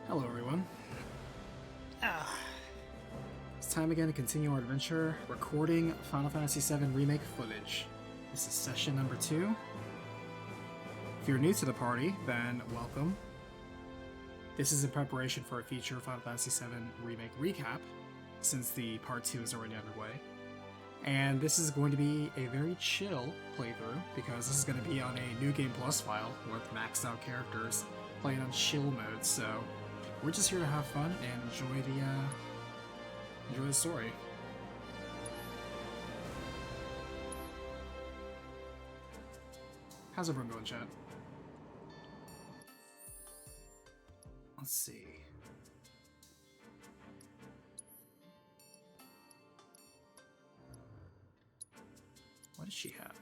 Hello everyone. It's time again to continue our adventure, recording Final Fantasy VII Remake footage. This is session number 2. If you're new to the party, then welcome. This is in preparation for a future Final Fantasy VII Remake recap, since the part 2 is already underway. And this is going to be a very chill playthrough, because this is going to be on a New Game Plus file with maxed out characters playing on chill mode, so we're just here to have fun and enjoy the story. How's everyone going, chat? Let's see. What does she have?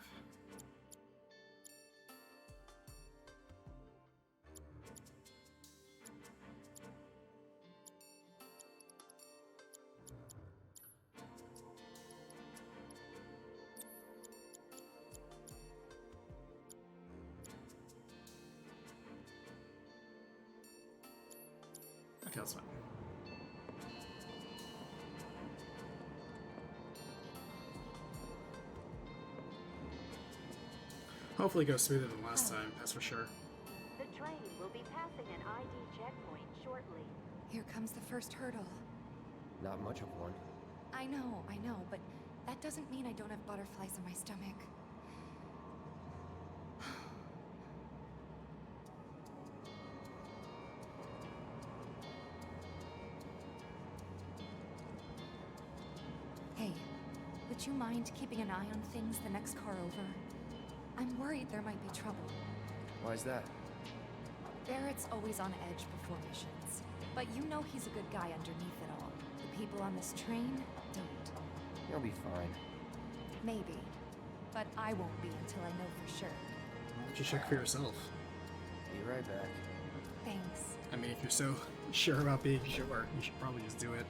Okay, that's fine. Hopefully it goes smoother than last time, that's for sure. The train will be passing an ID checkpoint shortly. Here comes the first hurdle. Not much of one. I know, but that doesn't mean I don't have butterflies in my stomach. Hey, would you mind keeping an eye on things the next car over? I'm worried there might be trouble. Why is that? Barrett's always on edge before missions, but you know he's a good guy underneath it all. The people on this train don't. You'll be fine. Maybe, but I won't be until I know for sure. Why don't you check for yourself? Be right back. Thanks. I mean, if you're so sure about being sure, you should probably just do it.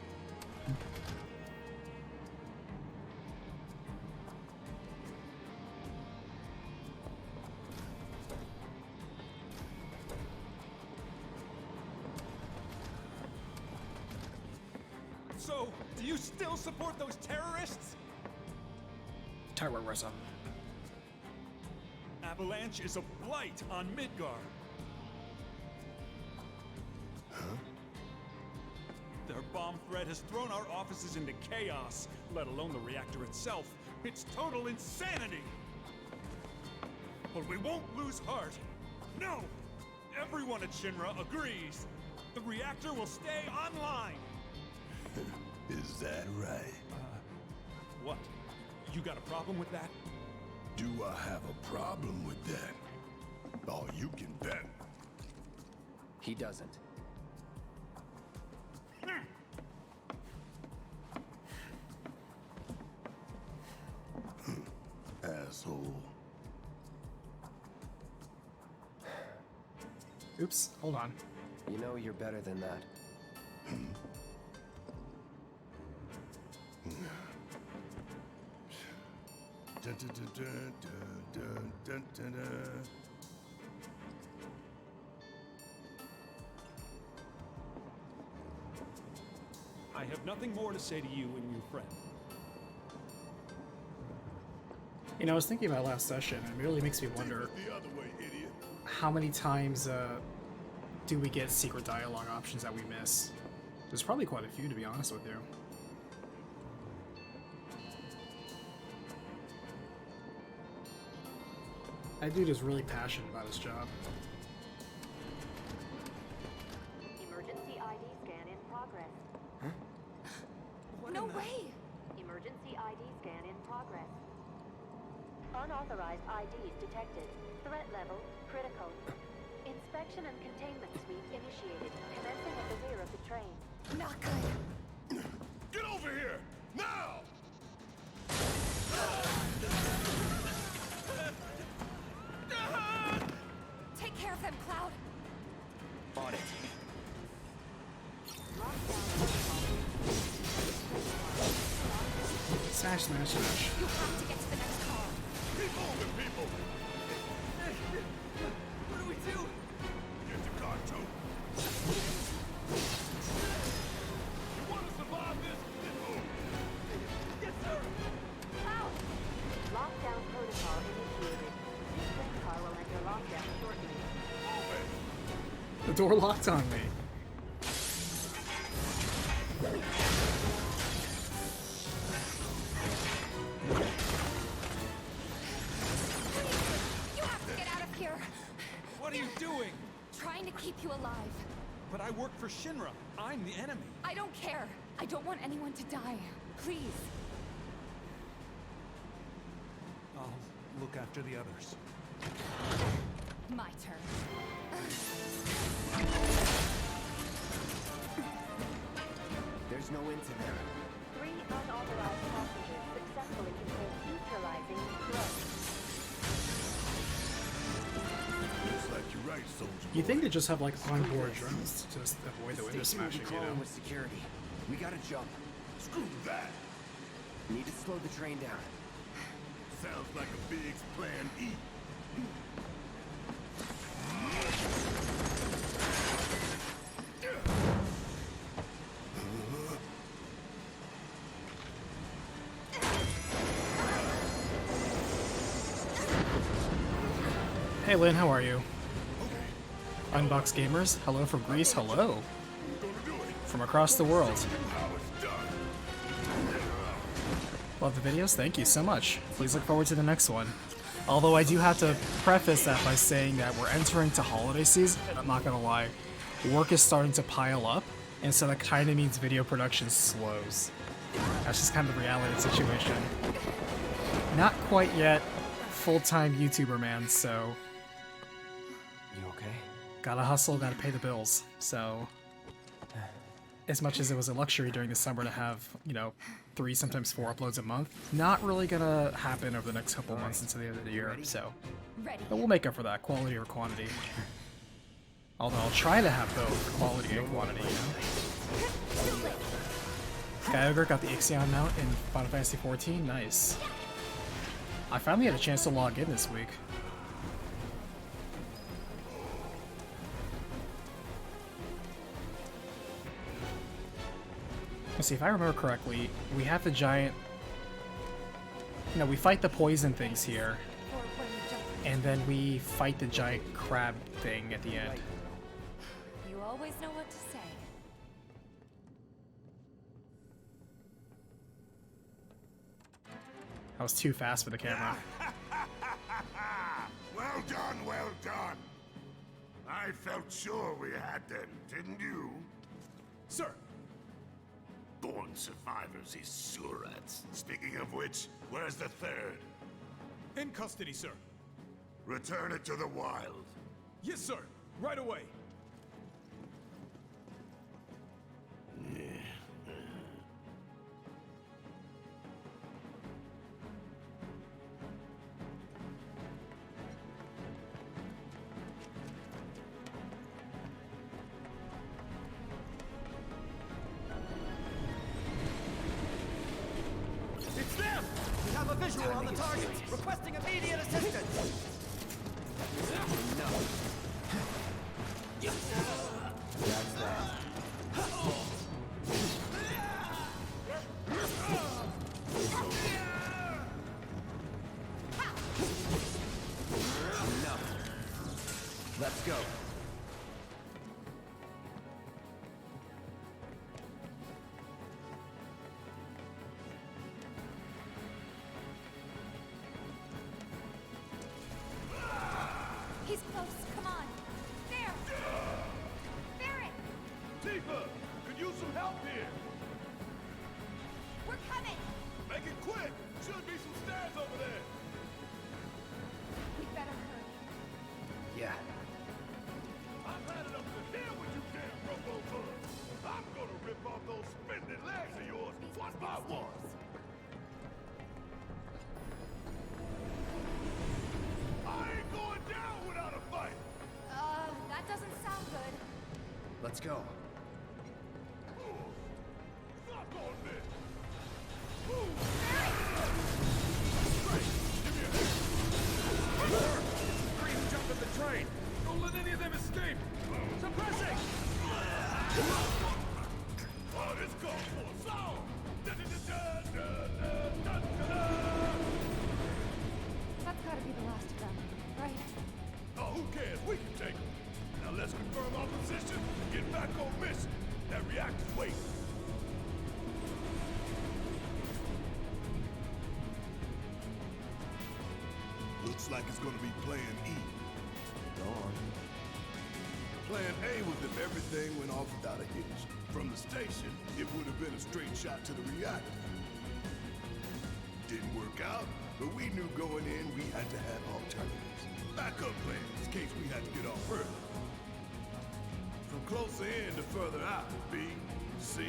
So, do you still support those terrorists? Tyrant Ressa. Avalanche is a blight on Midgar. Huh? Their bomb threat has thrown our offices into chaos, let alone the reactor itself. It's total insanity! But we won't lose heart. No! Everyone at Shinra agrees. The reactor will stay online. Is that right? What? You got a problem with that? Do I have a problem with that? Oh, you can bet. He doesn't. Asshole. Oops, hold on. You know you're better than that. Dun, dun, dun, dun, dun, dun, dun. I have nothing more to say to you and your friend. You know, I was thinking about last session, and it really makes me wonder The other way, idiot. how many times do we get secret dialogue options that we miss? There's probably quite a few, to be honest with you. That dude is really passionate about his job. Emergency ID scan in progress. No way! Emergency ID scan in progress. Unauthorized IDs detected. Threat level critical. Inspection and containment sweep initiated, commencing at the rear of the train. Not good. Get over here! Now! Take care of them, Cloud. On it. Smash, smash, smash. You have to get to the next car. Keep moving, people! What do we do? Get the car, too. The door locked on me. You have to get out of here! What are you doing? Trying to keep you alive. But I work for Shinra. I'm the enemy. I don't care. I don't want anyone to die. Please. I'll look after the others. My turn. There's no end to there. 3 unauthorized passengers successfully contained neutralizing threats. Looks like you're right, soldier. You think they just have like onboard drones to just avoid the window Stay tuned smashing, to you know? calling with security. We gotta jump. Screw that. Need to slow the train down. Sounds like a big plan E. Hey Lynn, how are you? Unbox Gamers, hello from Greece, hello. From across the world. Love the videos, thank you so much. Please look forward to the next one. Although I do have to preface that by saying that we're entering to holiday season, and I'm not gonna lie, work is starting to pile up, and so that kind of means video production slows. That's just kind of the reality of the situation. Not quite yet full-time YouTuber, man, so You okay? gotta hustle, gotta pay the bills. So as much as it was a luxury during the summer to have, you know, 3, sometimes 4 uploads a month, not really gonna happen over the next couple of months until the end of the year. So, Ready. but we'll make up for that, quality or quantity. Although I'll try to have both quality and quantity, you know. Kyogre got the Ixion mount in Final Fantasy XIV. Nice. I finally had a chance to log in this week. Let's see, if I remember correctly, we have the giant... No, we fight the poison things here, Or when you jump. and then we fight the giant crab thing at the end. You always know what to say. I was too fast for the camera. Well done, well done. I felt sure we had them, didn't you? Sir, Born survivors, these Strats. Speaking of which, where's the third? in custody, sir. Return it to the wild. Yes, sir. Right away. It's them! We have a visual on the target, requesting immediate assistance! That's that. Enough. Let's go. He's close. Come on. There. Barret, Tifa, could use some help here. we're coming. Make it quick. Should be some stairs over there. We better hurry. Yeah. I've had enough to hear what you damn robo-bugs. I'm gonna rip off those spindly legs of yours one by one. I ain't going down without a fight. That doesn't sound good. Let's go. Fuck on this. Three who jumped at the train. Don't let any of them escape. Suppressing. Oh, this calls for a song. That's gotta be the last of them, right? Oh, who cares? We can take them. Now let's confirm our position and get back on mission. That reactor's waiting. Looks like it's gonna be Plan E. Go on. Plan A was if everything went off without a hitch. From the station, it would have been a straight shot to the reactor. Didn't work out, but we knew going in we had to have alternatives. Backup plans in case we had to get off early. From closer in to further out, B, C,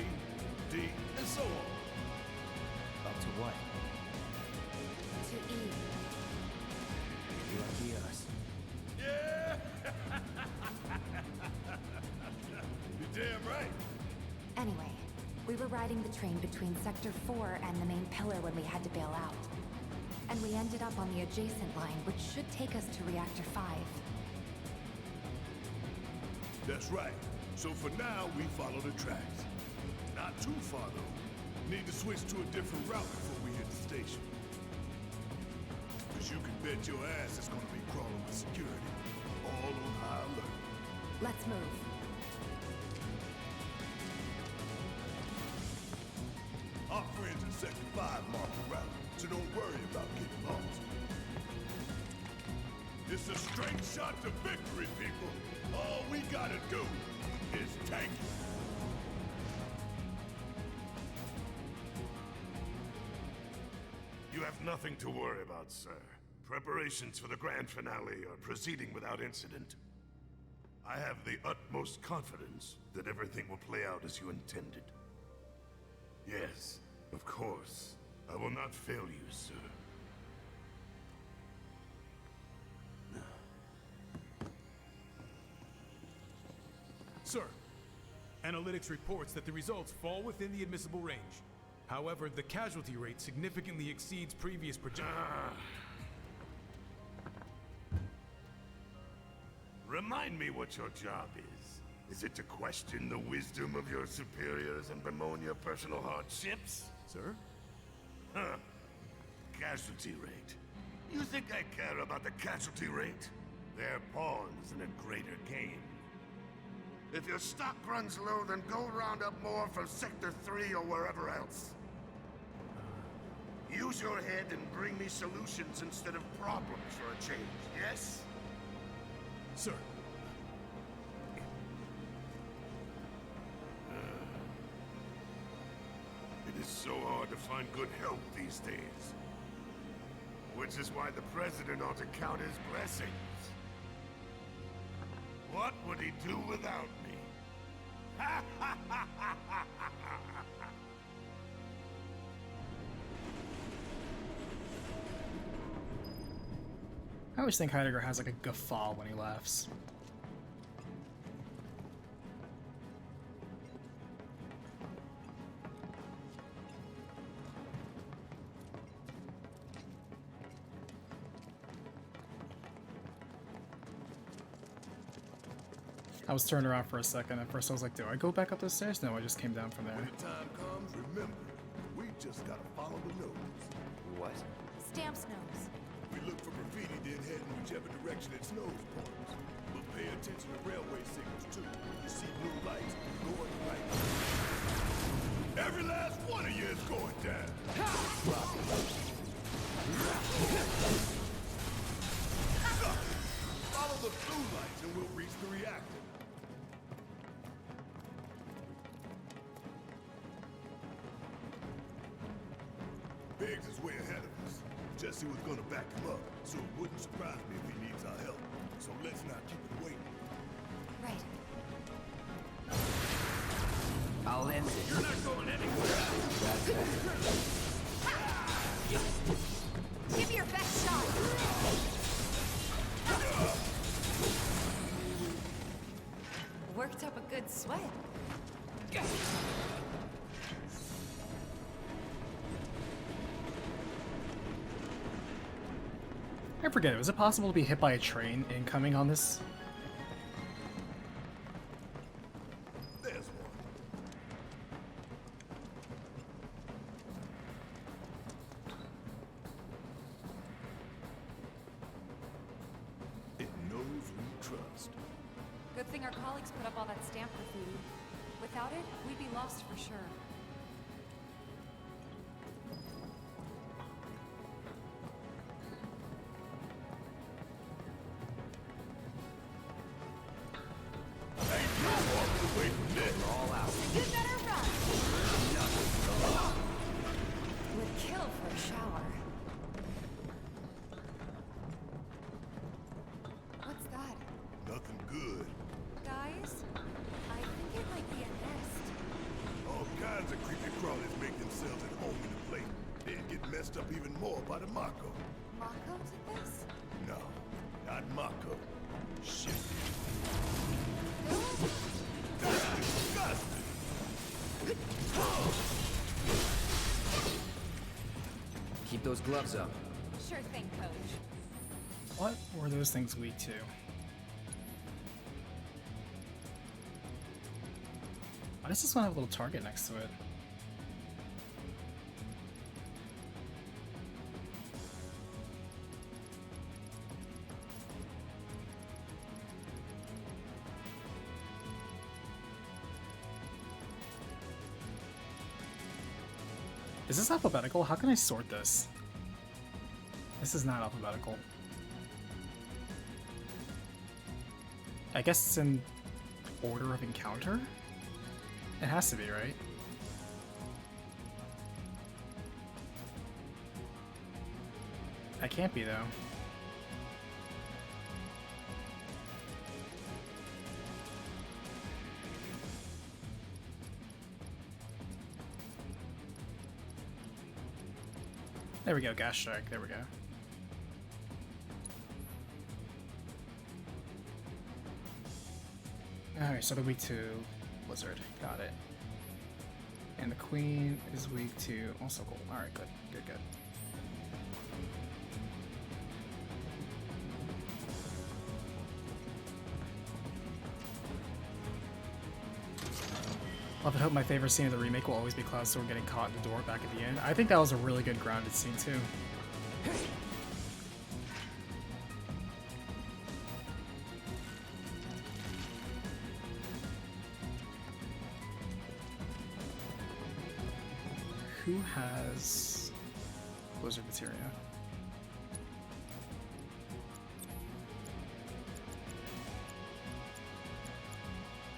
D, and so on. Up to what? To E. Lucky us. Yeah! You're damn right. Anyway, we were riding the train between Sector 4 and the main pillar when we had to bail out. And we ended up on the adjacent line, which should take us to Reactor 5. That's right. So for now, we follow the tracks. Not too far, though. Need to switch to a different route before we hit the station. Because you can bet your ass it's gonna be crawling with security. All on high alert. Let's move. Our friends in Sector 5 mark the route, so don't worry about getting lost. It's a straight shot to victory, people. All we gotta do is tank it. You have nothing to worry about, sir. Preparations for the grand finale are proceeding without incident. I have the utmost confidence that everything will play out as you intended. Yes, of course. I will not fail you, sir. Sir, analytics reports that the results fall within the admissible range. However, the casualty rate significantly exceeds previous projections. Remind me what your job is. Is it to question the wisdom of your superiors and bemoan your personal hardships? Sir? Huh. Casualty rate. You think I care about the casualty rate? They're pawns in a greater game. If your stock runs low, then go round up more from Sector 3 or wherever else. Use your head and bring me solutions instead of problems for a change, yes? Sir. It is so hard to find good help these days. Which is why the President ought to count his blessings. What would he do without me? I always think Heidegger has like a guffaw when he laughs. I was turned around for a second. At first I was like, do I go back up the stairs? No, I just came down from there. When the time comes, remember, we just gotta follow the nose. What? Stamp's nose. We look for graffiti, then head in whichever direction its nose points. But pay attention to railway signals too. You see blue lights, go in the right direction. Every last one of you is going down. Follow the blue lights and we'll reach the reactor. Biggs is way ahead of us. Jesse was gonna back him up, so it wouldn't surprise me if he needs our help. So let's not keep it waiting. Right. I'll end it. You're not going anywhere. That's that. Give me your best shot! Worked up a good sweat. I forget, was it possible to be hit by a train incoming on this? There's one. It knows we trust. Good thing our colleagues put up all that stamp graffiti. Without it, we'd be lost for sure. All out. You better run! Would kill for a shower. What's that? Nothing good. Guys? I think it might be a nest. All kinds of creepy crawlies make themselves at home in the place. They'd get messed up even more by the Mako. Mako did this? No, not Mako. Shit. That's disgusting. Keep those gloves up. Sure thing, Coach. What were those things weak to? Why does this one have a little target next to it? Is this alphabetical? How can I sort this? This is not alphabetical. I guess it's in order of encounter? It has to be, right? I can't be, though. There we go, gas strike, there we go. Alright, so they're weak to Blizzard, got it. And the Queen is weak to also gold. Alright, good, good, good. Love and hope my favorite scene of the remake will always be Cloud Sword getting caught in the door back at the end. I think that was a really good grounded scene too. Who has Blizzard materia?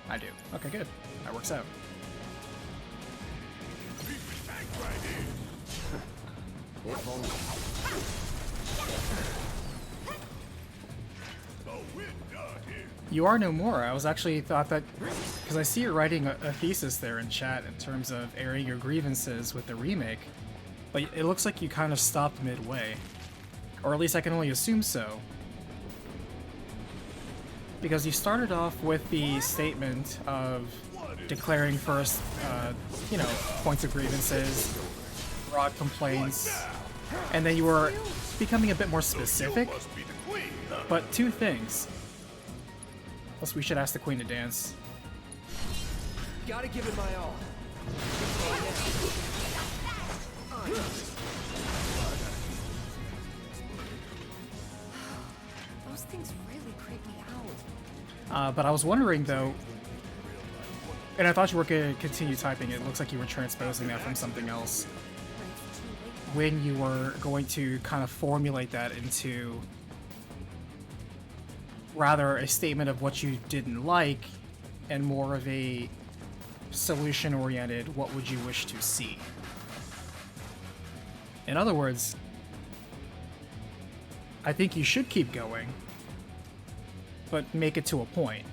I do. Okay, good. That works out. If only. You are no more. I was actually thought that because I see you're writing a thesis there in chat in terms of airing your grievances with the remake, but it looks like you kind of stopped midway, or at least I can only assume so. Because you started off with the statement of declaring first, you know, points of grievances, broad complaints, and then you were becoming a bit more specific. But two things. Plus, we should ask the Queen to dance. Gotta give it my all. Those things really creep me out. But I was wondering though, and I thought you were going to continue typing. It looks like you were transposing that from something else. When you were going to kind of formulate that into rather a statement of what you didn't like and more of a solution-oriented, what would you wish to see? In other words, I think you should keep going, but make it to a point.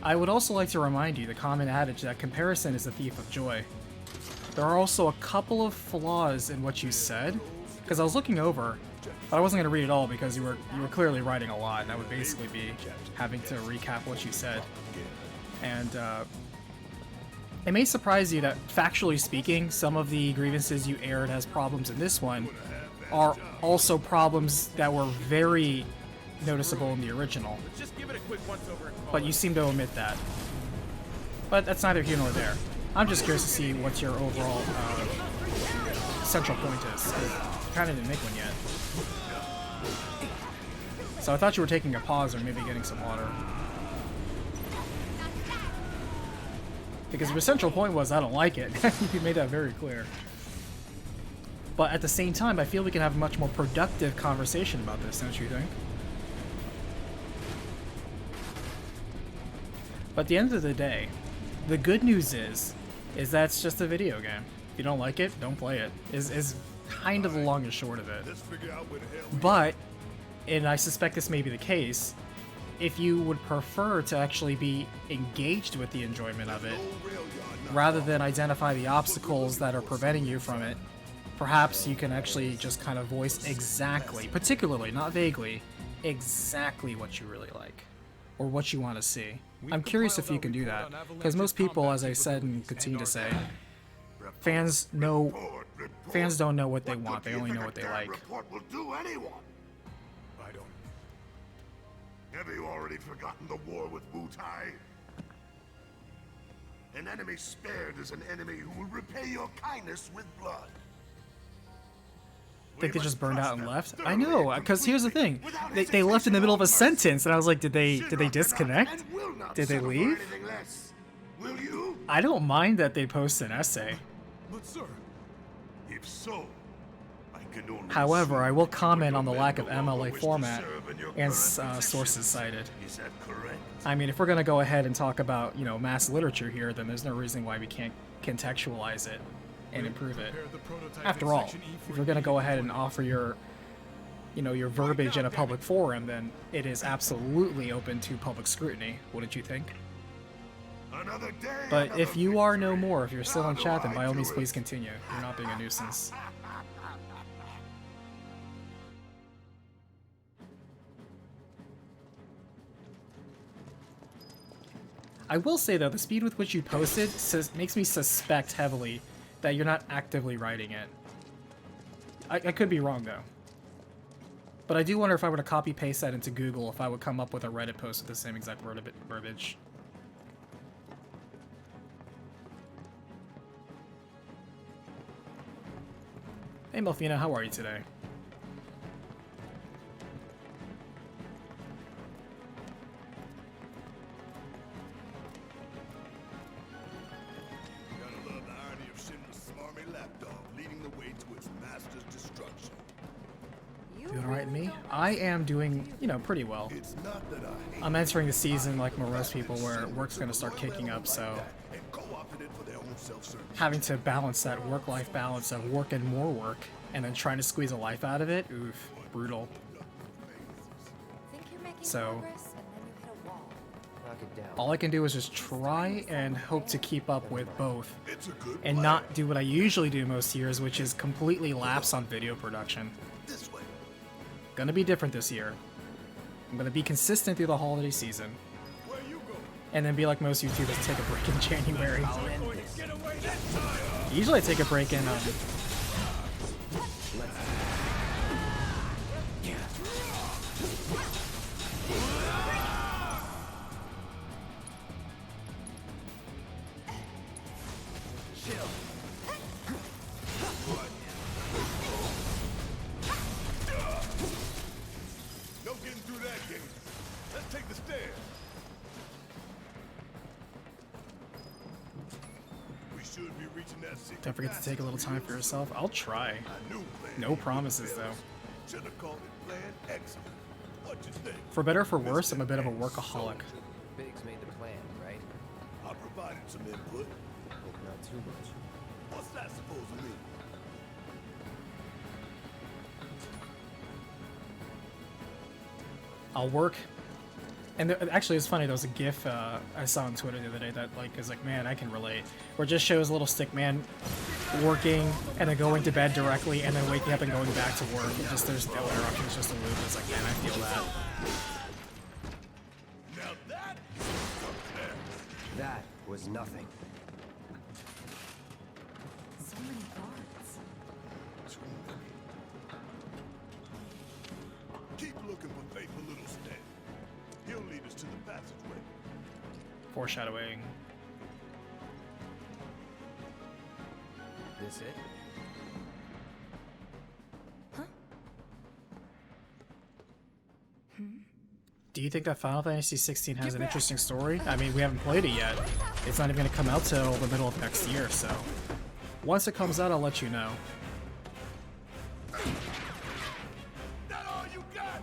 I would also like to remind you the common adage that comparison is the thief of joy. There are also a couple of flaws in what you said, because I was looking over, but I wasn't going to read it all because you were clearly writing a lot, and I would basically be having to recap what you said. And it may surprise you that, factually speaking, some of the grievances you aired as problems in this one are also problems that were very noticeable in the original. Just give it a quick once-over and call But you seem to omit that. But that's neither here nor there. I'm just curious to see what your overall central point is. You kind of didn't make one yet. So I thought you were taking a pause or maybe getting some water. Because your central point was, I don't like it. You made that very clear. But at the same time, I feel we can have a much more productive conversation about this, don't you think? But at the end of the day, the good news is that it's just a video game. If you don't like it, don't play it. Is kind of the long and short of it. But, and I suspect this may be the case, if you would prefer to actually be engaged with the enjoyment of it, rather than identify the obstacles that are preventing you from it, perhaps you can actually just kind of voice exactly, particularly, not vaguely, exactly what you really like, or what you want to see. I'm curious if you can do that, because most people, as I said and continue to say, fans don't know what they want, they only know what they like. Have you already forgotten the war with Wu-Tai? An enemy spared is an enemy who will repay your kindness with blood. Think they just burned out and left? I know, because here's the thing. They left in the middle of a sentence, and I was like, did they disconnect? Did they leave? I don't mind that they post an essay. But sir, if so, however, I will comment on the lack of MLA format and sources cited. Is that correct? I mean, if we're gonna go ahead and talk about, you know, mass literature here, then there's no reason why we can't contextualize it and improve it. After all, if you're gonna go ahead and offer your, you know, your verbiage in a public forum, then it is absolutely open to public scrutiny. Wouldn't you think? But if you are no more, if you're still in chat, then by all means, please continue. You're not being a nuisance. I will say though, the speed with which you posted makes me suspect heavily that you're not actively writing it. I could be wrong though. But I do wonder if I were to copy paste that into Google, if I would come up with a Reddit post with the same exact verbiage. Hey Melfina, how are you today? Doing alright, me? I am doing, you know, pretty well. I'm entering the season like most people where work's gonna start kicking up, so having to balance that work-life balance of work and more work, and then trying to squeeze a life out of it, oof, brutal. So all I can do is just try and hope to keep up with both, and not do what I usually do most years, which is completely lapse on video production. Gonna be different this year. I'm gonna be consistent through the holiday season, and then be like most YouTubers, take a break in January. Usually I take a break in don't forget to take a little time for yourself. I'll try. No promises, though. For better or for worse, I'm a bit of a workaholic. Biggs made the plan, right? I provided some input. Hope not too much. What's that supposed to mean? I'll work. And actually, it's funny. There was a GIF I saw on Twitter the other day that like is like, man, I can relate. Where it just shows a little stick man working and then going to bed directly and then waking up and going back to work. And just there's no interruption. It's just a loop. It's like, man, I feel that. That was nothing. So many guards. Keep looking for faithful little Stan. He'll lead us to the passageway. Foreshadowing. This it? do you think that Final Fantasy 16 has an interesting story? I mean, we haven't played it yet. It's not even going to come out till the middle of next year, so once it comes out, I'll let you know. That all you got?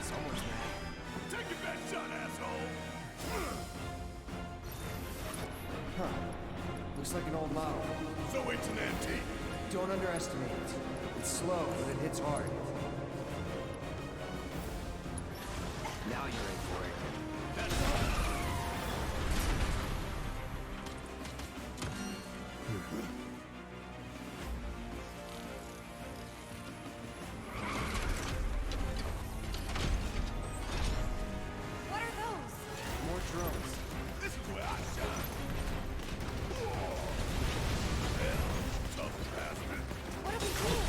It's almost there. Take your best shot, asshole! Huh. Looks like an old model. So it's an antique. Don't underestimate it. It's slow, but it hits hard. Now you're in for it. What are those? More drones. This is where I shine. Hell, tough bastard. What are we doing?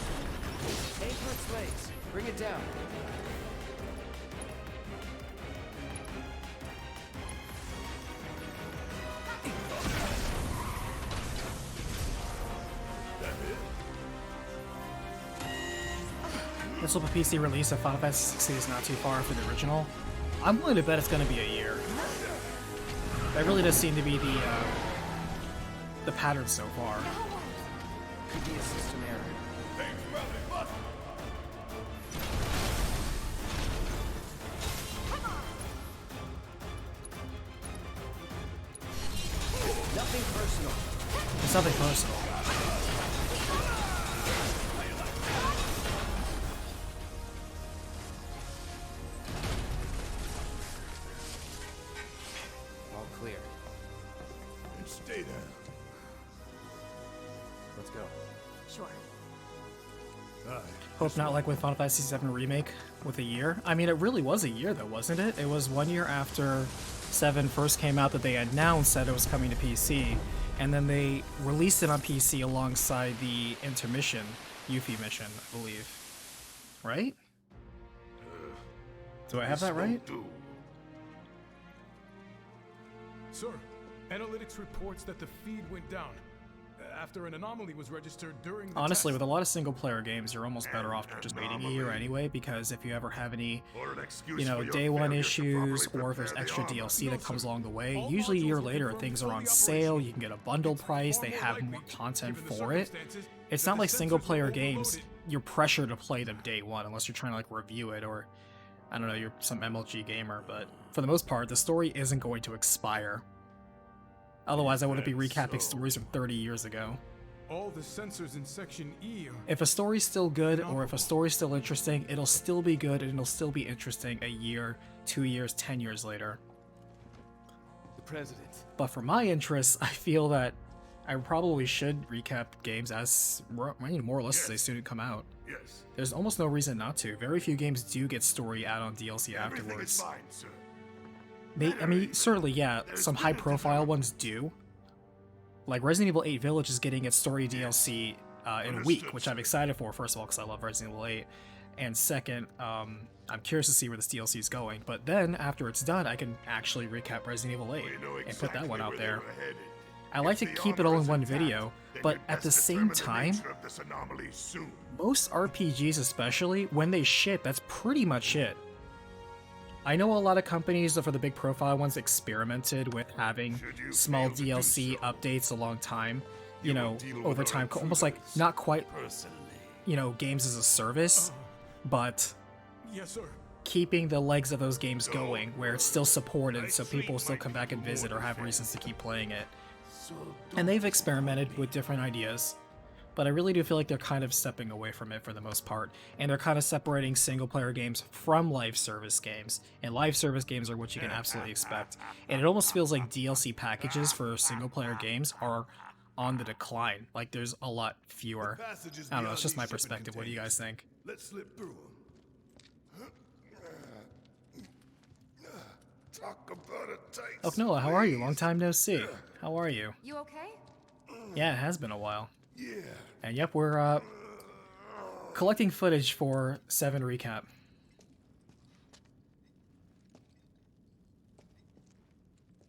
Aim for its legs. Bring it down. This will be PC release of Final Fantasy 16 is not too far for the original. I'm willing to bet it's going to be a year. That really does seem to be the pattern so far. Could be a system error. Thanks, brother. Bust. Nothing personal. It's nothing personal. All clear. And stay down. Let's go. Sure. All right. Hope not like with Final Fantasy VII Remake with a year. I mean, it really was a year though, wasn't it? It was 1 year after 7 first came out that they announced that it was coming to PC, and then they released it on PC alongside the intermission, Yuffie mission, I believe. Right? Do I have that right? Do. Sir, analytics reports that the feed went down after an anomaly was registered during the Honestly, test. with a lot of single-player games, you're almost better off just waiting a year anyway, because if you ever have any, Or an excuse you know, for your day one failure to issues, properly or if there's prepare the extra armor. DLC that comes along the way, All usually a modules year were later confirmed things are fully on sale, operational. you can get a bundle It's price, they far have likely, more content given the for it. circumstances, It's that not the like sensors were single-player games, overloaded. you're pressured to play them day one, unless you're trying to like review it, or, I don't know, you're some MLG gamer, but for the most part, the story isn't going to expire. Otherwise, I wouldn't be recapping stories from 30 years ago. All the sensors in Section E are... If a story's still good, or if a story's still interesting, it'll still be good and it'll still be interesting a year, 2 years, 10 years later. The president. But for my interests, I feel that I probably should recap games as more or less as they soon come out. Yes. There's almost no reason not to. Very few games do get story add-on DLC Everything is afterwards. fine, sir. I mean, certainly, yeah, some high-profile ones do. Like Resident Evil 8 Village is getting its story DLC in a week, which I'm excited for, first of all, because I love Resident Evil 8. And second, I'm curious to see where this DLC is going. But then, after it's done, I can actually recap Resident Evil 8 We know and put that one out where they there. were headed. I like If to the keep it all armor in is one intact, video, then but you at the best same determine the time, nature of this anomaly soon. most RPGs especially, when they ship, that's pretty much it. I know a lot of companies, for the big profile ones, experimented with having Should you small fail to do DLC so, updates a long time, you you know, will deal with over our time, almost like intruders. not quite, Personally. you know, games as a service, but Yes, sir. keeping the legs of those games going, where it's still supported I so sleep people still might come be back and more visit or have defensive. reasons to keep playing it. So And they've experimented with different ideas, but I really do feel like they're kind of stepping away from it for the most part, and they're kind of separating single-player games from live service games, and live service games are what you can absolutely expect. And it almost feels like DLC packages for single-player games are on the decline. Like, there's a lot fewer. Passages I don't know, beyond it's just my these shipping perspective. What do you guys think? Let's slip through them. Talk about a tight Oh, Nola, how are you? Long time no see. How are you? You okay? Yeah, it has been a while. Yeah. And yep, we're collecting footage for 7 Recap.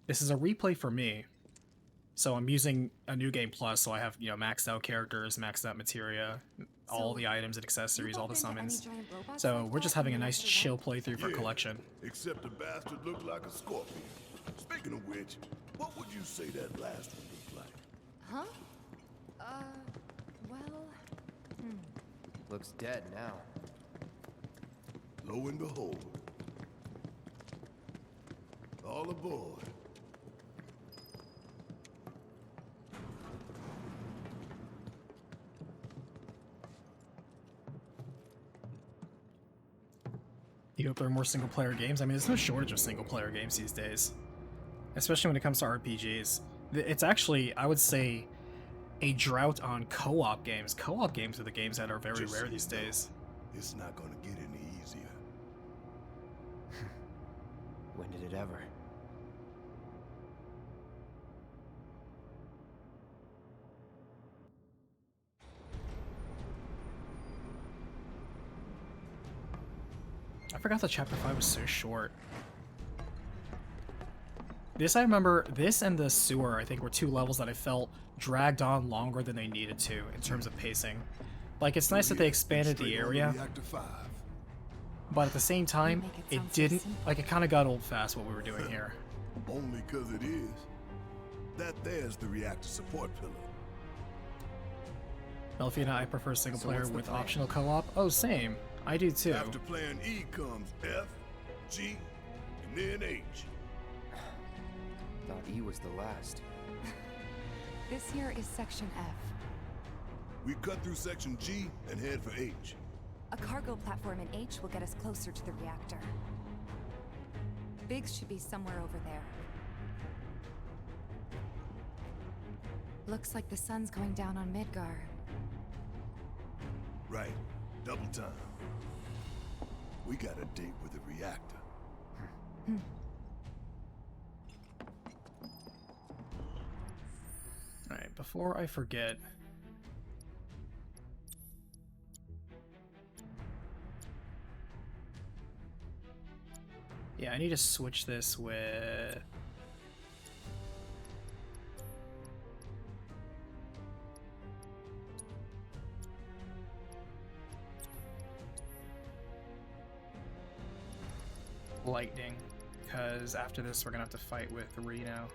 This is a replay for me. So I'm using a New Game Plus, so I have, you know, maxed out characters, maxed out materia, all So, the items and accessories, all the bumped into any summons. giant robots So like we're just that having a when you nice went to chill Remake? playthrough for Yeah, collection. except the bastard looked like a scorpion. Speaking of which, what would you say that last one looked like? Huh? Well... Looks dead now. Lo and behold. All aboard. You hope there are more single-player games? I mean, there's no shortage of single-player games these days. Especially when it comes to RPGs. It's actually, I would say, a drought on co-op games. Co-op games are the games that are very Just so rare you these know, days. It's not gonna get any easier. When did it ever? I forgot that Chapter 5 was so short. This, I remember, this and the sewer, I think, were two levels that I felt dragged on longer than they needed to in terms of pacing. Like, it's nice that they expanded the Straight on to area, Reactor 5. but at the same time, make it it sound so didn't, simple. like, it kind of got old fast what we were doing here. Only 'cause it is. That there's the reactor support pillar. Melfi and I prefer single So player what's the with plan? optional co-op. Oh, same. I do too. After plan E comes F, G, and then H. Thought E was the last. This here is Section F. We cut through section G and head for H. A cargo platform in H will get us closer to the reactor. Biggs should be somewhere over there. Looks like the sun's going down on Midgar. Right. Double time. We got a date with the reactor. Alright, before I forget... Yeah, I need to switch this with... Lightning, because after this we're gonna have to fight with Reno.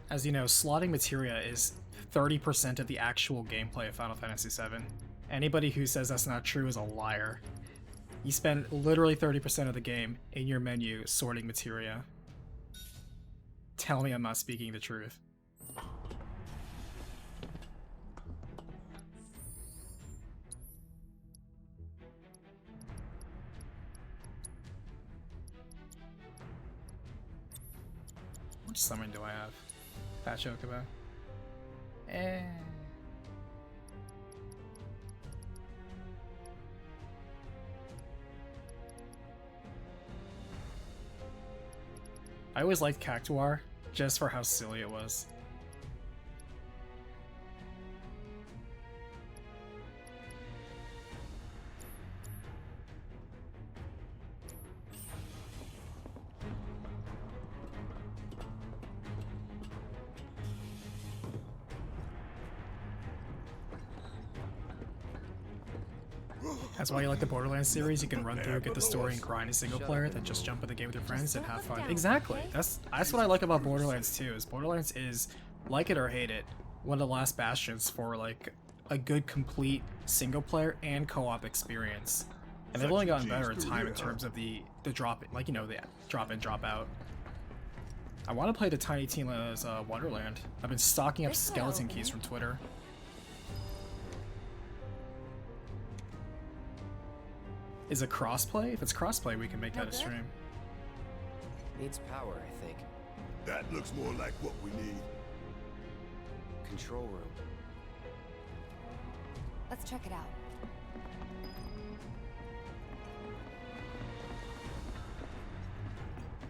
As you know, slotting materia is 30% of the actual gameplay of Final Fantasy VII. Anybody who says that's not true is a liar. You spend literally 30% of the game in your menu sorting materia. Tell me I'm not speaking the truth. Which summon do I have? Fat Chocobo. I always liked Cactuar, just for how silly it was. That's why you like the Borderlands series. You can run through, get the story, and grind a single player, then just jump in the game with your friends and have fun. Exactly. That's what I like about Borderlands 2. Is Borderlands is, like it or hate it, one of the last bastions for like a good complete single player and co-op experience. And they've only gotten better in time in terms of the drop, like, you know, the drop in, drop out. I want to play the Tiny Tina's Wonderland. I've been stocking up skeleton keys from Twitter. Is it crossplay? If it's crossplay, we can make that a stream. Needs power, I think. That looks more like what we need. Control room. Let's check it out.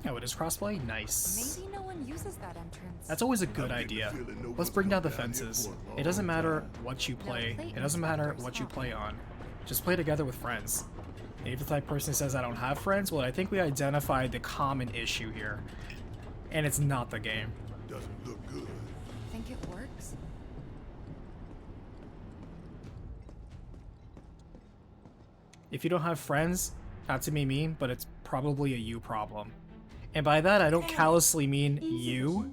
Oh, it is crossplay? Nice. Maybe no one one uses that entrance? That's always a good idea. Let's bring down the fences. It doesn't matter what you play. It doesn't matter what you play on. Just play together with friends. And if the type of person who says I don't have friends, well, I think we identified the common issue here. And it's not the game. Doesn't look good. Think it works? If you don't have friends, not to be mean, but it's probably a you problem. And by that, I don't callously mean you.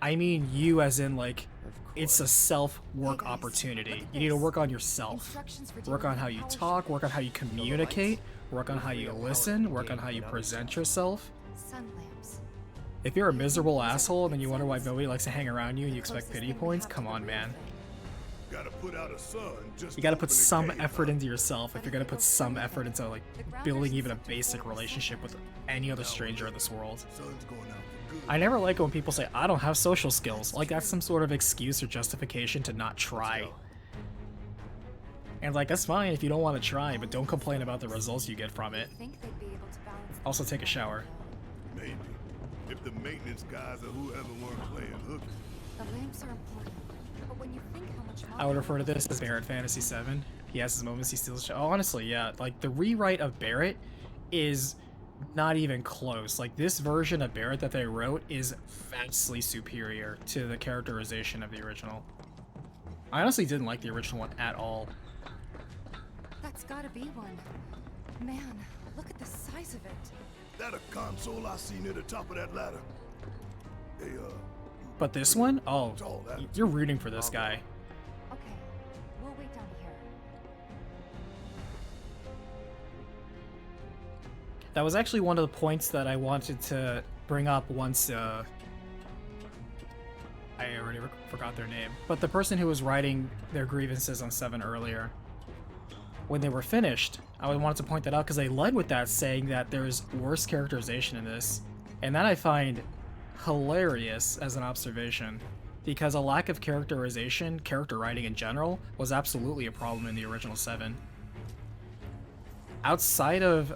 I mean you as in, like, it's a self-work opportunity. You need to work on yourself. Work on how you talk, work on how you communicate, work on how you listen, work on how you present yourself. Sun lamps. If you're a miserable asshole and then you wonder why nobody likes to hang around you and you expect pity points, come on, man. Gotta put out a sun just You gotta put open a some cave effort up. into yourself if you're gonna put some effort into, like, building even a basic relationship with any other stranger in this world. Sun's going out for good. I never like it when people say, I don't have social skills. Like, that's some sort of excuse or justification to not try. And, like, that's fine if you don't want to try, but don't complain about the results you get from it. Think they'd be able to balance. Also, take a shower. Maybe. If the maintenance guys or whoever weren't playing hooky. The lamps are important, but when you think how much I would refer to this as Barrett Fantasy 7. He has his moments, he steals the show. Oh, honestly, yeah. Like, the rewrite of Barrett is not even close. Like, this version of Barrett that they wrote is vastly superior to the characterization of the original. I honestly didn't like the original one at all. That's gotta be one. Man, look at the size of it. That a console I seen near the top of that ladder. Hey, But this one? Oh, all that. you're rooting for this guy. Okay, we'll wait down here. That was actually one of the points that I wanted to bring up once, I already forgot their name. But the person who was writing their grievances on 7 earlier, when they were finished, I wanted to point that out because they led with that, saying that there's worse characterization in this. And that I find hilarious as an observation, because a lack of characterization, character writing in general, was absolutely a problem in the original 7. Outside of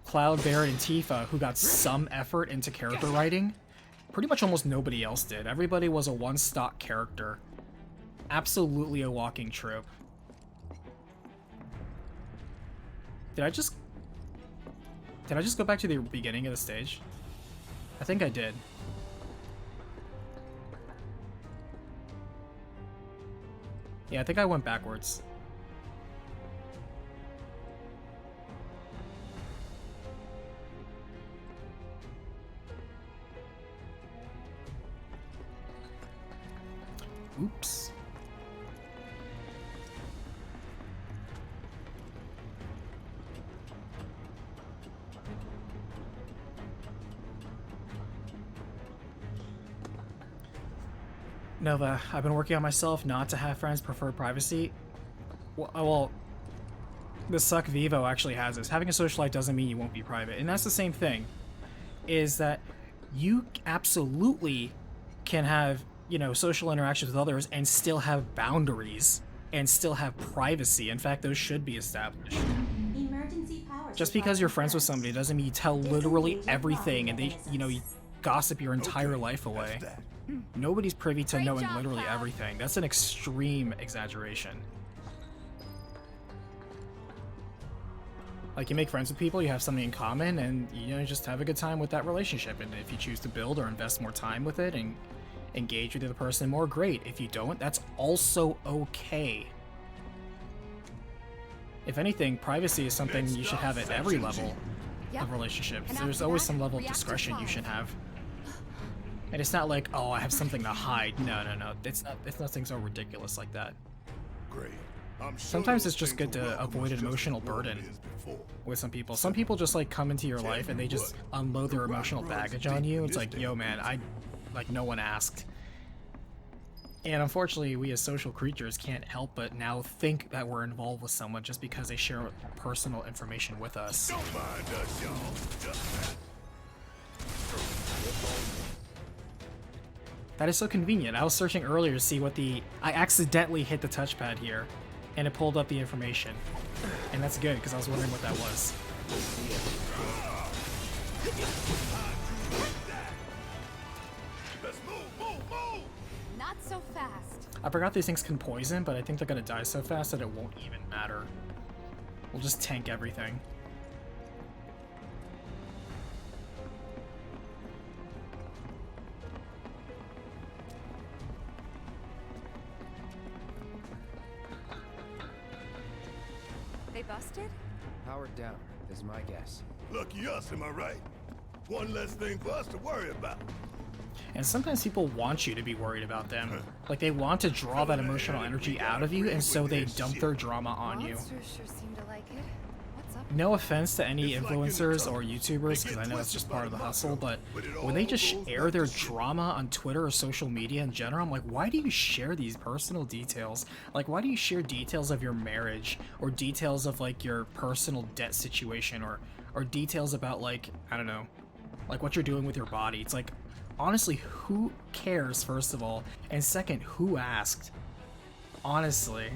Cloud, Barrett, and Tifa, who got some effort into character writing, pretty much almost nobody else did. Everybody was a one-stock character. Absolutely a walking trope. Did I just go back to the beginning of the stage? I think I did. Yeah, I think I went backwards. Oops. Nova, I've been working on myself not to have friends, prefer privacy. Well, the Suck Vivo actually has this. Having a social life doesn't mean you won't be private. And that's the same thing. Is that you absolutely can have, you know, social interactions with others and still have boundaries and still have privacy. In fact, those should be established. Emergency power Just because you're friends with somebody doesn't mean you tell literally everything and they, you know, you gossip your entire life away. Nobody's privy to knowing literally everything. That's an extreme exaggeration. Like, you make friends with people, you have something in common, and, you know, just have a good time with that relationship. And if you choose to build or invest more time with it and engage with the other person more, great. If you don't, that's also okay. If anything, privacy is something you should have at every level of relationships. There's always some level of discretion you should have. And it's not like, oh, I have something to hide. No. It's nothing so ridiculous like that. Great. I'm sure Sometimes it's those just things good to around avoid was an just emotional as warm burden as before. with some people. Some people just, like, come into your life and they just unload their emotional baggage on you. It's like, yo, man, like, no one asked. And unfortunately, we as social creatures can't help but now think that we're involved with someone just because they share personal information with us. Don't mind us, y'all. Just that. That is so convenient. I was searching earlier to see what I accidentally hit the touchpad here, and it pulled up the information. And that's good, because I was wondering what that was. so fast. I forgot these things can poison, but I think they're gonna die so fast that it won't even matter. We'll just tank everything. They busted? Powered down, is my guess. Lucky us, am I right? One less thing for us to worry about. And sometimes people want you to be worried about them. Like, they want to draw that emotional energy out of you, and so they dump their drama on you. Monsters sure seem to like it. What's up? No offense to any influencers or YouTubers, because I know it's just part of the hustle, but when they just air their drama on Twitter or social media in general, I'm like, why do you share these personal details? Like, why do you share details of your marriage, or details of, like, your personal debt situation, or details about, like, I don't know, like what you're doing with your body? It's like, honestly, who cares, first of all? And second, who asked? Honestly.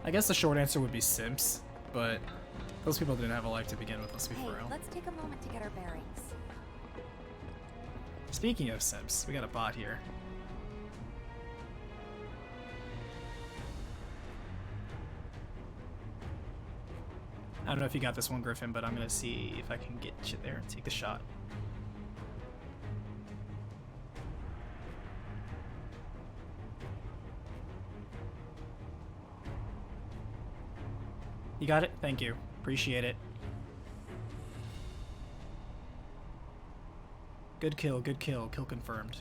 I guess the short answer would be simps, but those people didn't have a life to begin with, let's be for real. Let's take a moment to get our bearings. Speaking of simps, we got a bot here. I don't know if you got this one, Griffin, but I'm gonna see if I can get you there and take the shot. You got it? Thank you. Appreciate it. Good kill, good kill. Kill confirmed.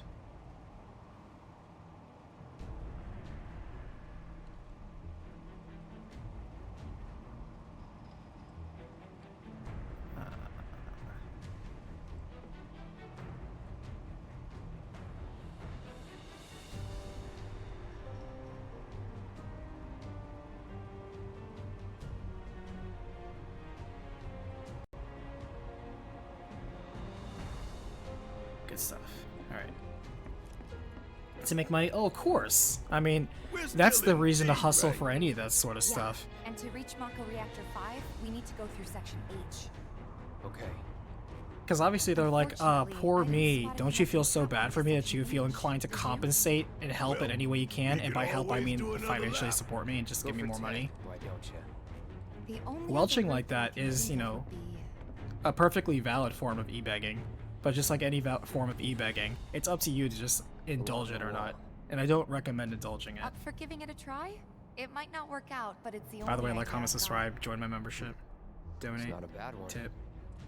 Good stuff. Alright. To make money? Oh, of course. I mean, that's the reason to hustle for any of that sort of stuff. And to reach Mako Reactor 5, we need to go through Section H. Okay. Because obviously they're like, poor me. Don't you feel so bad for me that you feel inclined to compensate and help in any way you can? And by help, I mean financially support me and just give me more money. Why don't you? The only Welching other like that route we is, can you know, would be- a perfectly valid form of e-begging. But just like any form of e-begging, it's up to you to just indulge it or not. And I don't recommend indulging it. Up for giving it a try? It might not work out, but it's the only By the way, idea like, comment, I've got. subscribe, join my membership, donate, It's not a bad one. tip.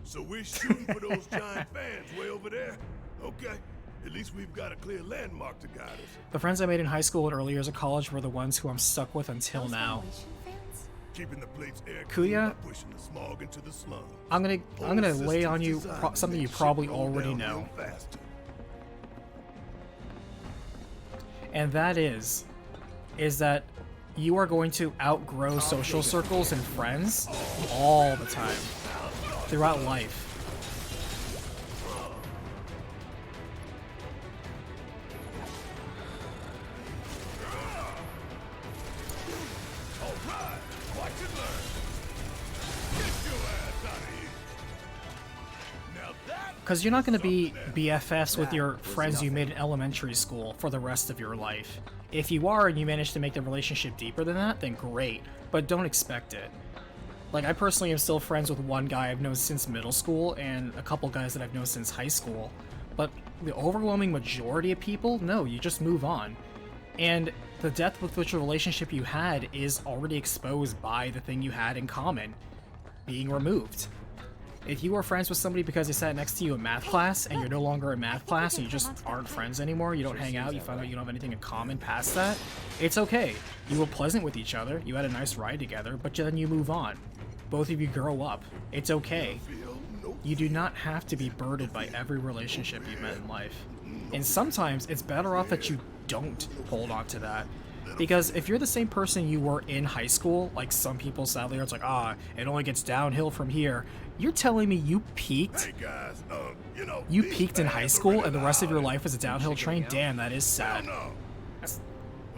So we're shooting for those giant fans way over there? Okay. At least we've got a clear landmark to guide us. The friends I made in high school and early years of college were the ones who I'm stuck with until Those now. Ventilation fans? Keeping the plate's air clean Kuya, by pushing the smog into the slum. I'm gonna Whole lay on you system's designed to something you make probably shit roll already downhill know. faster. And that is that you are going to outgrow social circles and friends all the time, throughout life. Alright, watch and learn. Get your ass out of here. Now that Because you're not going to be BFFs with your friends you made in elementary school for the rest of your life. If you are and you manage to make the relationship deeper than that, then great, but don't expect it. Like, I personally am still friends with one guy I've known since middle school and a couple guys that I've known since high school, but the overwhelming majority of people, no, you just move on. And the depth with which a relationship you had is already exposed by the thing you had in common, being removed. If you are friends with somebody because they sat next to you in math class and you're no longer in math class and you just aren't friends anymore, you don't hang out, you find out you don't have anything in common past that, it's okay. You were pleasant with each other, you had a nice ride together, but then you move on. Both of you grow up. It's okay. You do not have to be burdened by every relationship you've met in life. And sometimes it's better off that you don't hold on to that. Because if you're the same person you were in high school, like some people sadly are, it's like, it only gets downhill from here. You're telling me you peaked? Hey guys, You peaked in high school and the rest of your life was a downhill train? Damn, that is sad. No.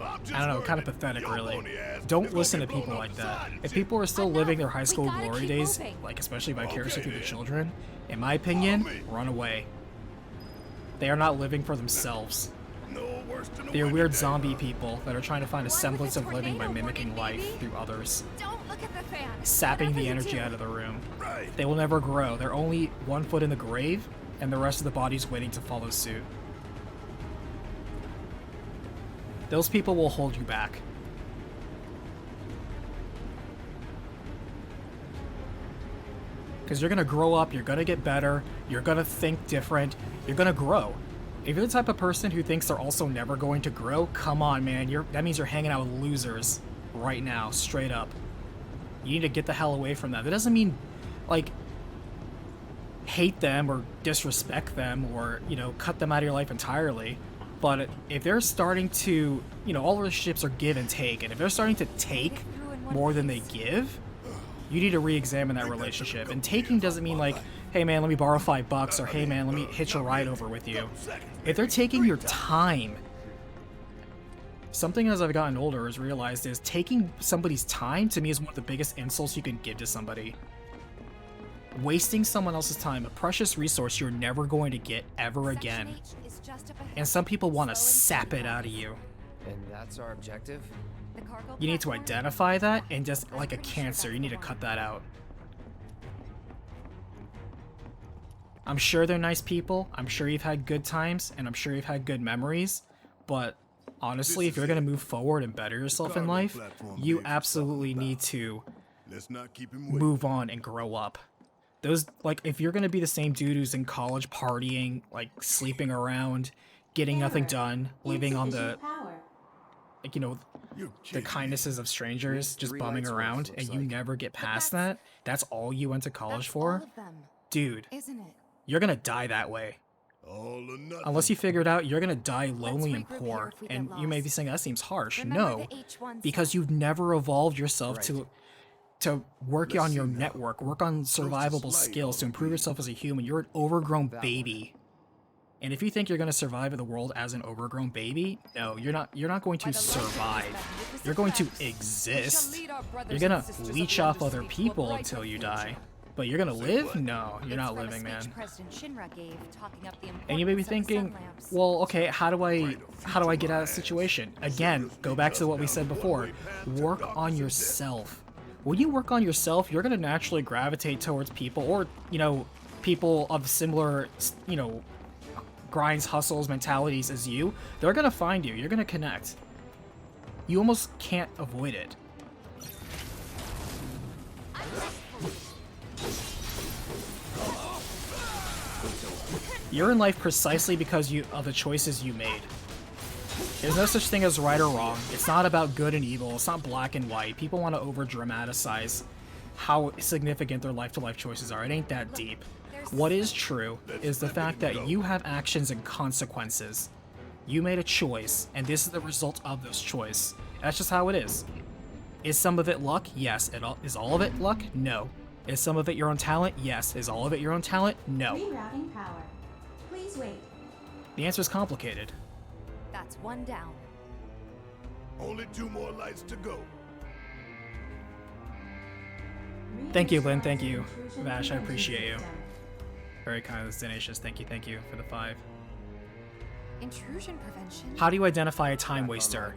I don't know, kind of pathetic, really. Don't listen to people like that. If people are still living their high school glory days, like especially vicariously through the children, in my opinion, run away. They are not living for themselves. They are weird zombie people that are trying to find a semblance of living by mimicking life through others, Don't look at the fan. sapping the energy out of the room. They will never grow. They're only 1 foot in the grave, and the rest of the body's waiting to follow suit. Those people will hold you back. Because you're going to grow up, you're going to get better, you're going to think different, you're going to grow. If you're the type of person who thinks they're also never going to grow, come on, man. That means you're hanging out with losers right now, straight up. You need to get the hell away from that. That doesn't mean, like, hate them or disrespect them or, you know, cut them out of your life entirely. But if they're starting to, you know, all relationships are give and take, and if they're starting to take more than they give, you need to re-examine that relationship. And taking doesn't mean like, hey man, let me borrow $5, or hey man, let me hitch a ride over with you. If they're taking your time, something as I've gotten older is realized is taking somebody's time to me is one of the biggest insults you can give to somebody. Wasting someone else's time, a precious resource you're never going to get ever again. And some people want to sap it out of you. And that's our objective? You need to identify that, and just like a cancer, you need to cut that out. I'm sure they're nice people, I'm sure you've had good times, and I'm sure you've had good memories, but honestly, if you're going to move forward and better yourself in life, you absolutely need to move on and grow up. Those, like, if you're going to be the same dude who's in college partying, like, sleeping around, getting nothing done, living on the, like, you know, the kindnesses of strangers, just bumming around, and you never get past that, that's all you went to college for? Dude, you're gonna die that way. Unless you figure it out, you're gonna die lonely and poor. And you may be saying, that seems harsh. No, because you've never evolved yourself to work on your network, work on survivable skills, to improve yourself as a human. You're an overgrown baby. And if you think you're going to survive in the world as an overgrown baby, no, you're not going to survive. You're going to exist. You're going to leech off other people until you die. But you're going to live? No, you're not living, man. And you may be thinking, well, okay, how do I get out of the situation? Again, go back to what we said before. Work on yourself. When you work on yourself, you're going to naturally gravitate towards people, or, you know, people of similar, you know, grinds, hustles, mentalities as you. They're gonna find you. You're gonna connect. You almost can't avoid it. You're in life precisely because of the choices you made. There's no such thing as right or wrong. It's not about good and evil. It's not black and white. People want to over-dramatize how significant their life-to-life choices are. It ain't that deep. What is true is the fact that you have actions and consequences. You made a choice, and this is the result of this choice. That's just how it is. Is some of it luck? Yes. Is all of it luck? No. Is some of it your own talent? Yes. Is all of it your own talent? No. Rerouting power. Please wait. The answer is complicated. That's one down. Only 2 more lights to go. Thank you, Lynn. Thank you. Vash, I appreciate you. Very kind of this donation. Thank you for the 5. Intrusion prevention. How do you identify a time waster?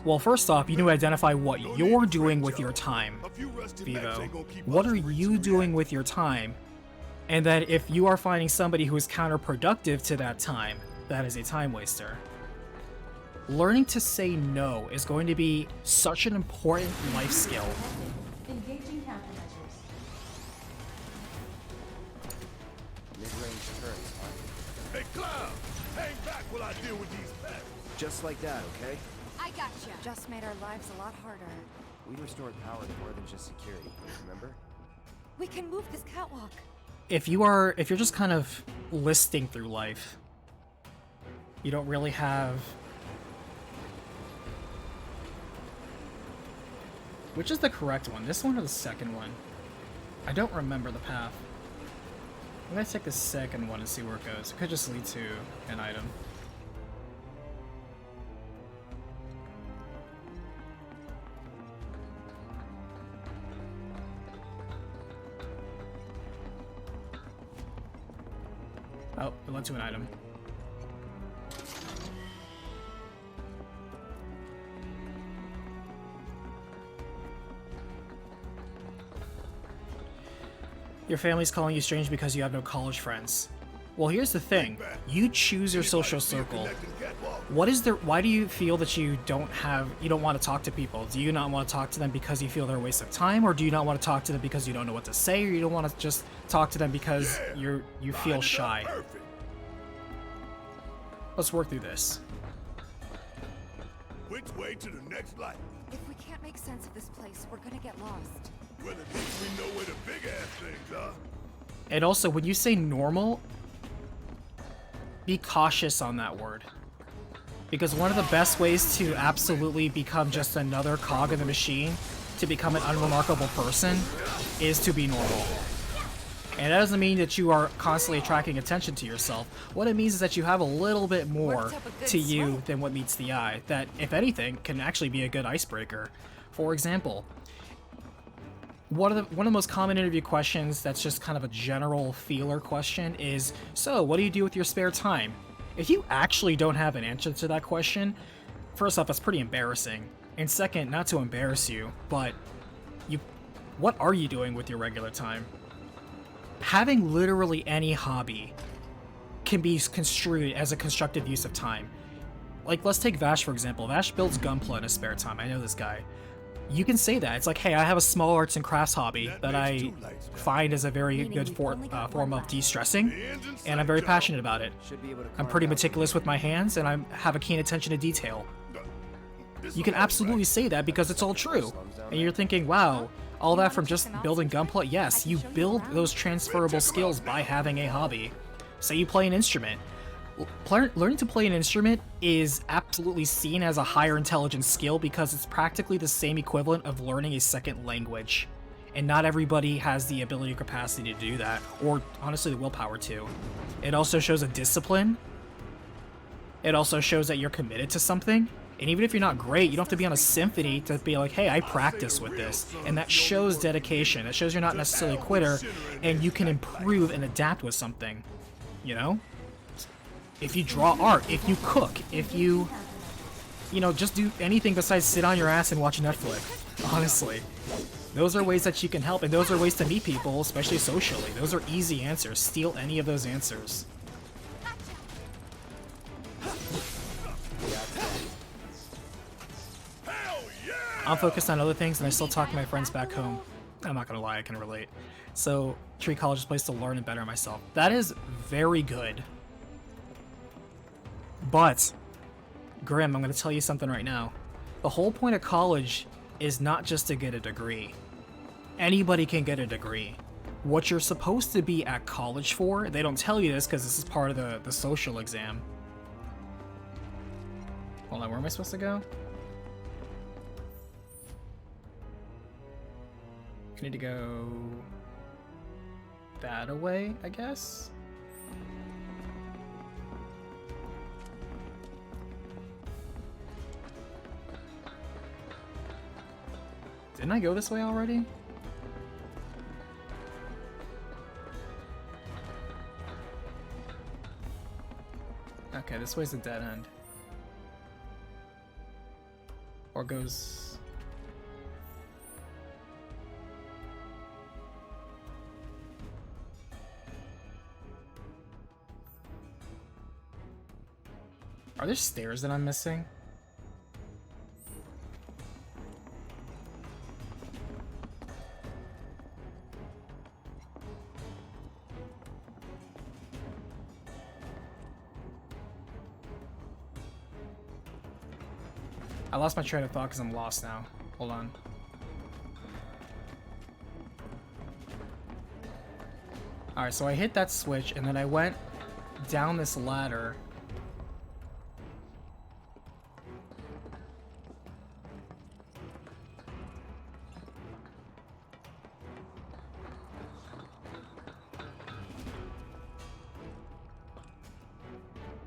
Well, first off, you need to identify what you're doing with your time, Vivo. What are you doing with your time? And then if you are finding somebody who is counterproductive to that time, that is a time waster. Learning to say no is going to be such an important life skill. Engaging countermeasures. Mid-range turrets, huh? Hey, Cloud! Hang back while I deal with these pests! Just like that, okay? I gotcha. Just made our lives a lot harder. We restored power to more than just security, remember? We can move this catwalk. If you're just kind of listing through life, you don't really have... Which is the correct one? This one or the second one? I don't remember the path. I'm gonna take the second one and see where it goes. It could just lead to an item. Oh, it led to an item. Your family's calling you strange because you have no college friends. Well, here's the thing. You choose your social circle. Why do you feel that you don't want to talk to people? Do you not want to talk to them because you feel they're a waste of time, or do you not want to talk to them because you don't know what to say, or you don't want to just talk to them because you feel shy? Let's work through this. Which way to the next light? If we can't make sense of this place, we're gonna get lost. Well, at least we know where the big ass things are. And also, when you say normal, be cautious on that word. Because one of the best ways to absolutely become just another cog in the machine, to become an unremarkable person, is to be normal. And that doesn't mean that you are constantly attracting attention to yourself. What it means is that you have a little bit more to you than what meets the eye, that, if anything, can actually be a good icebreaker. For example, one of the most common interview questions that's just kind of a general feeler question is, so, what do you do with your spare time? If you actually don't have an answer to that question, first off, that's pretty embarrassing. And second, not to embarrass you, but what are you doing with your regular time? Having literally any hobby can be construed as a constructive use of time. Like, let's take Vash, for example. Vash builds Gunpla in his spare time. I know this guy. You can say that. It's like, hey, I have a small arts and crafts hobby that I find is a very good form of de-stressing, and I'm very passionate about it. I'm pretty meticulous with my hands, and I have a keen attention to detail. You can absolutely say that because it's all true. And you're thinking, wow, all that from just building Gunpla? Yes, you build those transferable skills by having a hobby. Say you play an instrument. Learning to play an instrument is absolutely seen as a higher intelligence skill because it's practically the same equivalent of learning a second language. And not everybody has the ability or capacity to do that, or honestly the willpower to. It also shows a discipline. It also shows that you're committed to something. And even if you're not great, you don't have to be on a symphony to be like, hey, I practice with this. And that shows dedication. It shows you're not necessarily a quitter, and you can improve and adapt with something. You know? If you draw art, if you cook, if you just do anything besides sit on your ass and watch Netflix. Honestly. Those are ways that you can help, and those are ways to meet people, especially socially. Those are easy answers. Steal any of those answers. I'm focused on other things, and I still talk to my friends back home. I'm not gonna lie, I can relate. So, treat college as a place to learn and better myself. That is very good. But, Grim, I'm gonna tell you something right now. The whole point of college is not just to get a degree. Anybody can get a degree. What you're supposed to be at college for, they don't tell you this because this is part of the social exam. Hold on, where am I supposed to go? I need to go that away, I guess? Didn't I go this way already? Okay, this way's a dead end. Or goes... Are there stairs that I'm missing? I lost my train of thought because I'm lost now. Hold on. Alright, so I hit that switch and then I went down this ladder.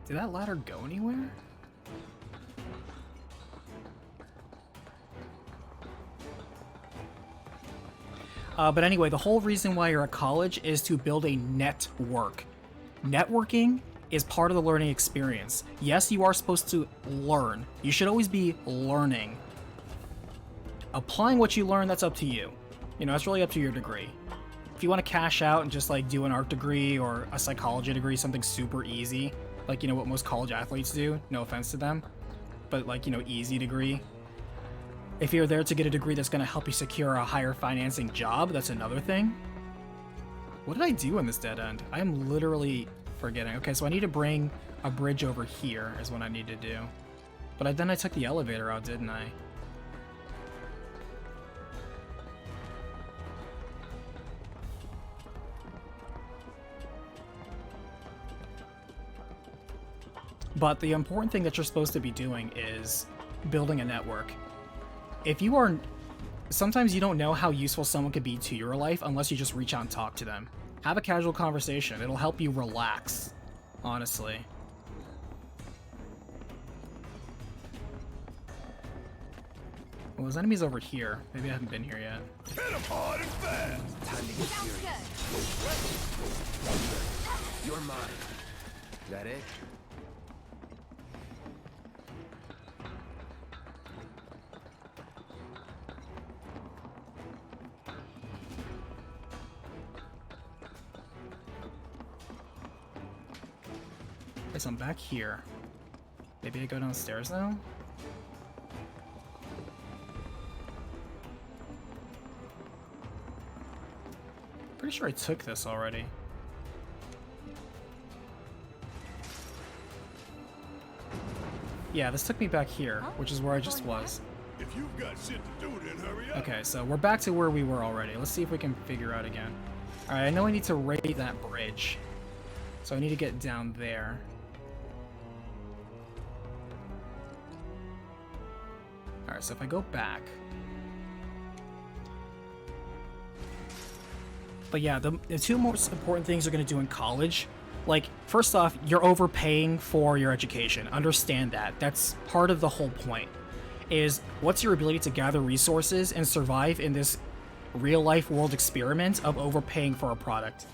Did that ladder go anywhere? But anyway, the whole reason why you're at college is to build a network. Networking is part of the learning experience. Yes, you are supposed to learn. You should always be learning. Applying what you learn, that's up to you. You know, that's really up to your degree. If you want to cash out and just like do an art degree or a psychology degree, something super easy, like, you know, what most college athletes do, no offense to them, but like, you know, easy degree. If you're there to get a degree that's going to help you secure a higher financing job, that's another thing. What did I do in this dead end? I am literally forgetting. Okay, so I need to bring a bridge over here is what I need to do. But then I took the elevator out, didn't I? But the important thing that you're supposed to be doing is building a network. If you are... Sometimes you don't know how useful someone could be to your life unless you just reach out and talk to them. Have a casual conversation. It'll help you relax, honestly. Well, there's enemies over here. Maybe I haven't been here yet. Hit him hard and fast! Time to get serious. You're mine. Is that it? So I'm back here. Maybe I go downstairs now? Pretty sure I took this already. Yeah, this took me back here, which is where I just was. If you've got shit to do, then hurry up. Okay, so we're back to where we were already. Let's see if we can figure out again. Alright, I know I need to raid that bridge. So I need to get down there. Alright, so if I go back... But yeah, the two most important things you're going to do in college, like, first off, you're overpaying for your education. Understand that. That's part of the whole point, is what's your ability to gather resources and survive in this real-life world experiment of overpaying for a product.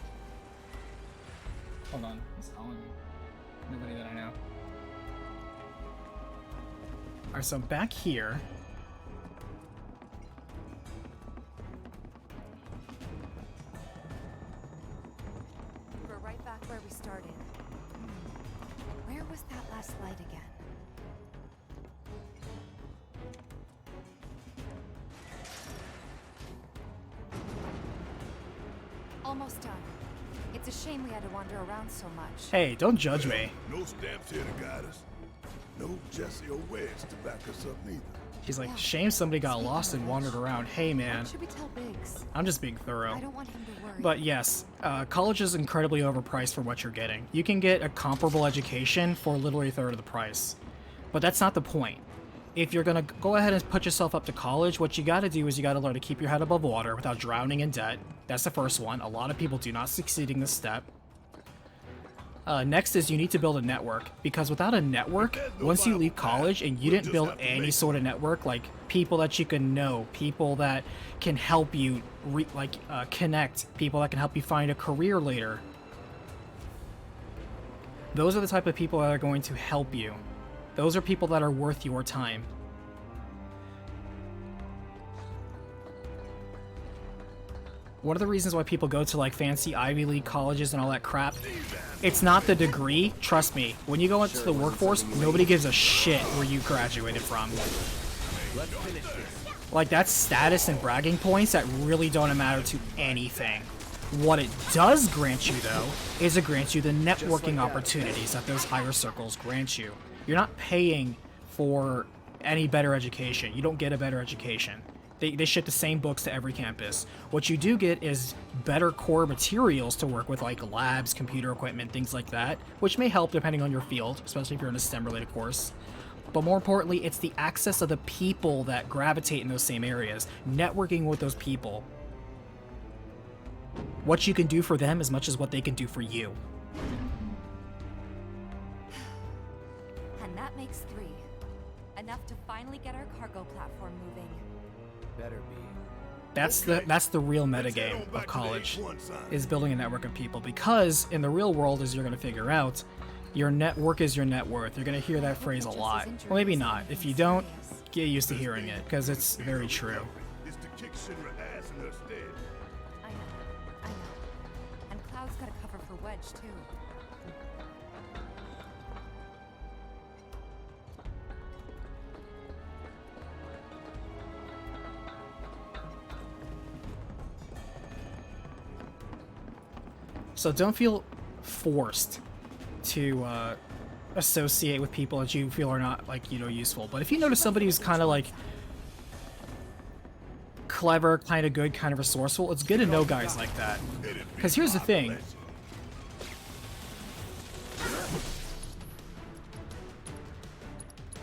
Hold on, who's calling me? Nobody that I know. Alright, so back here... We're right back where we started. Where was that last light again? Almost done. It's a shame we had to wander around so much. Hey, don't judge me. No stamps here to guide us. No Jesse or Wedge to back us up neither. He's like, shame somebody got lost and wandered around. Hey, man. What should we tell Biggs? I'm just being thorough. I don't want him to worry. But yes, college is incredibly overpriced for what you're getting. You can get a comparable education for literally a third of the price. But that's not the point. If you're going to go ahead and put yourself up to college, what you got to do is you got to learn to keep your head above water without drowning in debt. That's the first one. A lot of people do not succeed in this step. Next is you need to build a network, because without a network, once you leave college and you didn't build any sort of network, like people that you can know, people that can help you connect, people that can help you find a career later, those are the type of people that are going to help you. Those are people that are worth your time. One of the reasons why people go to like fancy Ivy League colleges and all that crap, it's not the degree. Trust me, when you go into the workforce, nobody gives a shit where you graduated from. Like, that's status and bragging points that really don't matter to anything. What it does grant you, though, is it grants you the networking opportunities that those higher circles grant you. You're not paying for any better education. You don't get a better education. They ship the same books to every campus. What you do get is better core materials to work with, like labs, computer equipment, things like that, which may help depending on your field, especially if you're in a STEM-related course. But more importantly, it's the access of the people that gravitate in those same areas, networking with those people. What you can do for them as much as what they can do for you. And that makes 3. Enough to finally get our cargo platform moving. Better be. That's the real metagame of college, is building a network of people. Because in the real world, as you're going to figure out, your network is your net worth. You're going to hear that phrase a lot. Well, maybe not. If you don't, get used to hearing it, because it's very true. I know. And Cloud's got a cover for Wedge, too. So don't feel forced to associate with people that you feel are not, like, you know, useful. But if you notice somebody who's kind of like clever, kind of good, kind of resourceful, it's good to know guys like that. Because here's the thing.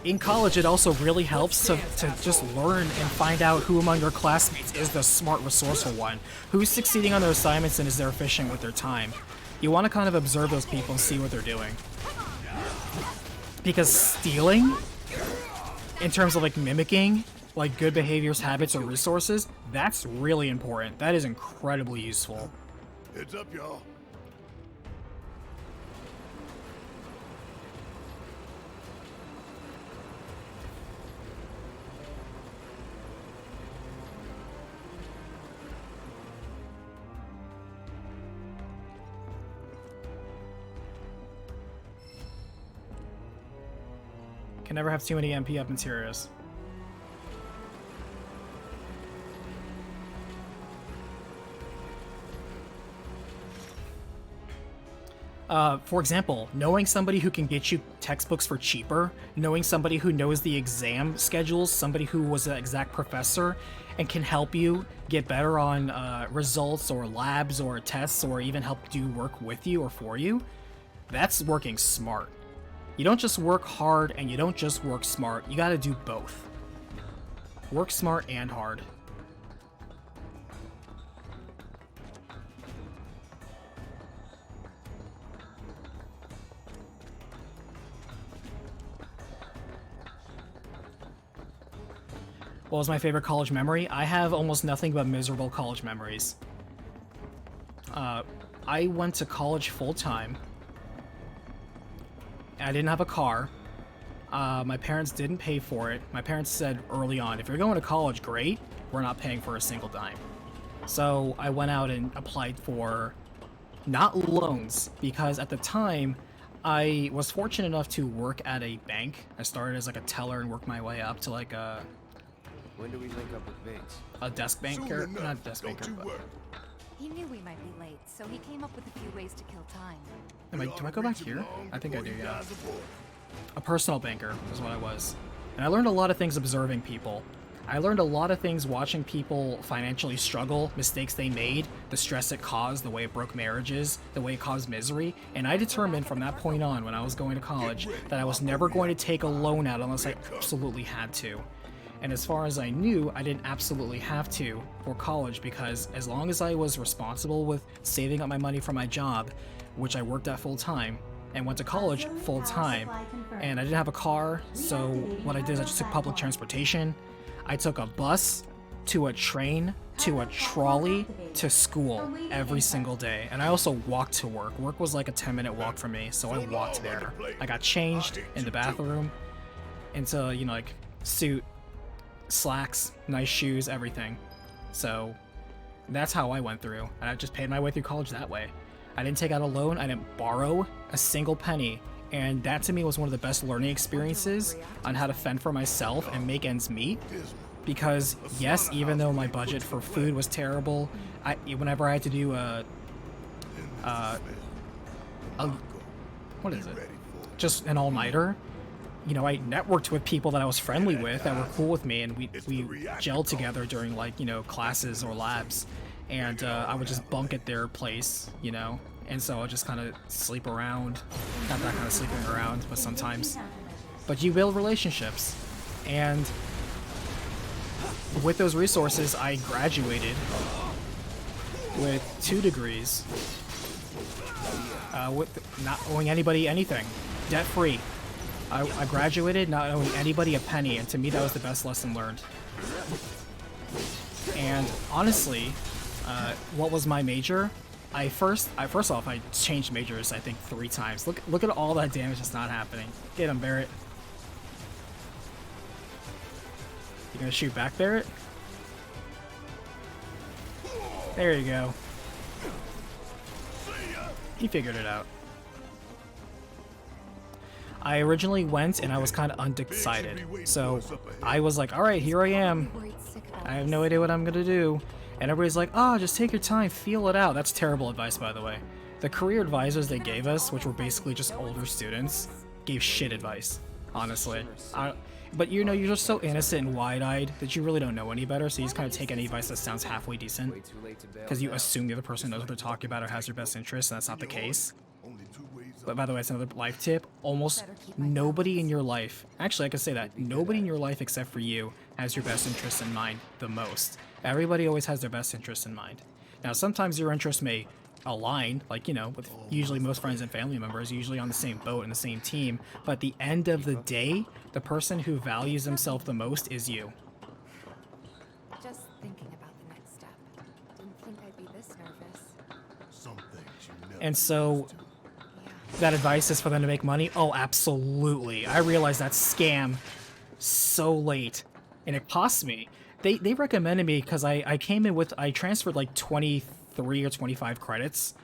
In college, it also really helps to just learn and find out who among your classmates is the smart, resourceful one. Who's succeeding on their assignments and is there efficient with their time. You want to kind of observe those people and see what they're doing. Because stealing, in terms of like mimicking, like good behaviors, habits, or resources, that's really important. That is incredibly useful. Heads up, y'all. Can never have too many MP up interiors. For example, knowing somebody who can get you textbooks for cheaper, knowing somebody who knows the exam schedules, somebody who was an exact professor and can help you get better on results or labs or tests, or even help do work with you or for you, that's working smart. You don't just work hard and you don't just work smart, you gotta do both. Work smart and hard. What was my favorite college memory? I have almost nothing but miserable college memories. I went to college full-time. I didn't have a car. My parents didn't pay for it. My parents said early on, if you're going to college, great. We're not paying for a single dime. So I went out and applied for, not loans, because at the time, I was fortunate enough to work at a bank. I started as like a teller and worked my way up to like a... When do we link up with Bates? A desk banker? Not a desk banker, but... He knew we might be late, so he came up with a few ways to kill time. Do I go back here? I think I do, yeah. A personal banker is what I was. And I learned a lot of things observing people. I learned a lot of things watching people financially struggle, mistakes they made, the stress it caused, the way it broke marriages, the way it caused misery. And I determined from that point on, when I was going to college, that I was never going to take a loan out unless I absolutely had to. And as far as I knew, I didn't absolutely have to for college, because as long as I was responsible with saving up my money for my job, which I worked at full time, and went to college full time, and I didn't have a car, so what I did is I just took public transportation. I took a bus to a train to a trolley to school every single day. And I also walked to work. Work was like a 10-minute walk from me, so I walked there. I got changed in the bathroom into, you know, like suit, slacks, nice shoes, everything. So that's how I went through, and I just paid my way through college that way. I didn't take out a loan, I didn't borrow a single penny, and that to me was one of the best learning experiences on how to fend for myself and make ends meet. Because yes, even though my budget for food was terrible, whenever I had to do what is it? Just an all-nighter. You know, I networked with people that I was friendly with, that were cool with me, and we gelled together during, like, you know, classes or labs. And I would just bunk at their place, you know, and so I'll just kind of sleep around. Not that kind of sleeping around, but sometimes. But you build relationships, and with those resources, I graduated with 2 degrees, with not owing anybody anything, debt-free. I graduated not owing anybody a penny, and to me that was the best lesson learned. And honestly, what was my major? First off, I changed majors I think 3 times. Look at all that damage that's not happening. Get him, Barrett. You gonna shoot back, Barrett? There you go. He figured it out. I originally went and I was kind of undecided. So I was like, alright, here I am. I have no idea what I'm gonna do. And everybody's like, oh, just take your time, feel it out. That's terrible advice, by the way. The career advisors they gave us, which were basically just older students, gave shit advice, honestly. But you know, you're just so innocent and wide-eyed that you really don't know any better, so you just kind of take any advice that sounds halfway decent. Because you assume the other person knows what they're talking about or has your best interest, and that's not the case. But by the way, it's another life tip. Almost nobody in your life, actually I can say that, nobody in your life except for you has your best interests in mind the most. Everybody always has their best interests in mind. Now sometimes your interests may align, like, you know, with usually most friends and family members, usually on the same boat and the same team, but at the end of the day, the person who values himself the most is you. Just thinking about the next step. Didn't think I'd be this nervous. And so that advice is for them to make money? Oh, absolutely. I realized that scam so late. And it cost me. They recommended me because I came in with, I transferred like 23 or 25 credits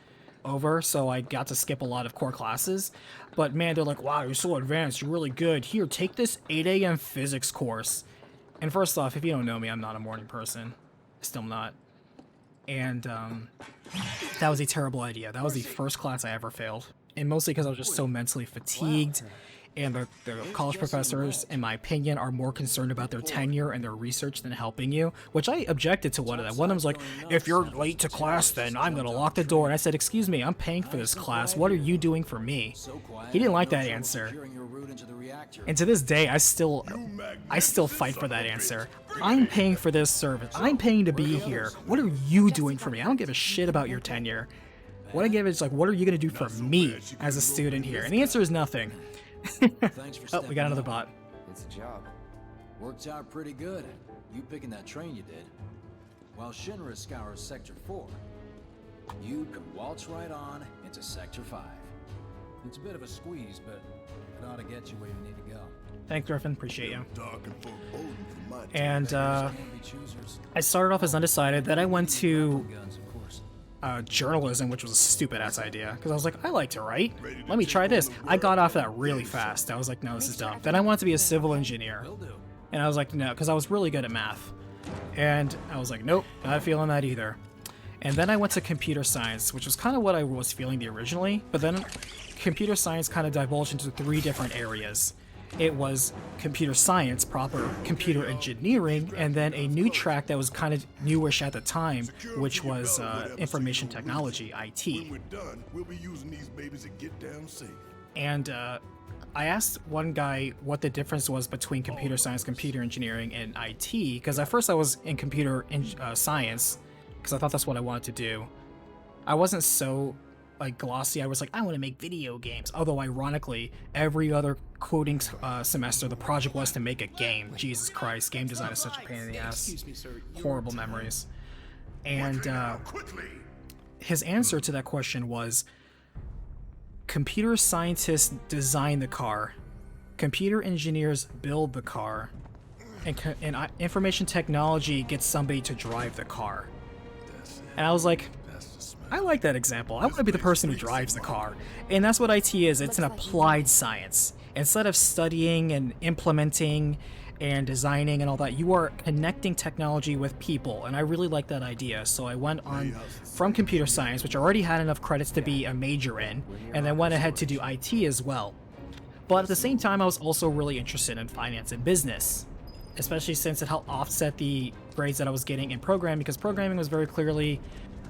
over, so I got to skip a lot of core classes. But man, they're like, wow, you're so advanced, you're really good. Here, take this 8 a.m. physics course. And first off, if you don't know me, I'm not a morning person. Still not. And that was a terrible idea. That was the first class I ever failed. And mostly because I was just so mentally fatigued. And the college professors, in my opinion, are more concerned about their tenure and their research than helping you, which I objected to one of them. One of them was like, if you're late to class, then I'm going to lock the door. And I said, excuse me, I'm paying for this class. What are you doing for me? He didn't like that answer. And to this day, I still fight for that answer. I'm paying for this service. I'm paying to be here. What are you doing for me? I don't give a shit about your tenure. What I give is like, what are you going to do for me as a student here? And the answer is nothing. Oh, we got another bot. It's a job. Worked out pretty good. You picking that train you did. While Shinra scours Sector 4, you can waltz right on into Sector 5. It's a bit of a squeeze, but it ought to get you where you need to go. Thanks, Griffin. Appreciate you. And I started off as undecided. Then I went to journalism, which was a stupid ass idea because I was like, I like to write, let me try this. I got off of that really fast. I was like, no, this is dumb. Then I wanted to be a civil engineer, and I was like, no, because I was really good at math, and I was like, nope, not feeling that either. And then I went to computer science, which was kind of what I was feeling originally, but then computer science kind of divulged into 3 different areas. It was computer science proper, computer engineering, and then a new track that was kind of newish at the time, which was information technology, IT. And I asked one guy what the difference was between computer science, computer engineering, and IT, because at first I was in computer science, because I thought that's what I wanted to do. I wasn't so like glossy. I was like, I want to make video games. Although ironically, every other coding semester, the project was to make a game. Jesus Christ, game design is such a pain in the ass. Horrible memories. And his answer to that question was, computer scientists design the car, computer engineers build the car, and information technology gets somebody to drive the car. And I was like, I like that example. I want to be the person who drives the car. And that's what IT is. It's an applied science. Instead of studying and implementing and designing and all that, you are connecting technology with people. And I really like that idea. So I went on from computer science, which I already had enough credits to be a major in, and then went ahead to do IT as well. But at the same time, I was also really interested in finance and business, especially since it helped offset the grades that I was getting in programming, because programming was very clearly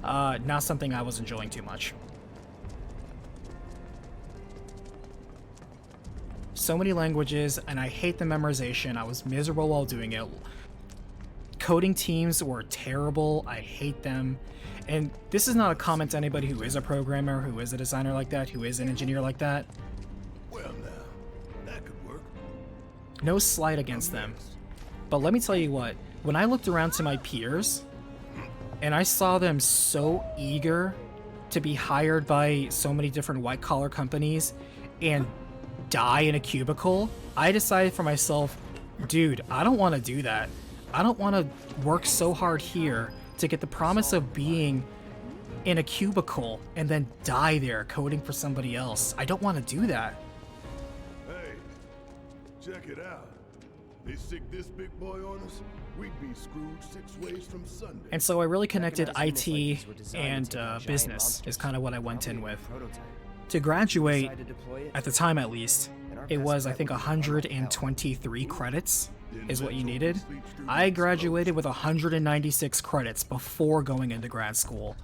not something I was enjoying too much. So many languages, and I hate the memorization. I was miserable while doing it. Coding teams were terrible. I hate them. And this is not a comment to anybody who is a programmer, who is a designer like that, who is an engineer like that. Well now, that could work. No slight against them. But let me tell you what, when I looked around to my peers, and I saw them so eager to be hired by so many different white-collar companies and die in a cubicle, I decided for myself, dude, I don't want to do that. I don't want to work so hard here to get the promise of being in a cubicle and then die there coding for somebody else. I don't want to do that. Hey, check it out. They stick this big boy on us, we'd be screwed 6 ways from Sunday. And so I really connected IT and business is kind of what I went in with. To graduate, at the time at least, it was I think 123 credits is what you needed. I graduated with 196 credits before going into grad school.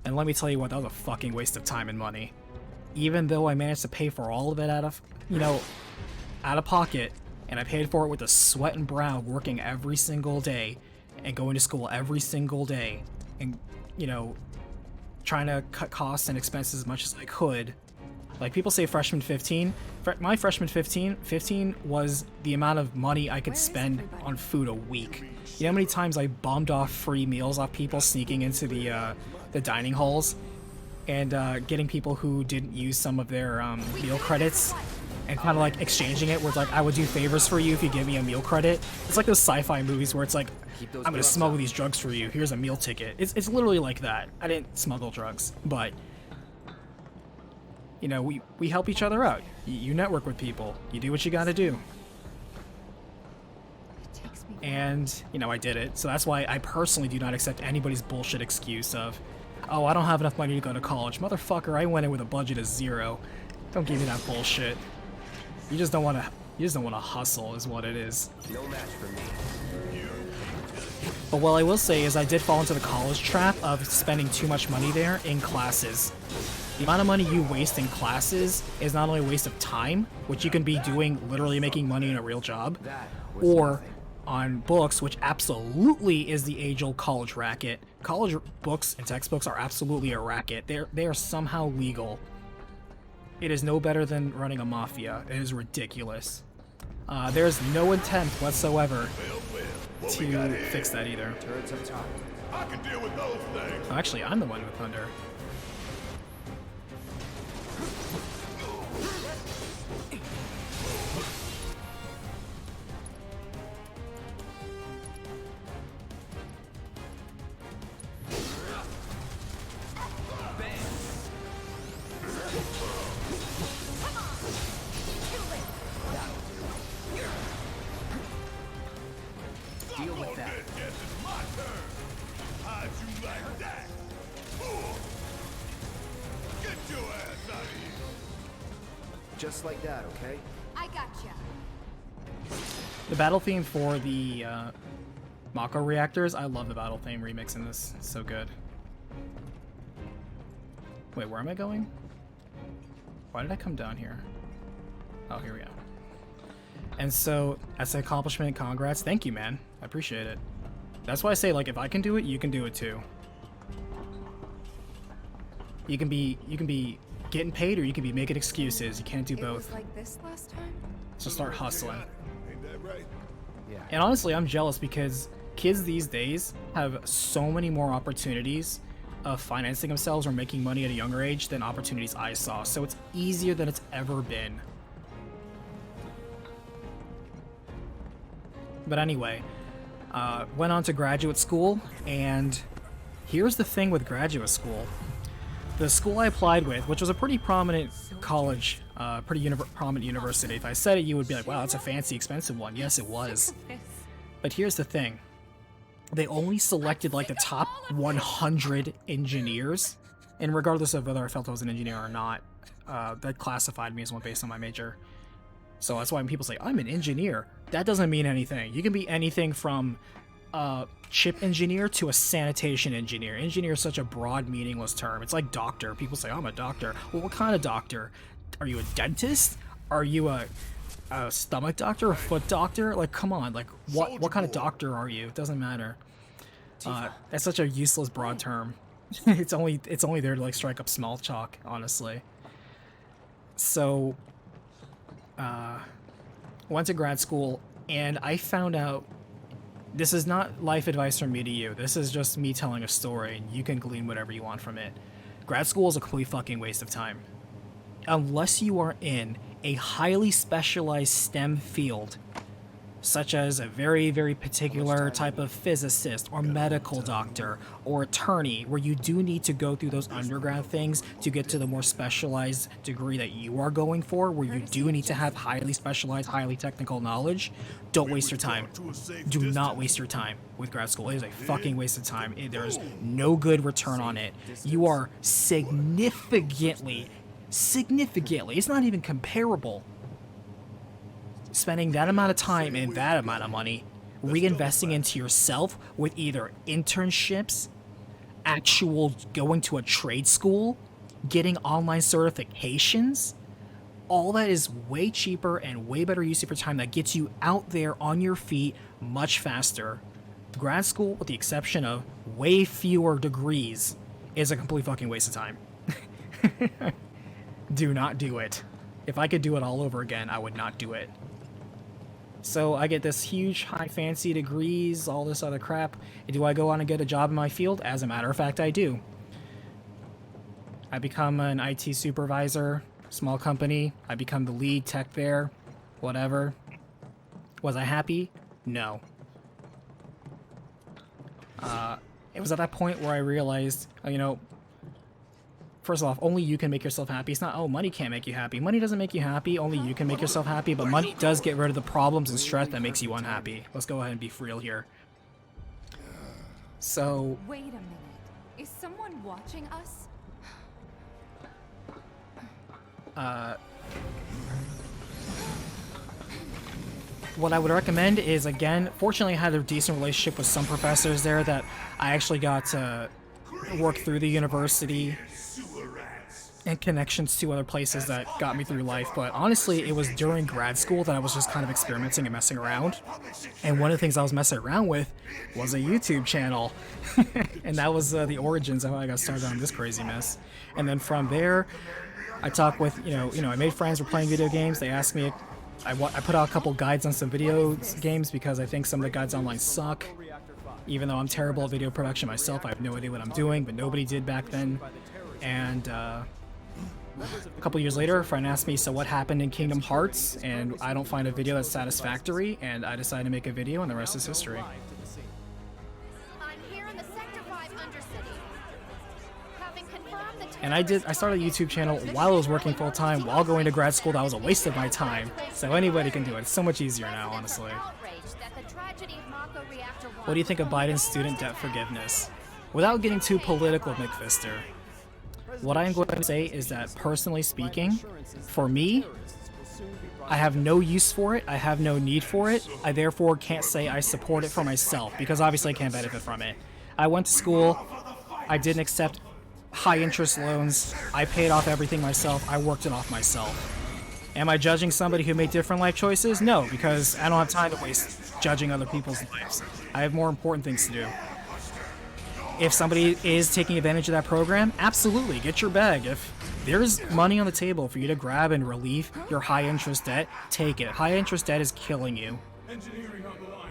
And let me tell you what, that was a fucking waste of time and money. Even though I managed to pay for all of it out of pocket, and I paid for it with the sweat and brow working every single day and going to school every single day and, trying to cut costs and expenses as much as I could. Like people say freshman 15, my freshman 15 was the amount of money I could spend on food a week. You know how many times I bummed off free meals off people sneaking into the dining halls and getting people who didn't use some of their meal credits and kind of like exchanging it where it's like, I would do favors for you if you give me a meal credit. It's like those sci-fi movies where it's like, I'm gonna smuggle these drugs for you, here's a meal ticket. It's literally like that. I didn't smuggle drugs, but we help each other out. You network with people, you do what you gotta do. And, I did it. So that's why I personally do not accept anybody's bullshit excuse of, oh, I don't have enough money to go to college. Motherfucker, I went in with a budget of 0. Don't give me that bullshit. You just don't want to hustle is what it is. No match for me. But what I will say is I did fall into the college trap of spending too much money there in classes. The amount of money you waste in classes is not only a waste of time, which you can be doing literally making money in a real job, or on books, which absolutely is the age-old college racket. College books and textbooks are absolutely a racket. They are somehow legal. It is no better than running a mafia. It is ridiculous. There's no attempt whatsoever to fix that either. Turrets up top. I can deal with those things. Oh, actually, I'm the one with thunder. Deal with that. Yes, it's my turn. How'd you like that? Get your ass out of here. Just like that, okay? I gotcha. The battle theme for the Mako reactors, I love the battle theme remix in this. It's so good. Wait, where am I going? Why did I come down here? Oh, here we go. And so, as an accomplishment, congrats. Thank you, man. I appreciate it. That's why I say, like, if I can do it, you can do it too. You can be getting paid, or you can be making excuses. You can't do both. It was like this last time? So start hustling. Ain't that right? Yeah. And honestly, I'm jealous because kids these days have so many more opportunities of financing themselves or making money at a younger age than opportunities I saw. So it's easier than it's ever been. But anyway, went on to graduate school, and here's the thing with graduate school. The school I applied with, which was a pretty prominent college, prominent university. If I said it, you would be like, wow, that's a fancy, expensive one. Yes, it was. But here's the thing. They only selected like the top 100 engineers, and regardless of whether I felt I was an engineer or not, that classified me as one based on my major. So that's why when people say, I'm an engineer, that doesn't mean anything. You can be anything from a chip engineer to a sanitation engineer. Engineer is such a broad, meaningless term. It's like doctor. People say, I'm a doctor. Well, what kind of doctor? Are you a dentist? Are you a stomach doctor? A foot doctor? Like, come on. Like, what kind of doctor are you? It doesn't matter. That's such a useless, broad term. It's only there to, like, strike up small talk, honestly. So, went to grad school, and I found out This is not life advice from me to you. This is just me telling a story, and you can glean whatever you want from it. Grad school is a complete fucking waste of time. Unless you are in a highly specialized STEM field, such as a very, very particular type of physicist or medical doctor or attorney, where you do need to go through those undergrad things to get to the more specialized degree that you are going for, where you do need to have highly specialized, highly technical knowledge, don't waste your time. Do not waste your time with grad school. It is a fucking waste of time. There's no good return on it. You are significantly, it's not even comparable, spending that amount of time and that amount of money reinvesting into yourself with either internships, actual going to a trade school, getting online certifications. All that is way cheaper and way better use of your time that gets you out there on your feet much faster. Grad school, with the exception of way fewer degrees, is a complete fucking waste of time. Do not do it. If I could do it all over again, I would not do it. So I get this huge, high fancy degrees, all this other crap. And do I go on and get a job in my field? As a matter of fact, I do. I become an IT supervisor, small company. I become the lead tech there, whatever. Was I happy? No. It was at that point where I realized, first off, only you can make yourself happy. It's not, oh, money can't make you happy. Money doesn't make you happy. Only you can make yourself happy. But money does get rid of the problems and stress that makes you unhappy. Let's go ahead and be real here. So... Wait a minute. Is someone watching us? What I would recommend is, again, fortunately I had a decent relationship with some professors there that I actually got to work through the university and connections to other places that got me through life. But honestly, it was during grad school that I was just kind of experimenting and messing around. And one of the things I was messing around with was a YouTube channel. And that was the origins of how I got started on this crazy mess. And then from there, I talked with, I made friends, were playing video games. They asked me, I put out a couple guides on some video games because I think some of the guides online suck. Even though I'm terrible at video production myself, I have no idea what I'm doing, but nobody did back then. And a couple years later, a friend asked me, so what happened in Kingdom Hearts? And I don't find a video that's satisfactory, and I decided to make a video, and the rest is history. And I started a YouTube channel while I was working full-time, while going to grad school. That was a waste of my time. So anybody can do it. It's so much easier now, honestly. What do you think of Biden's student debt forgiveness? Without getting too political, McFister, what I'm going to say is that, personally speaking, for me, I have no use for it. I have no need for it. I therefore can't say I support it for myself, because obviously I can't benefit from it. I went to school. I didn't accept high-interest loans. I paid off everything myself. I worked it off myself. Am I judging somebody who made different life choices? No, because I don't have time to waste judging other people's lives. I have more important things to do. If somebody is taking advantage of that program, absolutely, get your bag. If there's money on the table for you to grab and relieve your high-interest debt, take it. High-interest debt is killing you.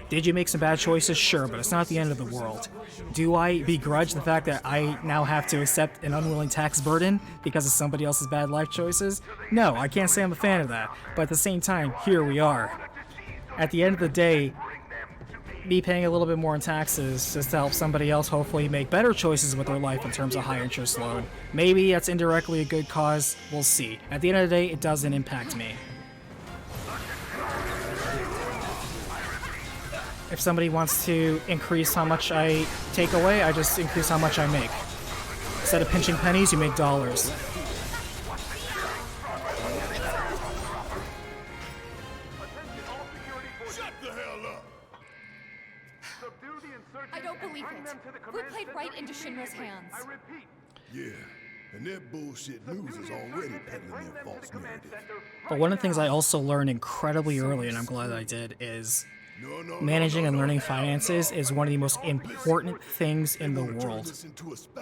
Did you make some bad choices? Sure, but it's not the end of the world. Do I begrudge the fact that I now have to accept an unwilling tax burden because of somebody else's bad life choices? No, I can't say I'm a fan of that. But at the same time, here we are. At the end of the day, me paying a little bit more in taxes just to help somebody else hopefully make better choices with their life in terms of high interest loan. Maybe that's indirectly a good cause. We'll see. At the end of the day, it doesn't impact me. If somebody wants to increase how much I take away, I just increase how much I make. Instead of pinching pennies, you make dollars. I don't believe it. We played right into Shinra's hands. Yeah, and their bullshit news is already peddling their false narrative. But one of the things I also learned incredibly early, and I'm glad I did, is managing and learning finances is one of the most important things in the world.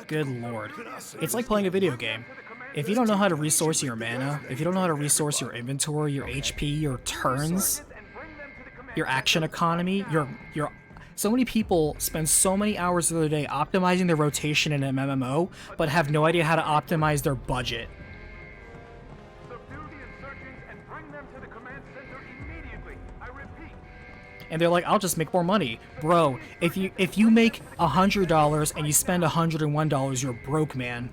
Good lord. It's like playing a video game. If you don't know how to resource your mana, if you don't know how to resource your inventory, your HP, your turns, your action economy, your So many people spend so many hours of their day optimizing their rotation in an MMO, but have no idea how to optimize their budget. And they're like, I'll just make more money. Bro, if you make $100 and you spend $101, you're broke, man.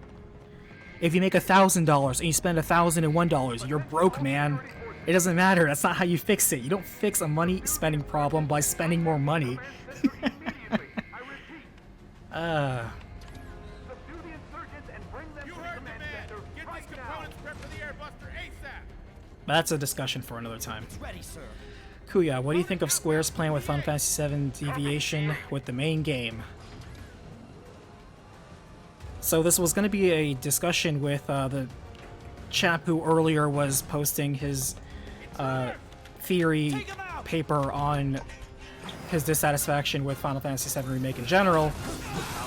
If you make $1,000 and you spend $1,001, you're broke, man. It doesn't matter. That's not how you fix it. You don't fix a money spending problem by spending more money. That's a discussion for another time. Kuya, what do you think of Square's plan with Final Fantasy VII Deviation with the main game? So this was going to be a discussion with the chap who earlier was posting his theory paper on his dissatisfaction with Final Fantasy VII Remake in general,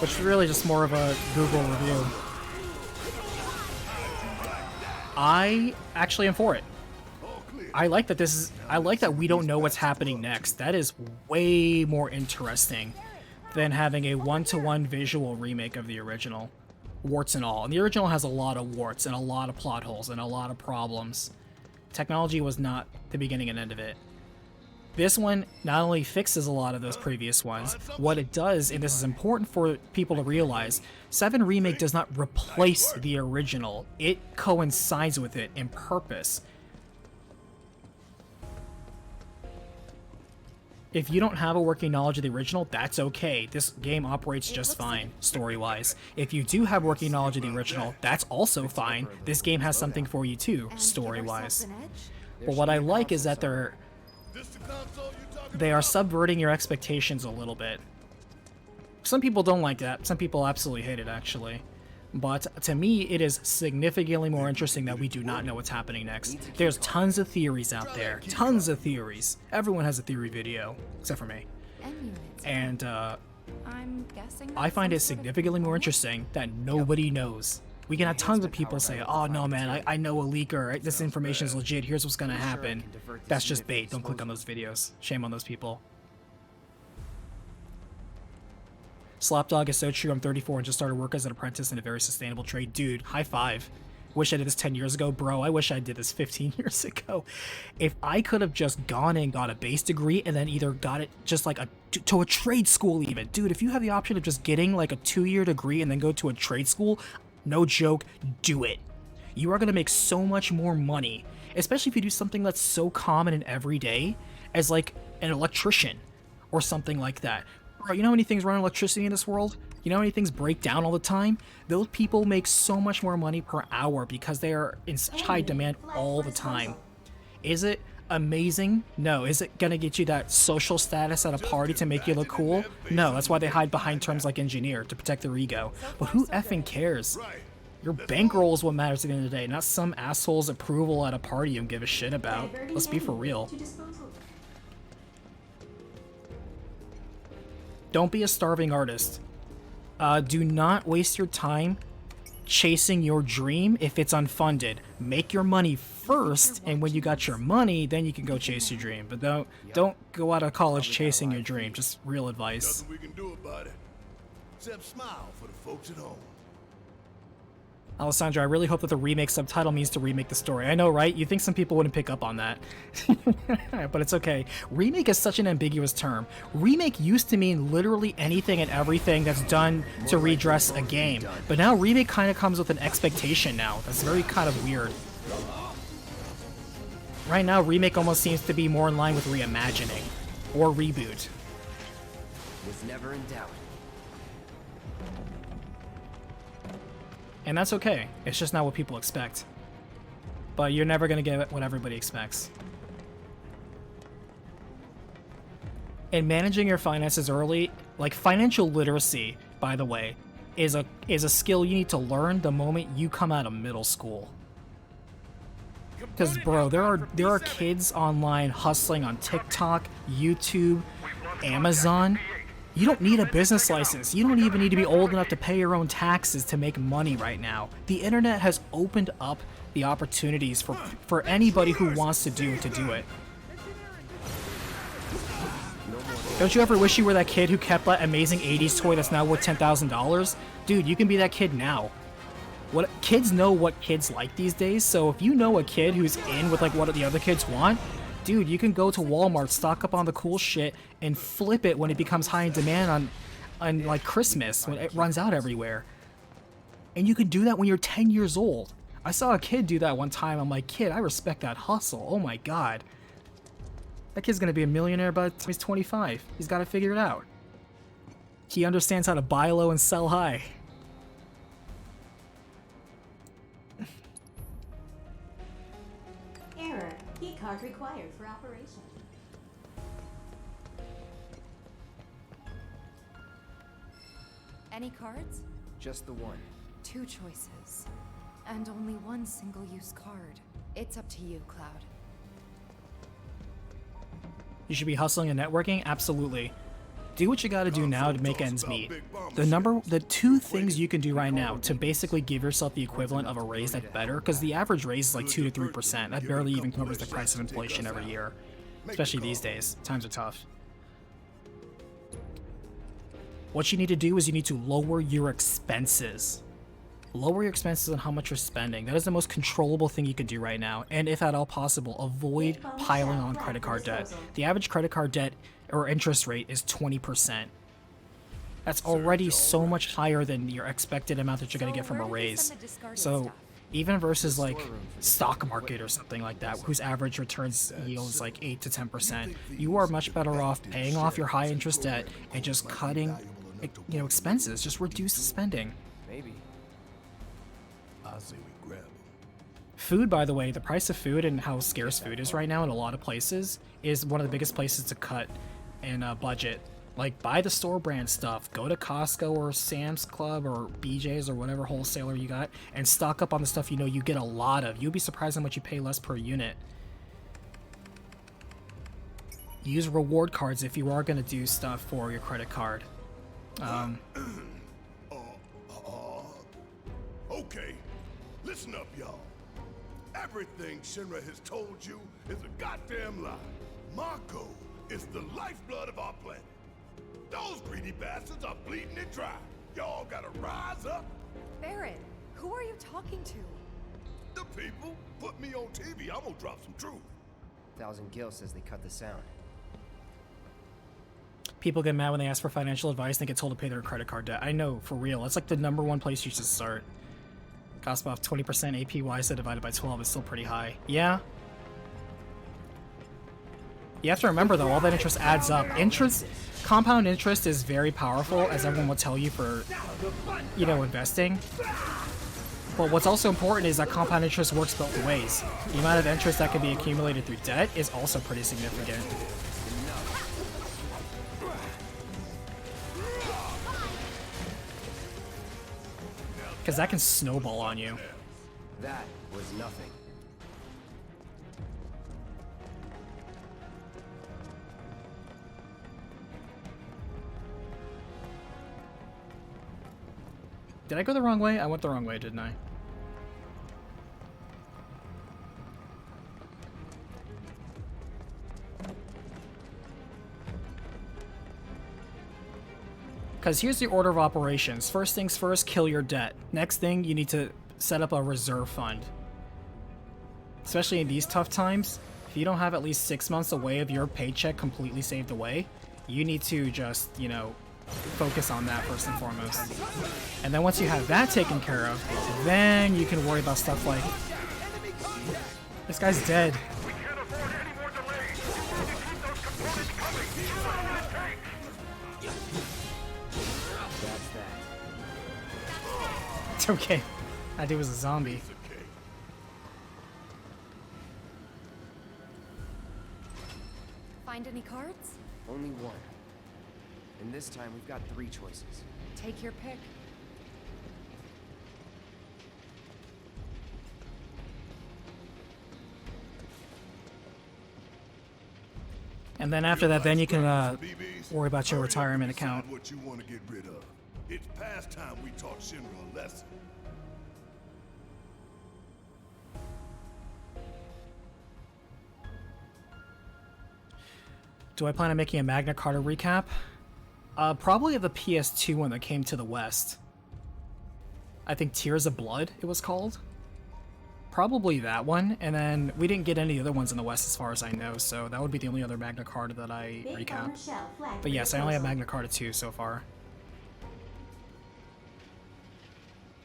which is really just more of a Google review. I actually am for it. I like that we don't know what's happening next. That is way more interesting than having a one-to-one visual remake of the original, warts and all. And the original has a lot of warts and a lot of plot holes and a lot of problems. Technology was not the beginning and end of it. This one not only fixes a lot of those previous ones, what it does, and this is important for people to realize, 7 Remake does not replace the original. It coincides with it in purpose. If you don't have a working knowledge of the original, that's okay. This game operates just fine, story-wise. If you do have working knowledge of the original, that's also fine. This game has something for you too, story-wise. But what I like is that they are subverting your expectations a little bit. Some people don't like that. Some people absolutely hate it, actually. But to me, it is significantly more interesting that we do not know what's happening next. There's tons of theories out there. Tons of theories. Everyone has a theory video, except for me. And I find it significantly more interesting that nobody knows. We can have tons of people say, oh no man, I know a leaker, this information is legit, here's what's gonna happen. That's just bait, don't click on those videos. Shame on those people. Slapdog is so true, I'm 34 and just started work as an apprentice in a very sustainable trade. Dude, high five. Wish I did this 10 years ago, bro. I wish I did this 15 years ago. If I could have just gone and got a base degree and then either got it just like to a trade school even. Dude, if you have the option of just getting like a 2-year degree and then go to a trade school, no joke, do it. You are going to make so much more money, especially if you do something that's so common and everyday as like an electrician or something like that. Bro, you know how many things run on electricity in this world? You know how many things break down all the time? Those people make so much more money per hour because they are in such high demand all the time. Is it amazing? No. Is it gonna get you that social status at a party to make you look cool? No, that's why they hide behind terms like engineer, to protect their ego. But who effing cares? Your bankroll is what matters at the end of the day, not some asshole's approval at a party you don't give a shit about. Let's be for real. Don't be a starving artist. Do not waste your time chasing your dream if it's unfunded. Make your money first, and when you got your money, then you can go chase your dream. But don't go out of college chasing your dream. Just real advice. Nothing we can do about it, except smile for the folks at home. Alessandro, I really hope that the remake subtitle means to remake the story. I know, right? You think some people wouldn't pick up on that. But it's okay. Remake is such an ambiguous term. Remake used to mean literally anything and everything that's done to redress a game. But now remake kind of comes with an expectation now. That's very kind of weird. Right now, remake almost seems to be more in line with reimagining. Or reboot. Was never in doubt. And that's okay. It's just not what people expect. But you're never going to get what everybody expects. And managing your finances early, like financial literacy, by the way, is a skill you need to learn the moment you come out of middle school. Because bro, there are kids online hustling on TikTok, YouTube, Amazon. You don't need a business license. You don't even need to be old enough to pay your own taxes to make money right now. The internet has opened up the opportunities for anybody who wants to do it. Don't you ever wish you were that kid who kept that amazing 80s toy that's now worth $10,000? Dude, you can be that kid now. What kids know what kids like these days, so if you know a kid who's in with like what the other kids want, dude, you can go to Walmart, stock up on the cool shit, and flip it when it becomes high in demand on like Christmas, when it runs out everywhere. And you can do that when you're 10 years old. I saw a kid do that one time. I'm like, kid, I respect that hustle. Oh my god. That kid's gonna be a millionaire by the time he's 25. He's gotta figure it out. He understands how to buy low and sell high. Error. Key card required for operation. Any cards? Just the one. 2 choices. And only 1 single-use card. It's up to you, Cloud. You should be hustling and networking? Absolutely. Do what you gotta do now to make ends meet. The 2 things you can do right now to basically give yourself the equivalent of a raise that's better, because the average raise is like 2 to 3%. That barely even covers the price of inflation every year. Especially these days. Times are tough. What you need to do is you need to lower your expenses. Lower your expenses on how much you're spending. That is the most controllable thing you can do right now. And if at all possible, avoid piling on credit card debt. The average credit card debt or interest rate is 20%. That's already so much higher than your expected amount that you're going to get from a raise. So even versus like stock market or something like that, whose average returns yields like 8 to 10%, you are much better off paying off your high interest debt and just cutting, you know, expenses. Just reduce the spending. Maybe. I say we grab 'em. Food, by the way, the price of food and how scarce food is right now in a lot of places is one of the biggest places to cut in budget. Like, buy the store brand stuff. Go to Costco or Sam's Club or BJ's or whatever wholesaler you got and stock up on the stuff you know you get a lot of. You'll be surprised how much you pay less per unit. Use reward cards if you are going to do stuff for your credit card. Okay, listen up, y'all. Everything Shinra has told you is a goddamn lie. Mako is the lifeblood of our planet. Those greedy bastards are bleeding it dry. Y'all gotta rise up. Barrett, who are you talking to? The people put me on TV. I'm gonna drop some truth. Thousand Gil says they cut the sound. People get mad when they ask for financial advice and they get told to pay their credit card debt. I know, for real. It's like the #1 place you should start. Cost off 20% APY, so divided by 12 is still pretty high. Yeah. You have to remember though, all that interest adds up. Compound interest is very powerful, as everyone will tell you for, you know, investing. But what's also important is that compound interest works both ways. The amount of interest that can be accumulated through debt is also pretty significant. Because that can snowball on you. That was nothing. Did I go the wrong way? I went the wrong way, didn't I? Because here's the order of operations. First things first, kill your debt. Next thing, you need to set up a reserve fund. Especially in these tough times, if you don't have at least 6 months away of your paycheck completely saved away, you need to just, you know, focus on that first and foremost. And then once you have that taken care of, then you can worry about stuff like, this guy's dead. We can't afford any more delays. We need to keep those components coming. That's that. It's okay. That dude was a zombie. Find any cards? Only one. And this time we've got 3 choices. Take your pick. And then after that, then you can worry about your retirement account. What you want to get rid of. It's past time we taught Shinra a lesson. Do I plan on making a Magna Carta recap? Probably the PS2 one that came to the West. I think Tears of Blood, it was called. Probably that one, and then we didn't get any other ones in the West as far as I know, so that would be the only other Magna Carta that I recap. But yes, I only have Magna Carta 2 so far.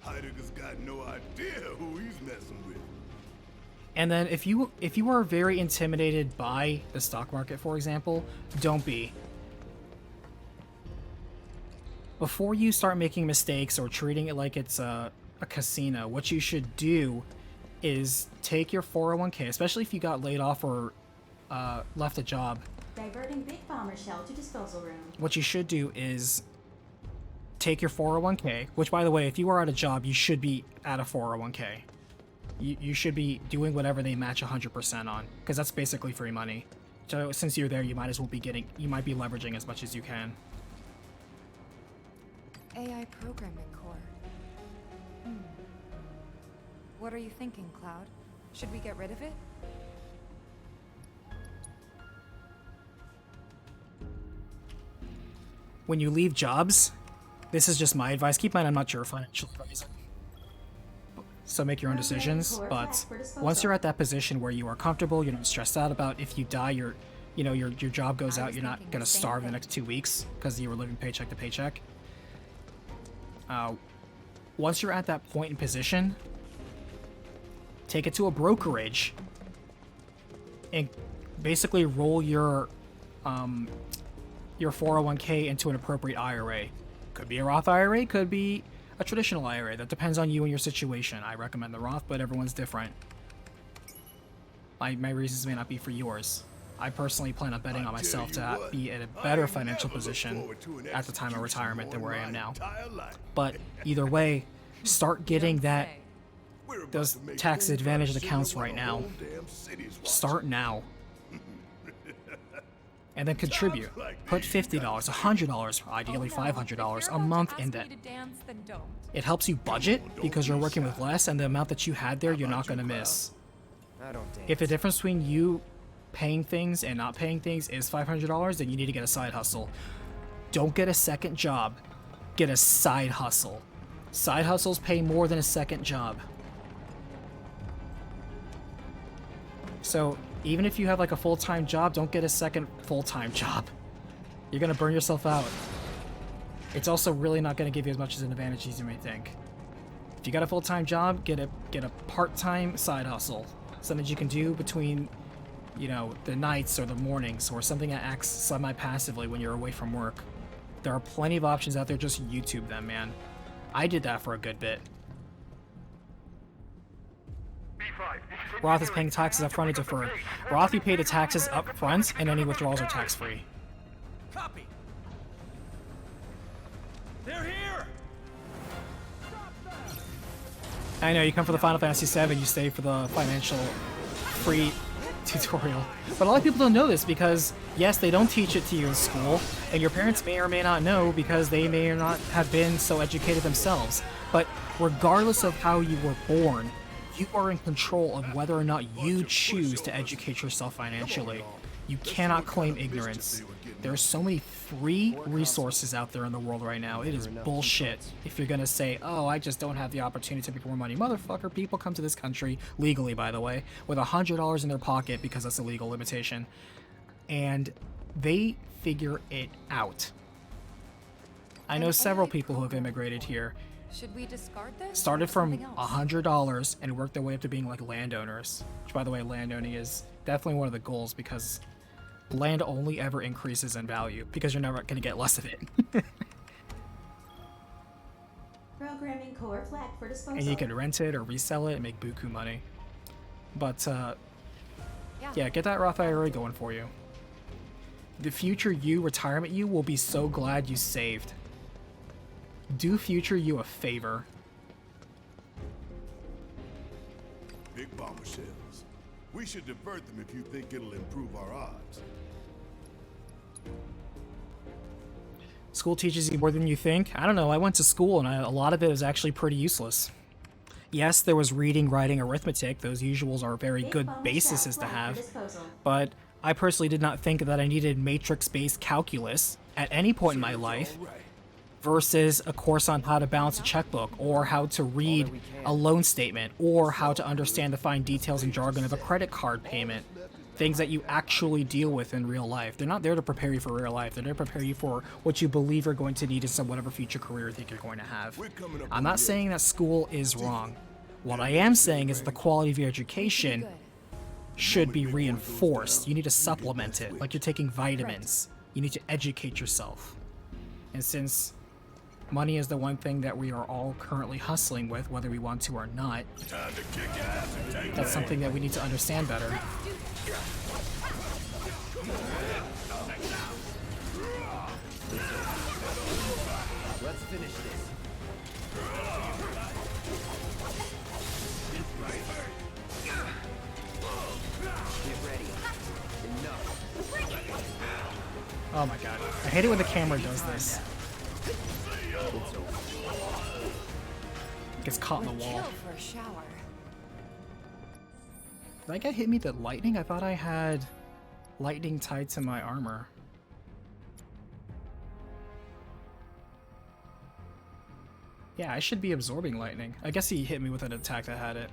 Heidegger's got no idea who he's messing with. And then if you are very intimidated by the stock market, for example, don't be. Before you start making mistakes or treating it like it's a casino, what you should do is take your 401k, especially if you got laid off or left a job. Diverting Big Bomber shell to disposal room. What you should do is take your 401k, which, by the way, if you are at a job, you should be at a 401k. You should be doing whatever they match 100% on, because that's basically free money. So since you're there, you might as well be you might be leveraging as much as you can. AI programming core. What are you thinking, Cloud? Should we get rid of it? When you leave jobs, this is just my advice. Keep in mind, I'm not your financial advisor, so make your own decisions. But once you're at that position where you are comfortable, you're not stressed out about if you die, your job goes out, you're not gonna starve the next 2 weeks because you were living paycheck to paycheck. Once you're at that point and position, take it to a brokerage and basically roll your 401k into an appropriate IRA. Could be a Roth IRA, could be a traditional IRA. That depends on you and your situation. I recommend the Roth, but everyone's different. My reasons may not be for yours. I personally plan on betting on myself to be in a better financial position at the time of retirement than where I am now. But either way, start getting those tax advantaged accounts right now. Start now. And then contribute. Put $50, $100, ideally $500 a month in that. It helps you budget because you're working with less, and the amount that you had there, you're not going to miss. If the difference between you paying things and not paying things is $500, then you need to get a side hustle. Don't get a second job. Get a side hustle. Side hustles pay more than a second job. So even if you have like a full-time job, don't get a second full-time job. You're gonna burn yourself out. It's also really not gonna give you as much as an advantage as you may think. If you got a full-time job, get a part-time side hustle. Something you can do between, the nights or the mornings, or something that acts semi-passively when you're away from work. There are plenty of options out there. Just YouTube them, man. I did that for a good bit. Roth is paying taxes up front and deferred. Roth, you pay the taxes up front, and any withdrawals are tax-free. Copy. They're here. I know, you come for the Final Fantasy VII, you stay for the financial free tutorial. But a lot of people don't know this because, yes, they don't teach it to you in school, and your parents may or may not know because they may or not have been so educated themselves. But regardless of how you were born, you are in control of whether or not you choose to educate yourself financially. You cannot claim ignorance. There are so many free resources out there in the world right now. It is bullshit if you're gonna say, oh, I just don't have the opportunity to make more money. Motherfucker, people come to this country, legally by the way, with $100 in their pocket because that's a legal limitation. And they figure it out. I know several people who have immigrated here. Should we discard this? Started from $100 and worked their way up to being like landowners. Which, by the way, landowning is definitely one of the goals because land only ever increases in value because you're never going to get less of it. Programming core flagged for disposal. And you can rent it or resell it and make buku money. But, yeah, get that Roth IRA going for you. The future you, retirement you, will be so glad you saved. Do future you a favor. Big bomber shells. We should divert them if you think it'll improve our odds. School teaches you more than you think. I don't know, I went to school and a lot of it was actually pretty useless. Yes, there was reading, writing, arithmetic. Those usuals are very good bases to have. But I personally did not think that I needed matrix-based calculus at any point in my life versus a course on how to balance a checkbook, or how to read a loan statement, or how to understand the fine details and jargon of a credit card payment. Things that you actually deal with in real life. They're not there to prepare you for real life. They're there to prepare you for what you believe you're going to need in some whatever future career you think you're going to have. I'm not saying that school is wrong. What I am saying is that the quality of your education should be reinforced. You need to supplement it, like you're taking vitamins. You need to educate yourself. And since money is the one thing that we are all currently hustling with, whether we want to or not, that's something that we need to understand better. Let's finish this. Get ready. Enough. Oh my god. I hate it when the camera does this. Gets caught in the wall. For a shower. Did that guy hit me with lightning? I thought I had lightning tied to my armor. Yeah, I should be absorbing lightning. I guess he hit me with an attack that had it.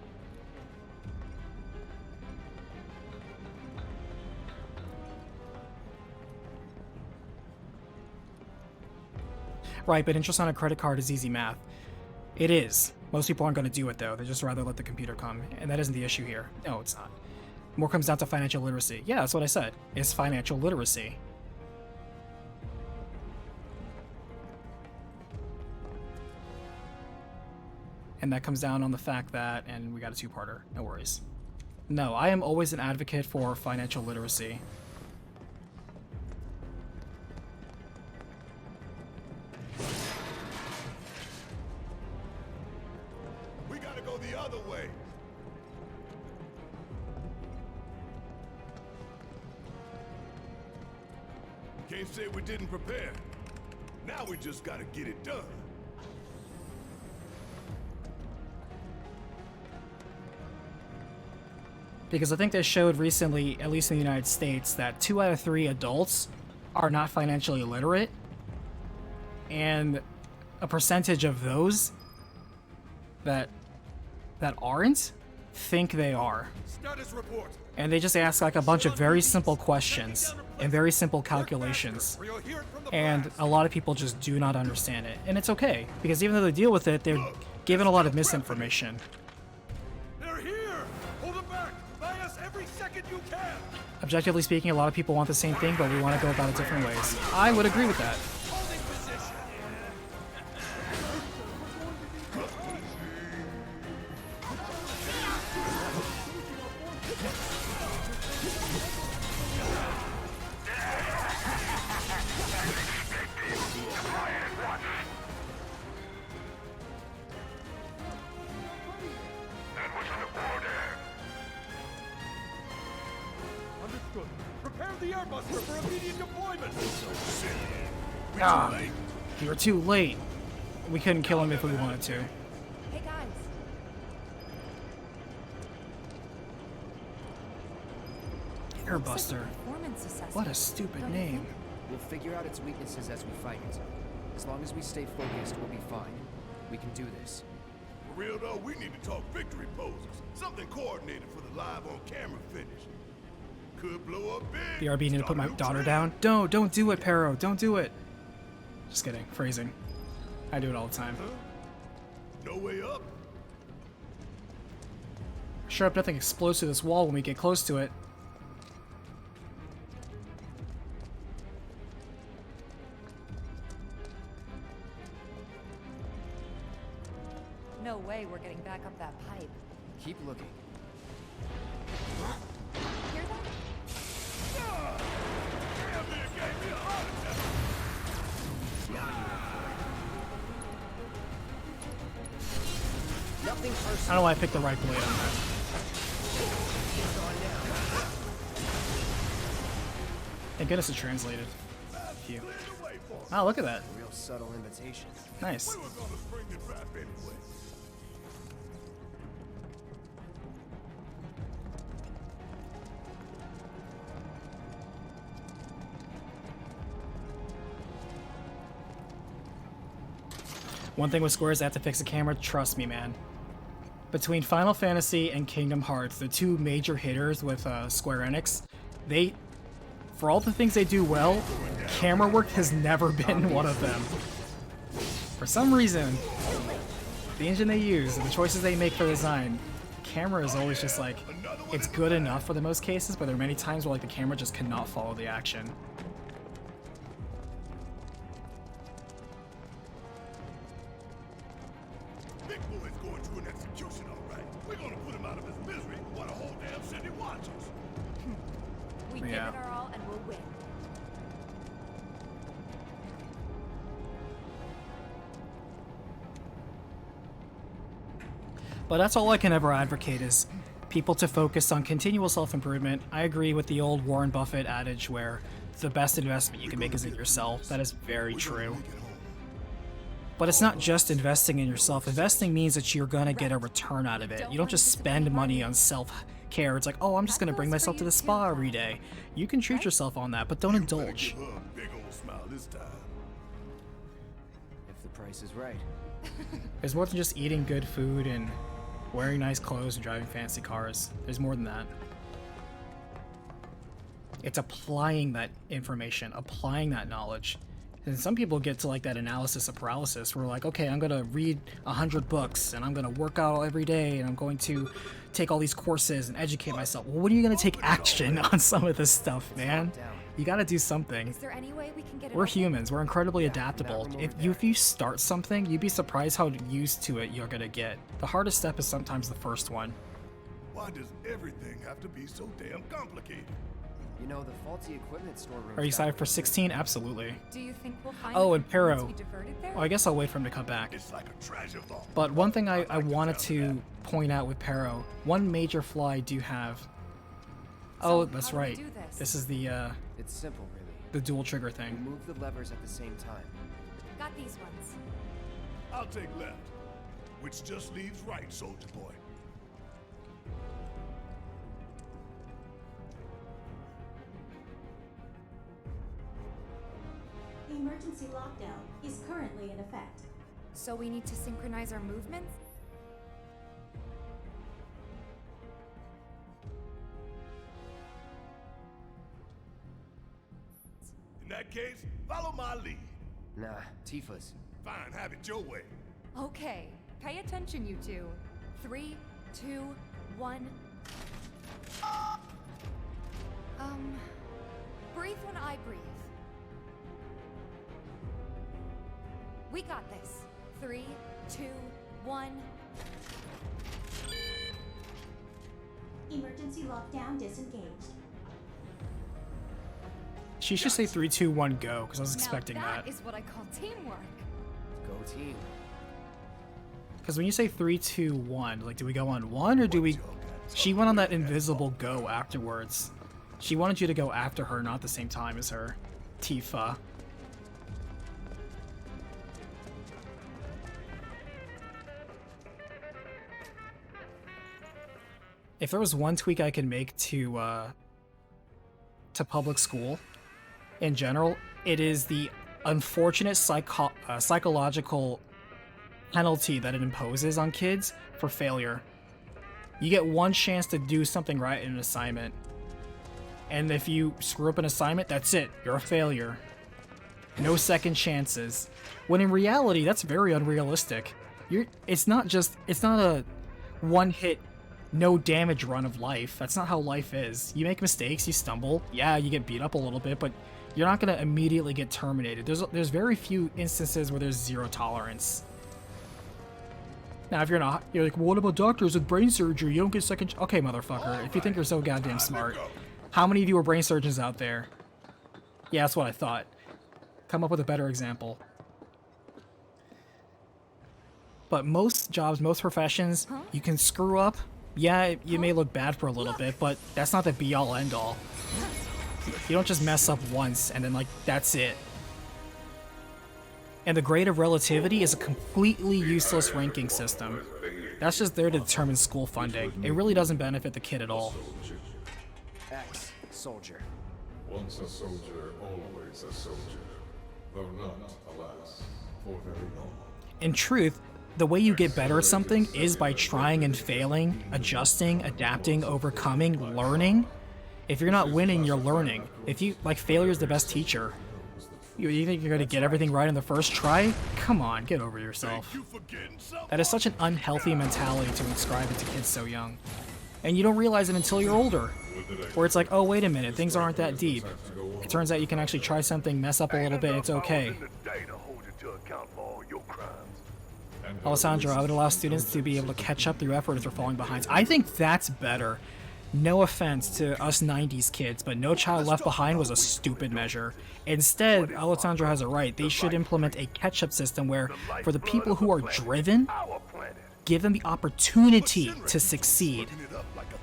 Right, but interest on a credit card is easy math. It is. Most people aren't going to do it, though. They'd just rather let the computer come, and that isn't the issue here. No, it's not. More comes down to financial literacy. Yeah, that's what I said. It's financial literacy. And that comes down on the fact that, and we got a two-parter, no worries. No, I am always an advocate for financial literacy. We gotta go the other way. Can't say we didn't prepare. Now we just gotta get it done. Because I think they showed recently, at least in the United States, that 2 out of 3 adults are not financially literate. And a percentage of those that aren't think they are. Status report. And they just ask like a bunch of very simple questions and very simple calculations. And a lot of people just do not understand it. And it's okay, because even though they deal with it, they're given a lot of misinformation. They're here. Hold them back. Buy us every second you can. Objectively speaking, a lot of people want the same thing, but we want to go about it different ways. I would agree with that. Holding position. Understood. Prepare the airbuster for immediate deployment. Ah, you were too late. We couldn't kill him if we wanted to. Hey guys. Airbuster. Performance assessment. What a stupid name. We'll figure out its weaknesses as we fight it. As long as we stay focused, we'll be fine. We can do this. For real though, we need to talk victory poses. Something coordinated for the live on camera finish. Could blow up big. BRB need to put my daughter down. Don't do it, Pero. Don't do it. Just kidding. Phrasing. I do it all the time. No way up. Sure hope nothing explodes through this wall when we get close to it. No way we're getting back up that pipe. Keep looking. Hear that? Damn near gave me a heart attack. Nothing I personal. don't know why I picked the right blade on that. Thank goodness it translated. Phew. Oh, look at that. Real subtle invitation. Nice. We were gonna spring the trap anyway. One thing with Square is they have to fix the camera. Trust me, man. Between Final Fantasy and Kingdom Hearts, the two major hitters with Square Enix, for all the things they do well, camera work has never been one of them. For some reason, the engine they use and the choices they make for design, camera is always just like, it's good enough for the most cases, but there are many times where like the camera just cannot follow the action. Big boy's going to an execution, all right. We're gonna put him out of his misery while the whole damn city watches. We give it our all and we'll win. But that's all I can ever advocate is people to focus on continual self-improvement. I agree with the old Warren Buffett adage where the best investment you can make is in yourself. That is very true. But it's not just investing in yourself. Investing means that you're gonna get a return out of it. You don't just spend money on self-care. It's like, oh, I'm just gonna bring myself to the spa every day. You can treat yourself on that, but don't indulge. Big old smile this time. If the price is right. There's more than just eating good food and wearing nice clothes and driving fancy cars. There's more than that. It's applying that information, applying that knowledge. And some people get to like that analysis of paralysis where like, okay, I'm gonna read 100 books and I'm gonna work out every day and I'm going to take all these courses and educate myself. Well, when are you gonna take action on some of this stuff, man? You gotta do something. Is there any way we can get it We're open? humans. We're incredibly adaptable. If you start something, you'd be surprised how used to it you're gonna get. The hardest step is sometimes the first one. Why does everything have to be so damn complicated? You know, the faulty equipment storeroom. Are you excited for 16? Absolutely. Do you think we'll find Oh, the and components Pero. we diverted there? Oh, I guess I'll wait for him to come back. It's like a treasure vault. But one thing I wanted to point out with Pero, one major flaw I do have. Oh, So, that's how do we right. do this? This is the It's simple, really. dual trigger thing. You move the levers at the same time. Got these ones. I'll take left, which just leaves right, soldier boy. The emergency lockdown is currently in effect. So we need to synchronize our movements? In that case, follow my lead. Nah, Tifa's. Fine, have it your way. Okay, pay attention, you two. 3, 2, 1. Breathe when I breathe. We got this. 3, 2, 1. Emergency lockdown disengaged. She should say 3, 2, 1, go, because I was expecting now that. that is what I call teamwork. Go team. Because when you say 3, 2, 1, like, do we go on 1 or do we... She went on that invisible go afterwards. She wanted you to go after her, not the same time as her. Tifa. If there was one tweak I could make to public school in general, it is the unfortunate psychological penalty that it imposes on kids for failure. You get one chance to do something right in an assignment, and if you screw up an assignment, that's it. You're a failure. No second chances. When in reality, that's very unrealistic. It's not a one-hit, no damage run of life. That's not how life is. You make mistakes, you stumble. Yeah, you get beat up a little bit, but you're not gonna immediately get terminated. There's very few instances where there's zero tolerance. Now, if you're like, well, what about doctors with brain surgery? You don't get second. Okay, motherfucker. If you think you're so goddamn smart, how many of you are brain surgeons out there? Yeah, that's what I thought. Come up with a better example. But most jobs, most professions, you can screw up. Yeah, you may look bad for a little bit, but that's not the be-all, end-all. You don't just mess up once and then, like, that's it. And the grade of relativity is a completely useless ranking system. That's just there to determine school funding. It really doesn't benefit the kid at all. X, soldier. Once a soldier, always a soldier. Though not, alas, for very long. in truth, the way you get better at something is by trying and failing, adjusting, adapting, overcoming, learning. If you're not winning, you're learning. If you, like, failure is the best teacher. You think you're gonna get everything right on the first try? Come on, get over yourself. That is such an unhealthy mentality to inscribe into kids so young. And you don't realize it until you're older. Where it's like, oh, wait a minute, things aren't that deep. It turns out you can actually try something, mess up a little bit, it's okay. Alessandro, I would allow students to be able to catch up through effort if they're falling behind. I think that's better. No offense to us 90s kids, but No Child Left Behind was a stupid measure. Instead, Alessandro has it right. They should implement a catch-up system where, for the people who are driven, give them the opportunity to succeed.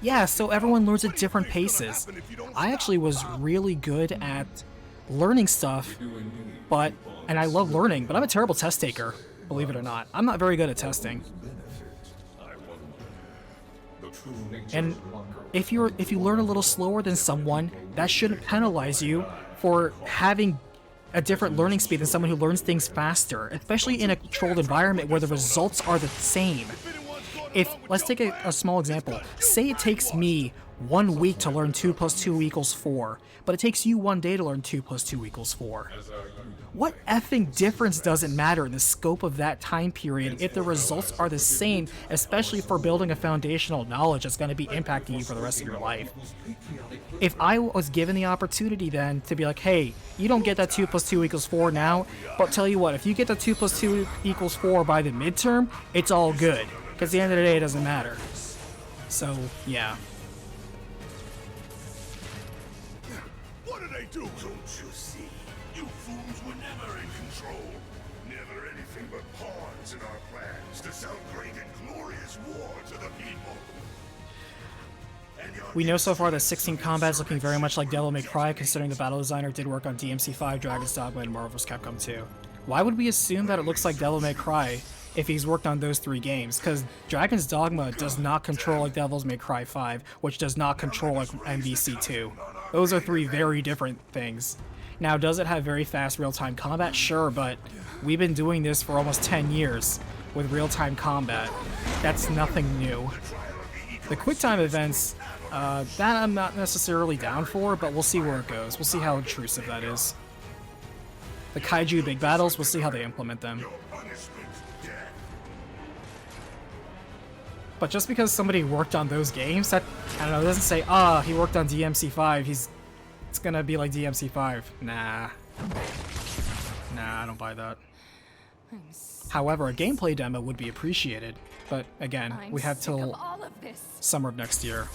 Yeah, so everyone learns at different paces. I actually was really good at learning stuff, and I love learning, but I'm a terrible test taker, believe it or not. I'm not very good at testing. And if you learn a little slower than someone, that shouldn't penalize you for having a different learning speed than someone who learns things faster, especially in a controlled environment where the results are the same. Let's take a small example. Say it takes me 1 week to learn 2 + 2 = 4, but it takes you 1 day to learn 2 + 2 = 4. What effing difference does it matter in the scope of that time period if the results are the same, especially for building a foundational knowledge that's going to be impacting you for the rest of your life? If I was given the opportunity then to be like, hey, you don't get that 2 + 2 = 4 now, but tell you what, if you get the 2 + 2 = 4 by the midterm, it's all good. Because at the end of the day, it doesn't matter. So, yeah. What are they doing? Don't you see? You fools were never in control. Never anything but pawns in our plans to sell great and glorious war to the people. We know so far that 16 combat is looking very much like Devil May Cry, considering the battle designer did work on DMC5, Dragon's Dogma, and Marvel vs. Capcom 2. Why would we assume that it looks like Devil May Cry if he's worked on those 3 games? Because Dragon's Dogma does not control like Devil May Cry 5, which does not control like MVC2. Those are 3 very different things. Now, does it have very fast real-time combat? Sure, but we've been doing this for almost 10 years with real-time combat. That's nothing new. The QuickTime events, that I'm not necessarily down for, but we'll see where it goes. We'll see how intrusive that is. The Kaiju big battles, we'll see how they implement them. But just because somebody worked on those games, that, I don't know, it doesn't say, he worked on DMC5, it's gonna be like DMC5. Nah. Nah, I don't buy that. However, a gameplay demo would be appreciated. But again, we have till summer of next year.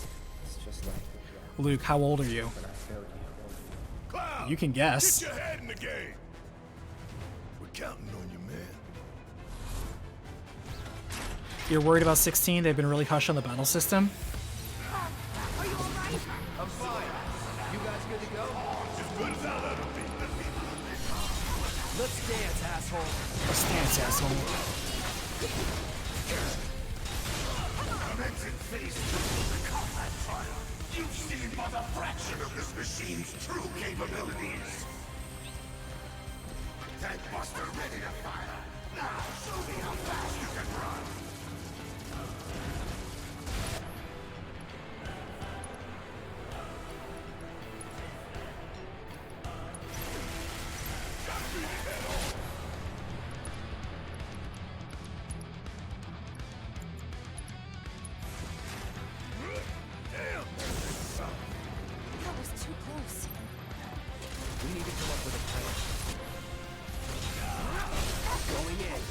Luke, how old are you? You can guess. Get your head in the game. We're counting on you, man. You're worried about 16? They've been really hush on the battle system? Are you alright? I'm fine. You guys good to go? As good as I'll ever be. Let's dance, asshole. Let's dance, asshole. Commencing phase 2 of the combat trial. You've seen but a fraction of this machine's true capabilities. Tank Buster ready to fire. Now show me how fast you can run. That was too close. We need to come up with a plan. Going in.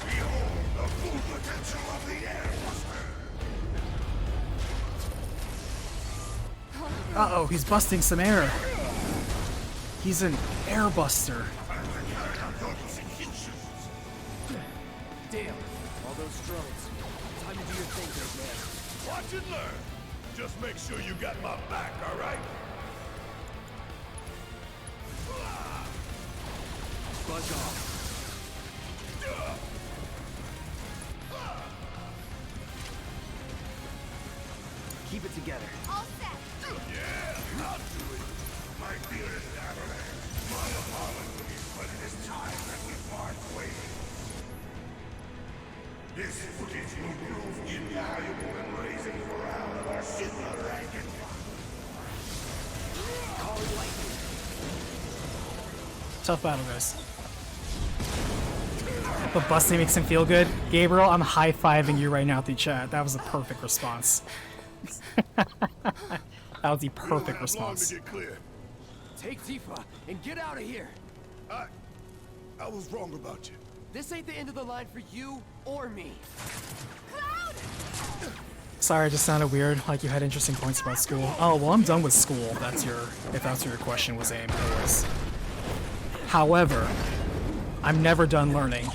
Behold the full potential of the Air Buster. Uh-oh, he's busting some air. He's an air buster. Damn. All those drones. Time to do your thing, big man. Watch and learn. Just make sure you got my back, all right? Buzz off. Keep it together. All set. Yeah, I'll do it. My dearest Avalanche, my apologies, but Tough battle, guys. But busting makes him feel good. Gabriel, I'm high-fiving you right now through chat. That was a perfect response. That was the perfect response. To get clear. Take Tifa and get out of here. I was wrong about you. This ain't the end of the line for you or me. Sorry, it just sounded weird, like you had interesting points about school. Oh, well, I'm done with school. If that's what your question was aimed towards. However, I'm never done learning.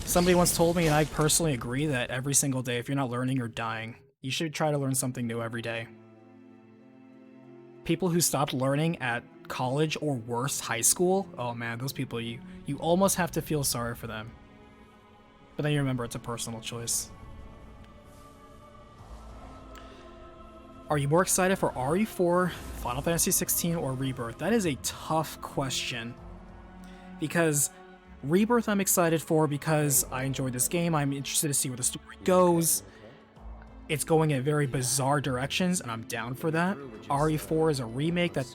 Somebody once told me, and I personally agree, that every single day, if you're not learning, you're dying. You should try to learn something new every day. People who stopped learning at college or worse, high school, oh man, those people, you almost have to feel sorry for them. But then you remember it's a personal choice. Are you more excited for RE4, Final Fantasy 16, or Rebirth? That is a tough question. Because Rebirth I'm excited for because I enjoyed this game. I'm interested to see where the story goes. It's going in very bizarre directions, and I'm down for that. RE4 is a remake that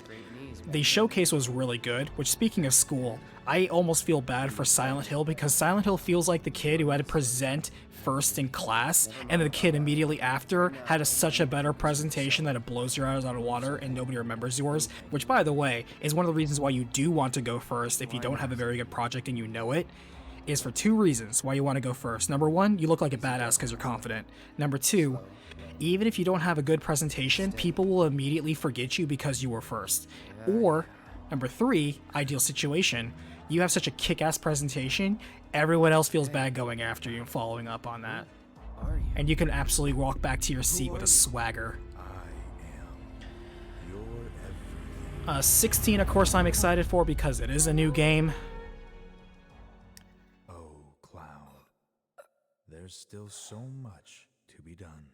the showcase was really good, which, speaking of school, I almost feel bad for Silent Hill because Silent Hill feels like the kid who had to present first in class, and the kid immediately after had such a better presentation that it blows your eyes out of water and nobody remembers yours, which, by the way, is one of the reasons why you do want to go first if you don't have a very good project and you know it, is for two reasons why you want to go first. Number one, you look like a badass because you're confident. Number two, even if you don't have a good presentation, people will immediately forget you because you were first. Or, number three, ideal situation, you have such a kick-ass presentation, everyone else feels bad going after you and following up on that. And you can absolutely walk back to your seat with a swagger. 16, of course, I'm excited for because it is a new game. Oh, Cloud. There's still so much to be done.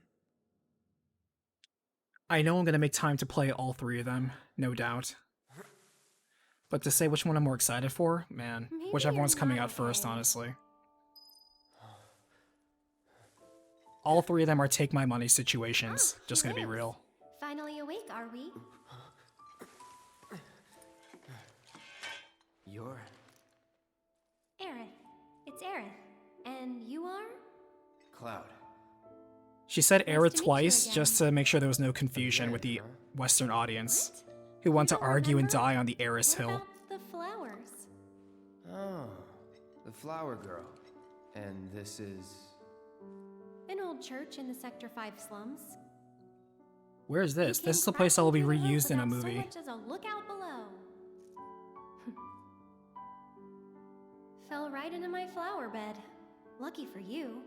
I know I'm going to make time to play all three of them, no doubt. But to say which one I'm more excited for, man, whichever one's coming out first, honestly. All three of them are take my money situations, just gonna be real. Finally awake, are we? You're... Aerith. It's Aerith. And you are? Cloud. She said Aerith twice, just to make sure there was no confusion with the Western audience, who want to argue and die on the Eris Hill. The flowers. Oh, the flower girl. And this is... An old church in the Sector 5 slums. Where is this? This is the place that will be reused in a movie. So much as a lookout below. Fell right into my flower bed. Lucky for you.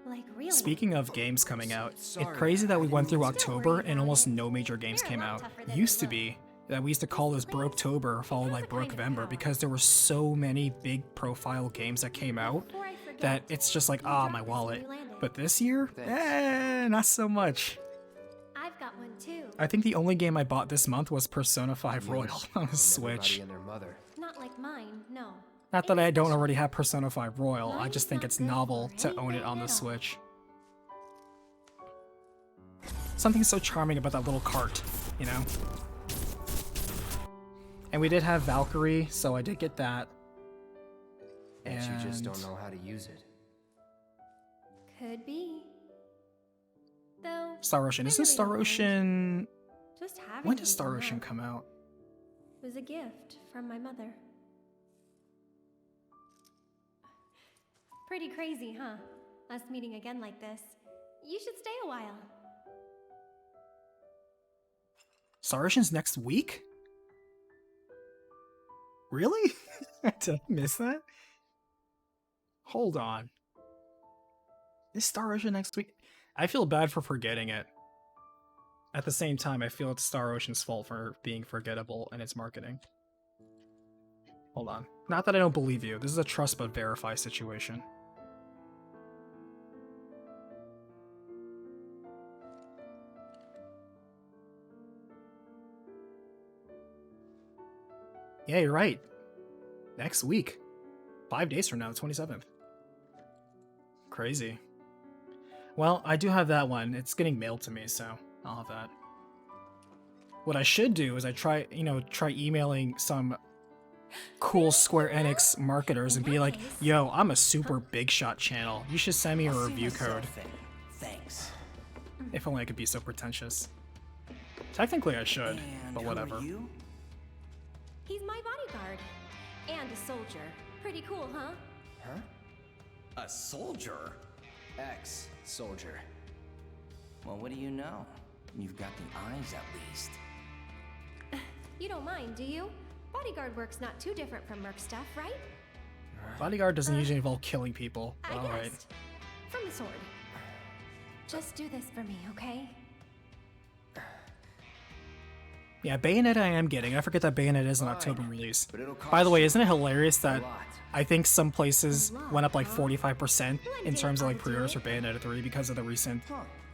Like really. Speaking of games coming out, it's crazy that we went through October and almost no major games came out. Used to be that we used to call this Broketober followed by Brokevember because there were so many big profile games that came out that it's just like, ah, my wallet. But this year, not so much. I've got one too. I think the only game I bought this month was Persona 5 Royal on the Switch. Not like mine, no. Not that I don't already have Persona 5 Royal, I just think it's novel to own it on the Switch. Something so charming about that little cart, you know? And we did have Valkyrie, so I did get that. And you just don't know how to use it. Could be. Though. Star Ocean. Is this Star Ocean? Just having when does Star Ocean come out? It was a gift from my mother. Pretty crazy, huh? Us meeting again like this. You should stay a while. Star Ocean's next week? Really? Did I miss that? Hold on. Is Star Ocean next week? I feel bad for forgetting it. At the same time, I feel it's Star Ocean's fault for being forgettable in its marketing. Hold on. Not that I don't believe you. This is a trust but verify situation. Yeah, you're right. Next week. 5 days from now, the 27th. Crazy. Well, I do have that one. It's getting mailed to me, so I'll have that. What I should do is I try emailing some cool Square Enix marketers and be like, yo, I'm a super big shot channel. You should send me a review code. Thanks. If only I could be so pretentious. Technically I should, but whatever. He's my bodyguard. And a soldier. Pretty cool, huh? Huh? A soldier? Ex-soldier. Well, what do you know? You've got the eyes, at least. You don't mind, do you? Bodyguard work's not too different from merc stuff, right? Bodyguard doesn't usually involve killing people. Alright. From the sword. Just do this for me, okay? Yeah, Bayonetta I am getting. I forget that Bayonetta is an October release. By the way, isn't it hilarious that I think some places went up like 45% in terms of like pre-orders for Bayonetta 3 because of the recent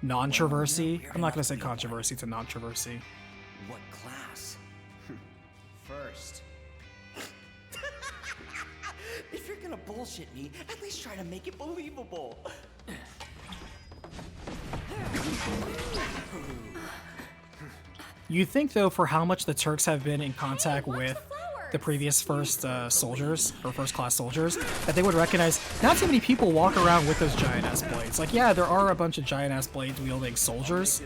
non-traversy? I'm not gonna say controversy, it's a non-traversy. What class? First. If you're gonna bullshit me, at least try to make it believable. You think though, for how much the Turks have been in contact with the previous first soldiers, or first class soldiers, that they would recognize not too many people walk around with those giant ass blades. Like, yeah, there are a bunch of giant ass blades wielding soldiers,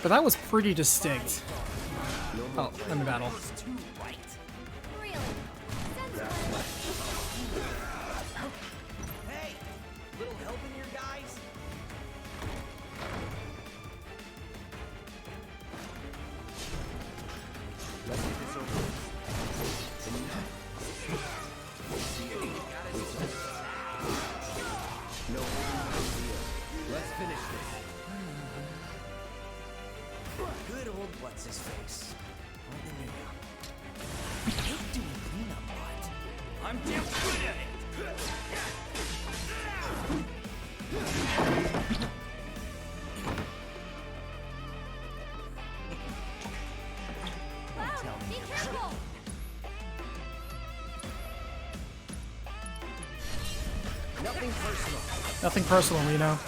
but that was pretty distinct. Oh, let me battle. Hey, little help in here, guys? Let's get this over with. No idea. Let's finish this. Good old what's his face. I hate doing cleanup, but I'm damn good at it. Be careful! Nothing personal. Nothing personal, Reno.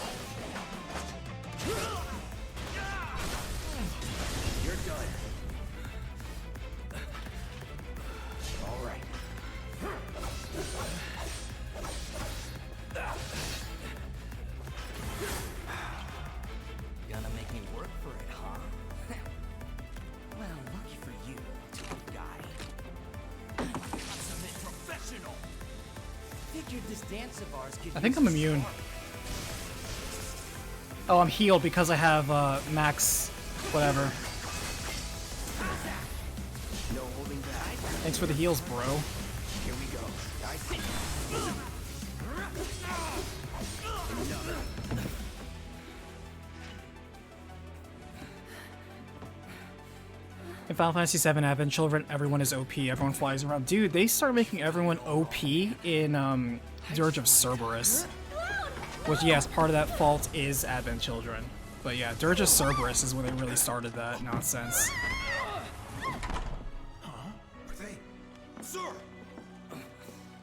You're done. All right. Gonna make me work for it, huh? Well, lucky for you, tough guy. Consummate professional. Figured this dance of ours could I think use I'm a immune. spark. Oh, I'm healed because I have max whatever. No holding back. Thanks for the heals, bro. Here we go. I see. In Final Fantasy VII Advent Children, everyone is OP. Everyone flies around. Dude, they start making everyone OP in Dirge of Cerberus. Which, yes, part of that fault is Advent Children. But yeah, Dirge of Cerberus is where they really started that nonsense.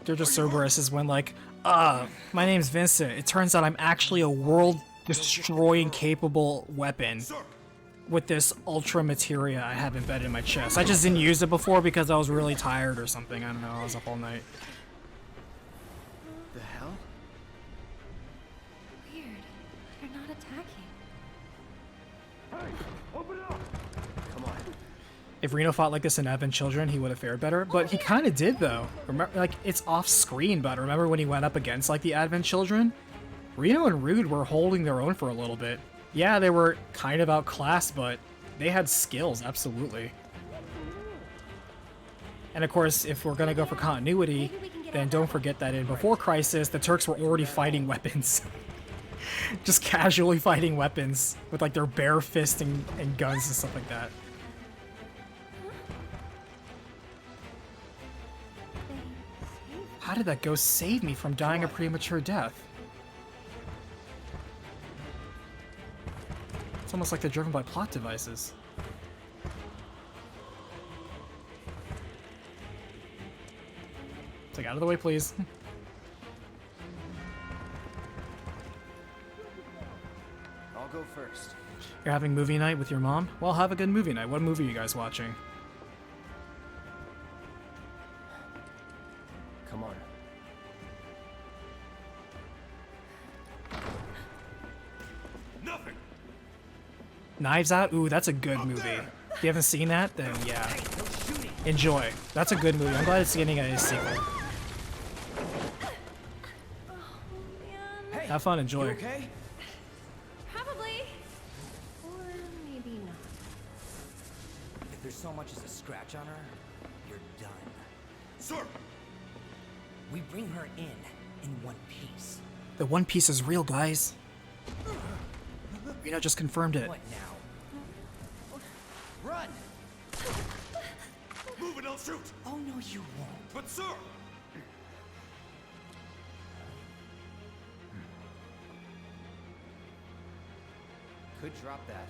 Dirge of Cerberus is when, like, my name's Vincent. It turns out I'm actually a world-destroying capable weapon with this ultra materia I have embedded in my chest. I just didn't use it before because I was really tired or something. I don't know, I was up all night. The hell? Weird. They're not attacking. Come on. If Reno fought like this in Advent Children, he would have fared better. But he kind of did, though. Remember, like, it's off-screen, but remember when he went up against, like, the Advent Children? Reno and Rude were holding their own for a little bit. Yeah, they were kind of outclassed, but they had skills, absolutely. And of course, if we're gonna go for continuity, then don't forget that in Before Crisis, the Turks were already fighting weapons. Just casually fighting weapons with, like, their bare fist and guns and stuff like that. How did that ghost save me from dying a premature death? It's almost like they're driven by plot devices. It's like, out of the way, please. I'll go first. You're having movie night with your mom? Well, have a good movie night. What movie are you guys watching? Come on. Nothing. Knives Out? Ooh, that's a good movie. If you haven't seen that, then yeah. Enjoy. That's a good movie. I'm glad it's getting a sequel. Hey, have fun, enjoy. You okay? Probably. Or maybe not. If there's so much as a scratch on her, you're done. Sir! We bring her in one piece. The One Piece is real, guys. Reno just confirmed it. What now? Run! Move and I'll shoot! Oh no, you won't. But sir! Could drop that.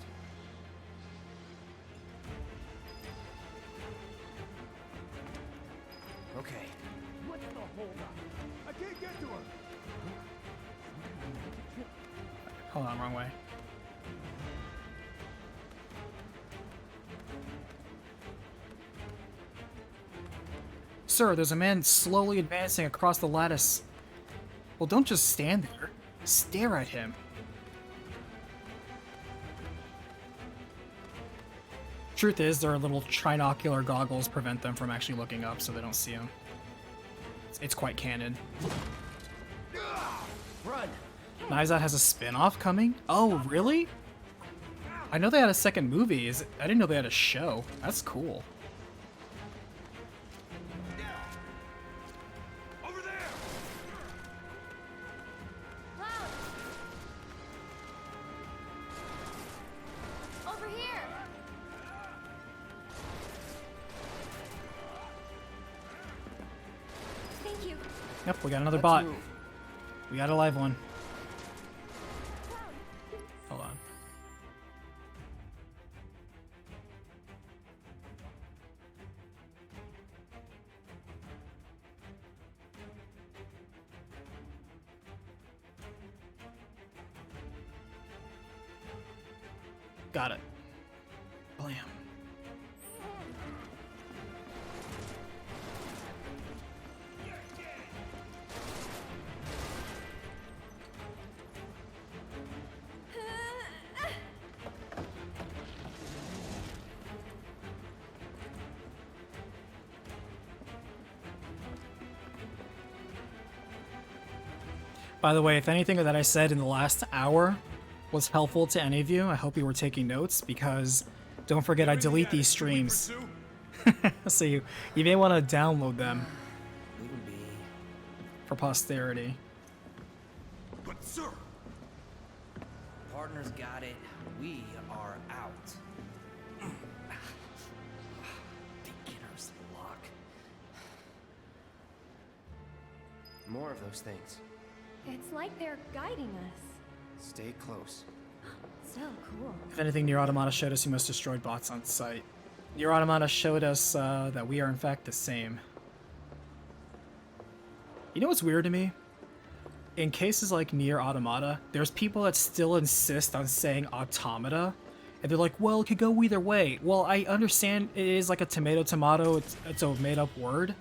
Okay. What's the holdup? I can't get to her! Hold on, wrong way. Sir, there's a man slowly advancing across the lattice. Well, don't just stand there. Stare at him. Truth is, their little trinocular goggles prevent them from actually looking up, so they don't see him. It's quite canon. Run! Knives Out has a spin-off coming? Oh, really? I know they had a second movie. I didn't know they had a show. That's cool. Over there! Over here. Thank you. Yep, we got another Let's bot. move. We got a live one. Hold on. Got it. Blam. By the way, if anything that I said in the last hour was helpful to any of you, I hope you were taking notes, because don't forget I delete these streams. So you may want to download them Leave him be. for posterity. But sir! Partners got it. We are out. Beginner's luck. More of those things. It's like they're guiding us. Stay close. So cool. If anything, Nier Automata showed us you must destroy bots on site. Nier Automata showed us that we are in fact the same. You know what's weird to me? In cases like Nier Automata, there's people that still insist on saying automata, and they're like, well, it could go either way. Well, I understand it is like a tomato, it's a made-up word,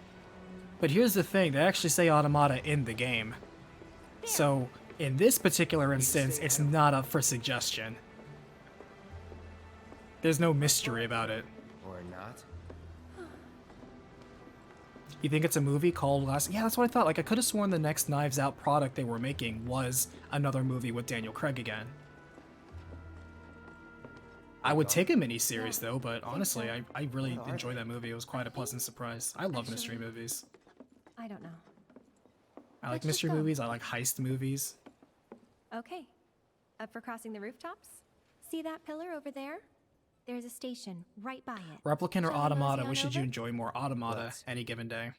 but here's the thing, they actually say automata in the game. So, in this particular instance, it's not up for suggestion. There's no mystery about it. Or not. You think it's a movie called Last... Yeah, that's what I thought. Like, I could have sworn the next Knives Out product they were making was another movie with Daniel Craig again. I would take a miniseries, though, but honestly, I really enjoyed that movie. It was quite a pleasant surprise. I love mystery movies. I don't know. I like Let's just mystery go. movies. I like heist movies. Okay. Up for crossing the rooftops? See that pillar over there? There's a station right by it. Replicant or Shall we Automata? mosey Which on should you over? enjoy more? Automata Let's. any given day.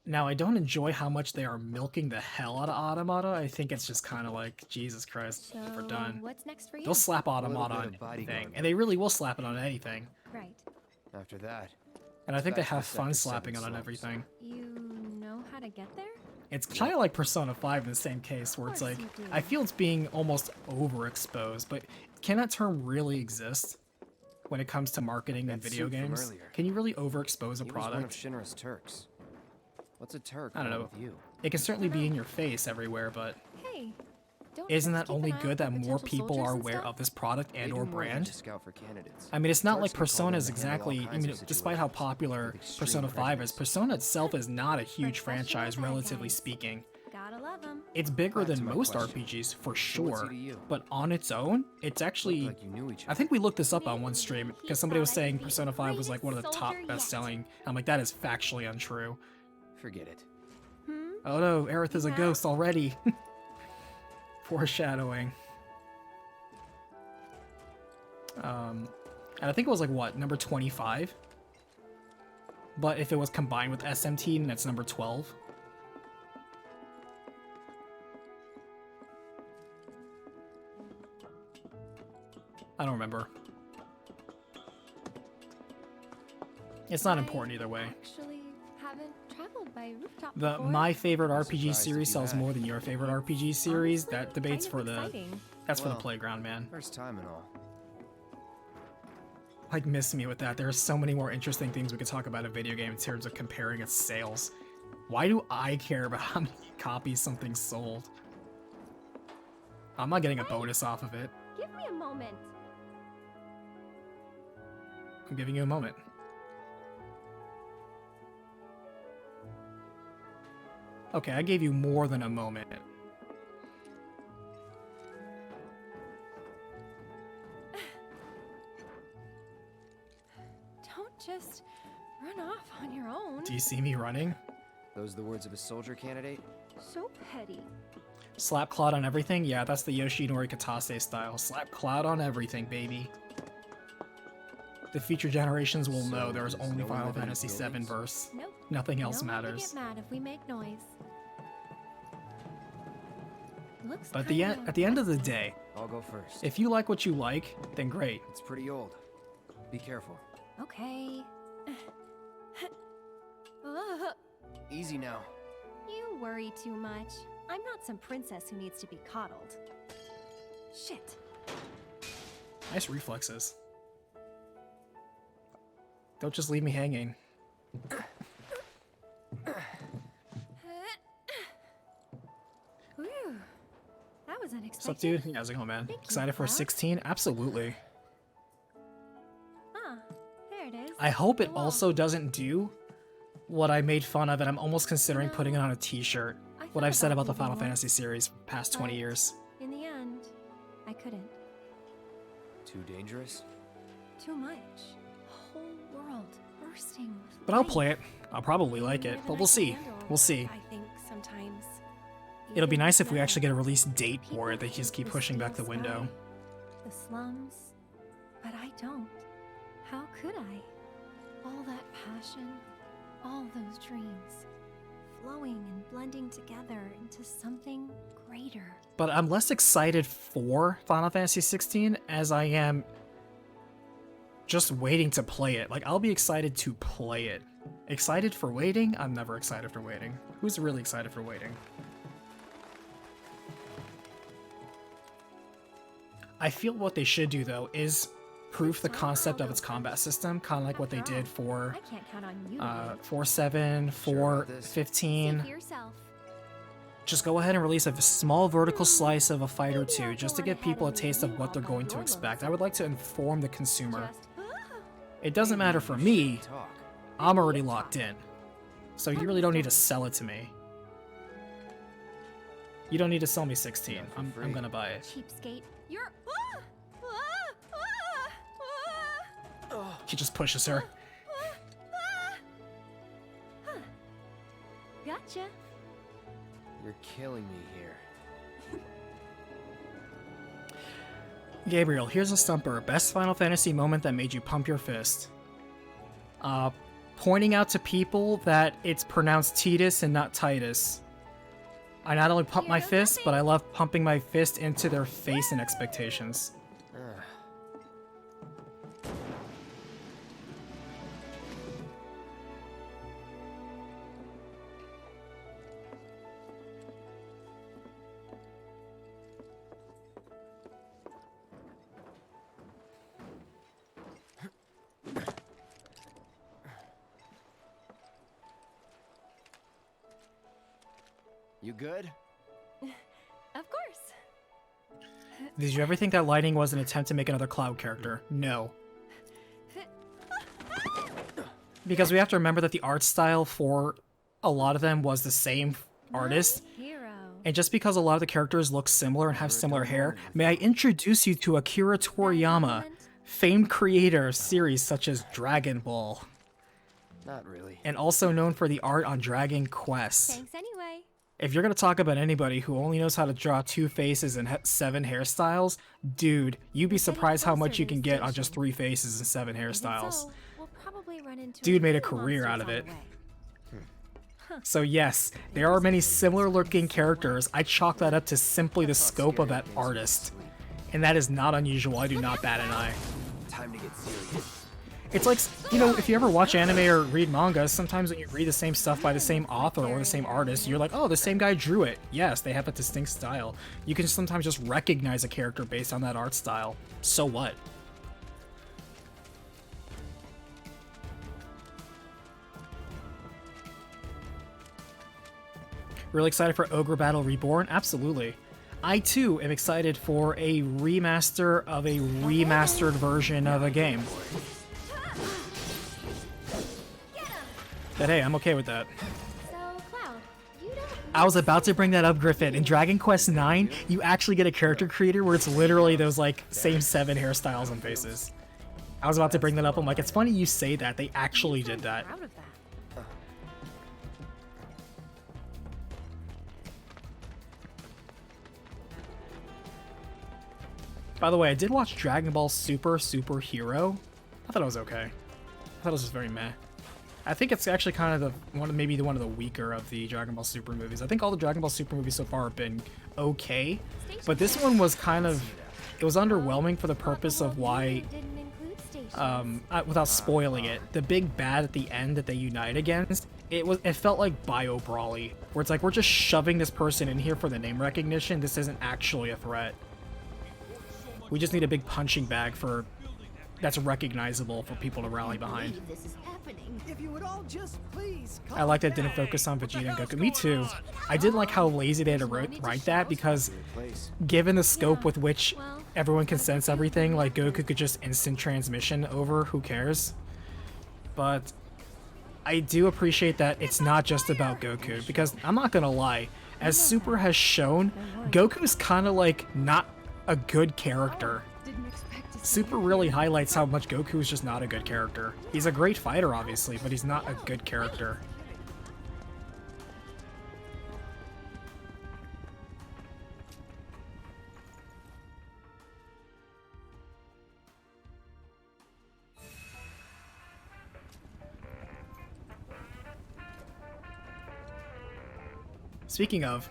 Now, I don't enjoy how much they are milking the hell out of Automata. I think it's just kind of like, Jesus Christ, So, we're done. what's next for you? They'll slap Automata bit on of bodyguard anything, work. and they really will slap it on anything. Right. After that, And I think they back to have the fun Sector slapping it 7 on slopes. everything. You know how to get there? It's kind of like Persona 5 in the same case, where it's like, I feel it's being almost overexposed, but can that term really exist when it comes to marketing and video games? Can you really overexpose a He was product? one of Shinra's Turks. What's a Turk? I don't know. With you? It can certainly be in your face everywhere, but Hey, don't isn't just that keep only an eye out good for that more potential people soldiers are and aware stuff? of this product and They or do more than brand? just scout for candidates. I mean, it's not like Turks can call Persona is them to handle all exactly, I kinds mean, of despite how situations popular with extreme Persona 5 is, prejudice. Persona itself is not a huge Professional franchise, bad relatively guys. speaking. Gotta love 'em. It's bigger Back to than my most question. RPGs, for So what's he sure. to you? But on its own, it's actually... Like you knew each I other. think we looked this up on one stream, Maybe he because somebody was thought I saying could be Persona the 5 was like one of the greatest top soldier yet. best-selling. I'm like, that is factually untrue. Forget it. Oh no, Aerith is a Yeah? ghost already. Foreshadowing. And I think it was like, what, number 25? But if it was combined with SMT, then it's number 12. I don't remember. It's not important either way. Actually, haven't traveled by rooftop The before. my favorite RPG surprised if series you sells had. more than your favorite RPG series. Honestly, That debate's kind of for the exciting. that's for the Well, playground, man. First time and all. Like, miss me with that. There are so many more interesting things we could talk about in video game in terms of comparing its sales. Why do I care about how many copies something sold? I'm not getting a bonus off of it. Give me a moment. I'm giving you a moment. Okay, I gave you more than a moment. Don't just run off on your own. Do you see me running? Those the words of a soldier candidate? So petty. Slap cloud on everything? Yeah, that's the Yoshinori Katase style. Slap cloud on everything, baby. The future generations will So, know there is does only no one Final live in Fantasy VII buildings? verse. Nope. Nothing else No one will matters. get mad if we make noise. Looks But kinda at the end of the day, I'll go first. if you like what you like, then great. It's pretty old. Be careful. Okay. Easy now. You worry too much. I'm not some princess who needs to be coddled. Shit. Nice reflexes. Don't just leave me hanging. Whew. That was unexpected. What's up, dude? Hey, how's it going, man? Thank you, Excited for Cloud. 16? Absolutely. Ah, there it is. I hope it The wall. also doesn't do what I made fun of, and I'm almost considering No. putting it on a t-shirt. I What thought I've said about the moving Final once, Fantasy series past 20 but years. In the end, I couldn't. Too dangerous? Too much. Whole world bursting with But I'll life. play it. I'll probably like More it, than but I we'll can see. handle, We'll see. I think sometimes. It'll be Even nice if we now, actually get a release date for people it. They just keep hate pushing back the steel window. sky, the slums, but I don't. How could I? All that passion, all those dreams, flowing and blending together into something greater. But I'm less excited for Final Fantasy 16 as I am just waiting to play it. Like, I'll be excited to play it. Excited for waiting? I'm never excited for waiting. Who's really excited for waiting? I feel what they should do, though, is proof the concept of its combat system, kind of like what they did for I can't count on you. 4.7, Sure about this. 4.15. See for yourself. Just go ahead and release a small vertical slice of a fight or two, just to give people a taste of what they're going to expect. I would like to inform the consumer. Just It doesn't matter for me, Talk. I'm already locked in. So you really don't need to sell it to me. You don't need to sell me 16. Yeah, for I'm free. gonna buy it. cheapskate. You're. He just pushes her. Gotcha. You're killing me here. Gabriel, here's a stumper. Best Final Fantasy moment that made you pump your fist. Pointing out to people that it's pronounced Titus and not Titus. I not only pump my Here goes fist, nothing. but I love pumping my fist into their face in expectations. Ugh. You good? Of course. Did you ever think that lighting was an attempt to make another Cloud character? No. Because we have to remember that the art style for a lot of them was the same artist. Hero. And just because a lot of the characters look similar and have similar hair, may I introduce you to Akira Toriyama, famed creator of series such as Dragon Ball. Not really. And also known for the art on Dragon Quest. Thanks anyway. If you're gonna talk about anybody who only knows how to draw 2 faces and 7 hairstyles, dude, you'd be surprised how much you can get on just 3 faces and 7 hairstyles. So, we'll probably run into Dude made a few career out monsters of on it. the way. So yes, there are many similar looking characters. I chalk that up to simply the scope of that artist. And that is not unusual, I do not bat an eye. Time to get serious. It's like, you know, if you ever watch anime or read manga, sometimes when you read the same stuff by the same author or the same artist, you're like, oh, the same guy drew it. Yes, they have a distinct style. You can sometimes just recognize a character based on that art style. So what? Really excited for Ogre Battle Reborn? Absolutely. I too am excited for a remaster of a remastered version of a game. But hey, I'm okay with that. So, Cloud, you don't I was about to bring that up, Griffin. In Dragon Quest IX, you actually get a character creator where it's literally those like same 7 hairstyles and faces. I was about to bring that up. I'm like, it's funny you say that. They actually did that. proud of that. By the way, I did watch Dragon Ball Super Hero. I thought it was okay. I thought it was just very meh. I think it's actually kind of maybe one of the weaker of the Dragon Ball Super movies. I think all the Dragon Ball Super movies so far have been okay, but this one was kind of, it was underwhelming for the purpose of why, without spoiling it, the big bad at the end that they unite against, it felt like Bio Brawly, where it's like, we're just shoving this person in here for the name recognition. This isn't actually a threat. We just need a big punching bag that's recognizable for people to rally behind. If you would all just please I like that it didn't focus on Vegeta and Goku. Me too. I did like how lazy they had to write that, because given the scope with which everyone can sense everything, like Goku could just instant transmission over, who cares? But I do appreciate that it's not just about Goku, because I'm not gonna lie, as Super has shown, Goku's kind of like not a good character. Super really highlights how much Goku is just not a good character. He's a great fighter, obviously, but he's not a good character. Speaking of,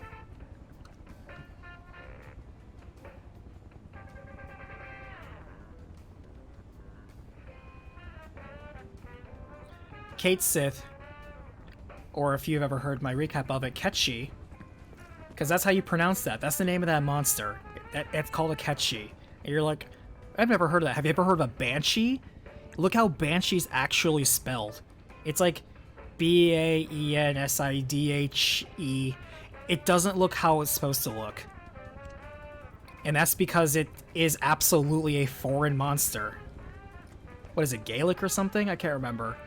Kate Sith, or if you've ever heard my recap of it, Ketchi, because that's how you pronounce that. That's the name of that monster. It's called a Ketchi. And you're like, I've never heard of that. Have you ever heard of a Banshee? Look how Banshee's actually spelled. It's like B-A-E-N-S-I-D-H-E. It doesn't look how it's supposed to look. And that's because it is absolutely a foreign monster. What is it, Gaelic or something? I can't remember.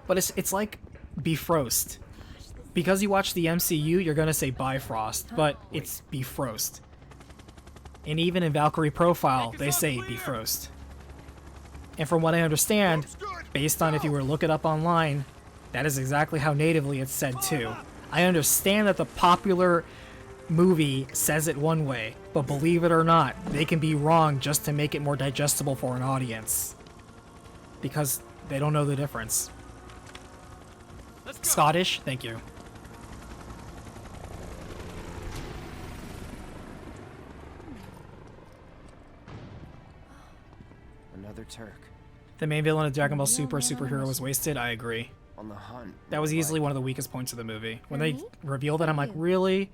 But it's like Bifrost. Because you watch the MCU, you're gonna say Bifrost, but it's Bifrost. And even in Valkyrie Profile, they say Bifrost. And from what I understand, based on if you were to look it up online, that is exactly how natively it's said too. I understand that the popular movie says it one way, but believe it or not, they can be wrong just to make it more digestible for an audience. Because they don't know the difference. Scottish? Thank you. Another Turk. The main villain of Dragon Ball Superhero was wasted? I agree. On the hunt. That was easily one of the weakest points of the movie. When they revealed it, I'm like, really?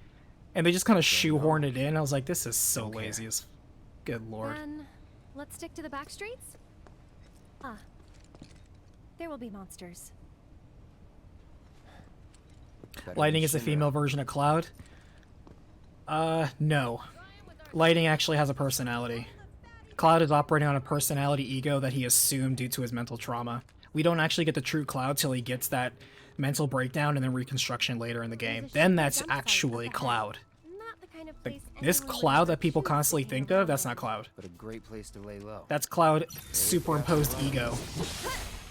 And they just kind of shoehorned it in. I was like, this is so lazy as... Good lord. Then, let's stick to the back streets? Ah. There will be monsters. Lightning is the female version of Cloud. No. Lighting actually has a personality. Cloud is operating on a personality ego that he assumed due to his mental trauma. We don't actually get the true Cloud till he gets that mental breakdown and then reconstruction later in the game. Then that's actually Cloud. This Cloud that people constantly think of, that's not Cloud. But a great place to lay low. That's Cloud superimposed ego.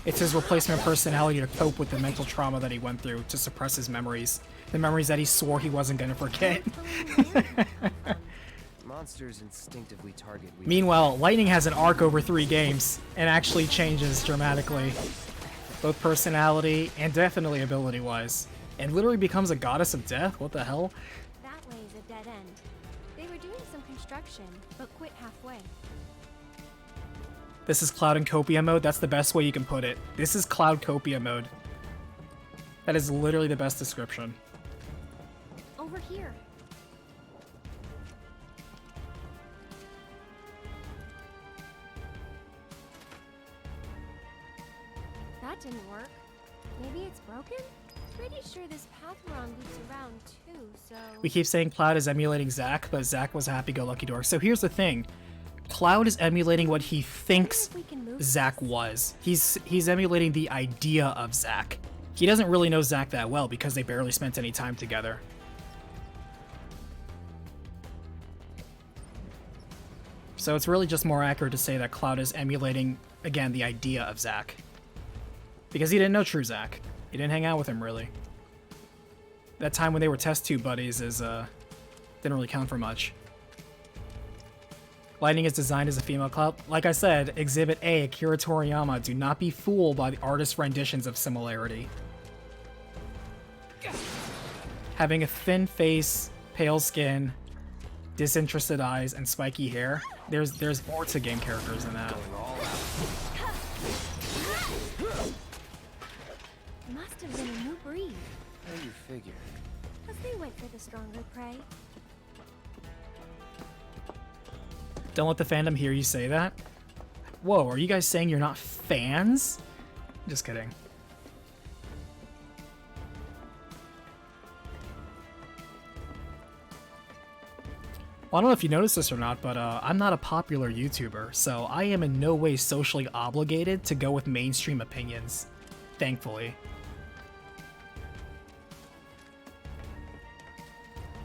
It's his replacement personality to cope with the mental trauma that he went through, to suppress his memories. The memories that he swore he wasn't gonna forget. Monsters instinctively target. Meanwhile, Lightning has an arc over 3 games, and actually changes dramatically. Both personality and definitely ability-wise. And literally becomes a goddess of death? What the hell? That way's a dead end. They were doing some construction, but quit halfway. This is Cloud in Copia mode? That's the best way you can put it. This is Cloud Copia mode. That is literally the best description. Over here. That didn't work. Maybe it's broken? Pretty sure this path we're on loops around too, so... We keep saying Cloud is emulating Zack, but Zack was a happy-go-lucky dork. So here's the thing. Cloud is emulating what he thinks Zack was. He's emulating the idea of Zack. He doesn't really know Zack that well because they barely spent any time together. So it's really just more accurate to say that Cloud is emulating, again, the idea of Zack. Because he didn't know true Zack. He didn't hang out with him, really. That time when they were test tube buddies didn't really count for much. Lightning is designed as a female Cloud. Like I said, Exhibit A, Akira Toriyama, do not be fooled by the artist's renditions of similarity. Having a thin face, pale skin, disinterested eyes, and spiky hair, there's more to game characters than that. Must have been a new breed. How do you figure? Because they went for the stronger prey. Don't let the fandom hear you say that. Whoa, are you guys saying you're not fans? Just kidding. Well, I don't know if you noticed this or not, but I'm not a popular YouTuber, so I am in no way socially obligated to go with mainstream opinions. Thankfully.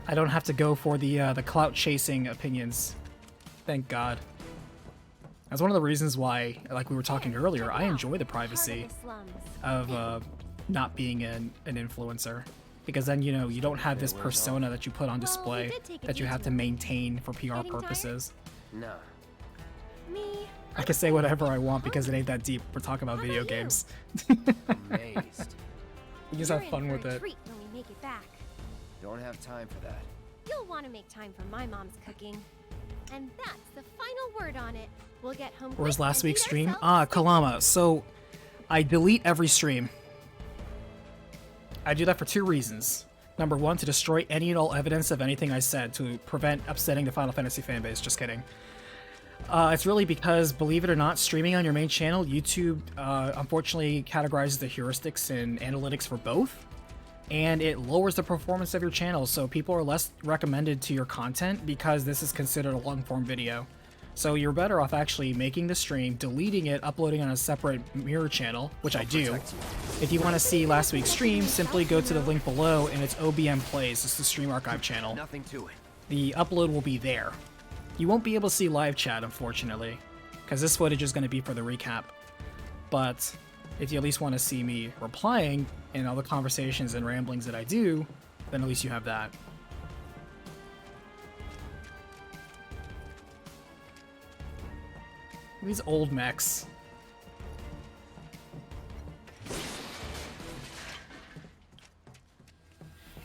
I don't have to go for the clout-chasing opinions. Thank God. That's one of the reasons why, like we were talking earlier, I enjoy the privacy of not being an influencer. Because then, you know, you don't have this persona that you put on display that you have to maintain for PR purposes. No. Me. I can say whatever I want because it ain't that deep. We're talking about video games. Amazed. We just have fun with it. Treat when we make it back. Don't have time for that. You'll want to make time for my mom's cooking. And that's the final word on it. We'll get home. Where's last week's stream? Kalama. So, I delete every stream. I do that for 2 reasons. Number 1, to destroy any and all evidence of anything I said to prevent upsetting the Final Fantasy fanbase. Just kidding. It's really because, believe it or not, streaming on your main channel, YouTube unfortunately categorizes the heuristics and analytics for both. And it lowers the performance of your channel, so people are less recommended to your content because this is considered a long-form video. So you're better off actually making the stream, deleting it, uploading on a separate mirror channel, which I do. If you want to see last week's stream, simply go to the link below and it's OBM Plays. It's the Stream Archive channel. Nothing to it. The upload will be there. You won't be able to see live chat, unfortunately, because this footage is going to be for the recap. But if you at least want to see me replying and all the conversations and ramblings that I do, then at least you have that. These old mechs.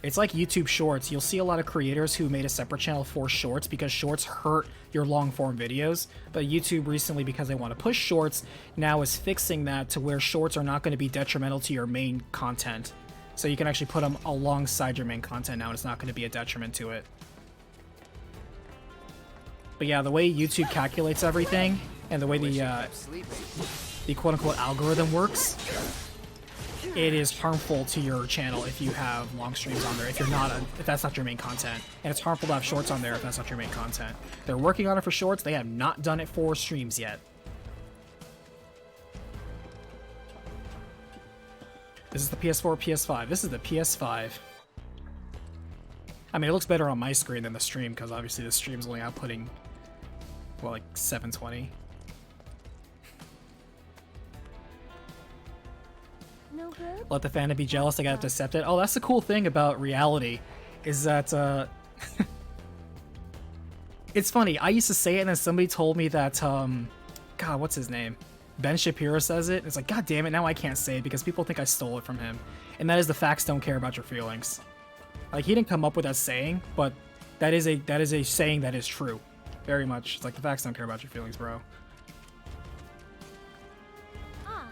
It's like YouTube Shorts. You'll see a lot of creators who made a separate channel for Shorts because Shorts hurt your long-form videos. But YouTube recently, because they want to push Shorts, now is fixing that to where Shorts are not going to be detrimental to your main content. So you can actually put them alongside your main content now, and it's not going to be a detriment to it. But yeah, the way YouTube calculates everything, and the way the quote-unquote algorithm works, it is harmful to your channel if you have long streams on there, if that's not your main content. And it's harmful to have shorts on there if that's not your main content. They're working on it for shorts, they have not done it for streams yet. This is the PS4, PS5. This is the PS5. I mean, it looks better on my screen than the stream, because obviously the stream's only outputting, well, like 720. No good? Let the fan be jealous, I gotta accept it. Oh, that's the cool thing about reality, is that, it's funny, I used to say it and then somebody told me that, God, what's his name? Ben Shapiro says it. It's like, God damn it, now I can't say it because people think I stole it from him. And that is the facts don't care about your feelings. Like, he didn't come up with that saying, but that is a saying that is true. Very much. It's like, the facts don't care about your feelings, bro. Ah,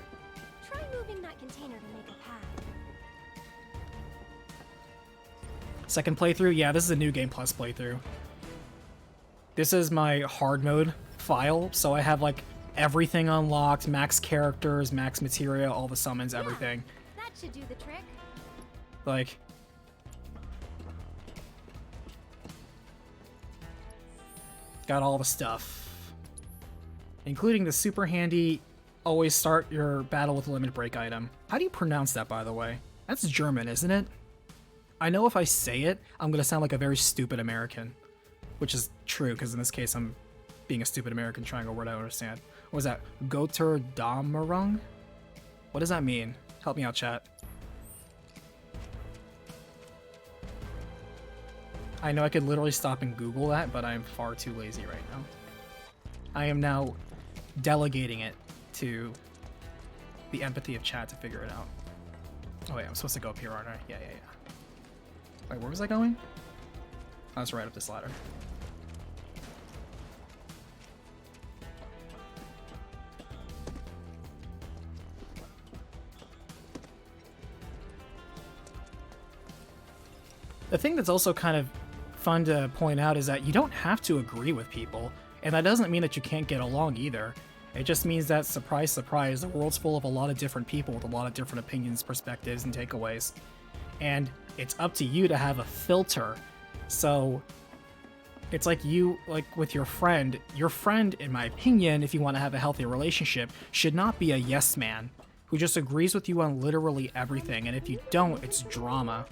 try moving that container to make a path. Second playthrough? Yeah, this is a New Game Plus playthrough. This is my hard mode file, so I have, like, everything unlocked, max characters, max materia, all the summons, everything. That should do the trick. Like, got all the stuff, including the super handy always start your battle with a limit break item. How do you pronounce that, by the way? That's German, isn't it? I know if I say it, I'm gonna sound like a very stupid American, which is true, because in this case I'm being a stupid American trying a word I don't understand. What was that? Götterdämmerung? What does that mean? Help me out, chat. I know I could literally stop and Google that, but I'm far too lazy right now. I am now delegating it to the empathy of chat to figure it out. Oh wait, I'm supposed to go up here, aren't I? Yeah. Wait, where was I going? I was right up this ladder. The thing that's also kind of fun to point out is that you don't have to agree with people, and that doesn't mean that you can't get along either. It just means that, surprise, surprise, the world's full of a lot of different people with a lot of different opinions, perspectives, and takeaways. And it's up to you to have a filter. So it's like you, like with your friend, in my opinion, if you want to have a healthy relationship, should not be a yes man who just agrees with you on literally everything, and if you don't, it's drama.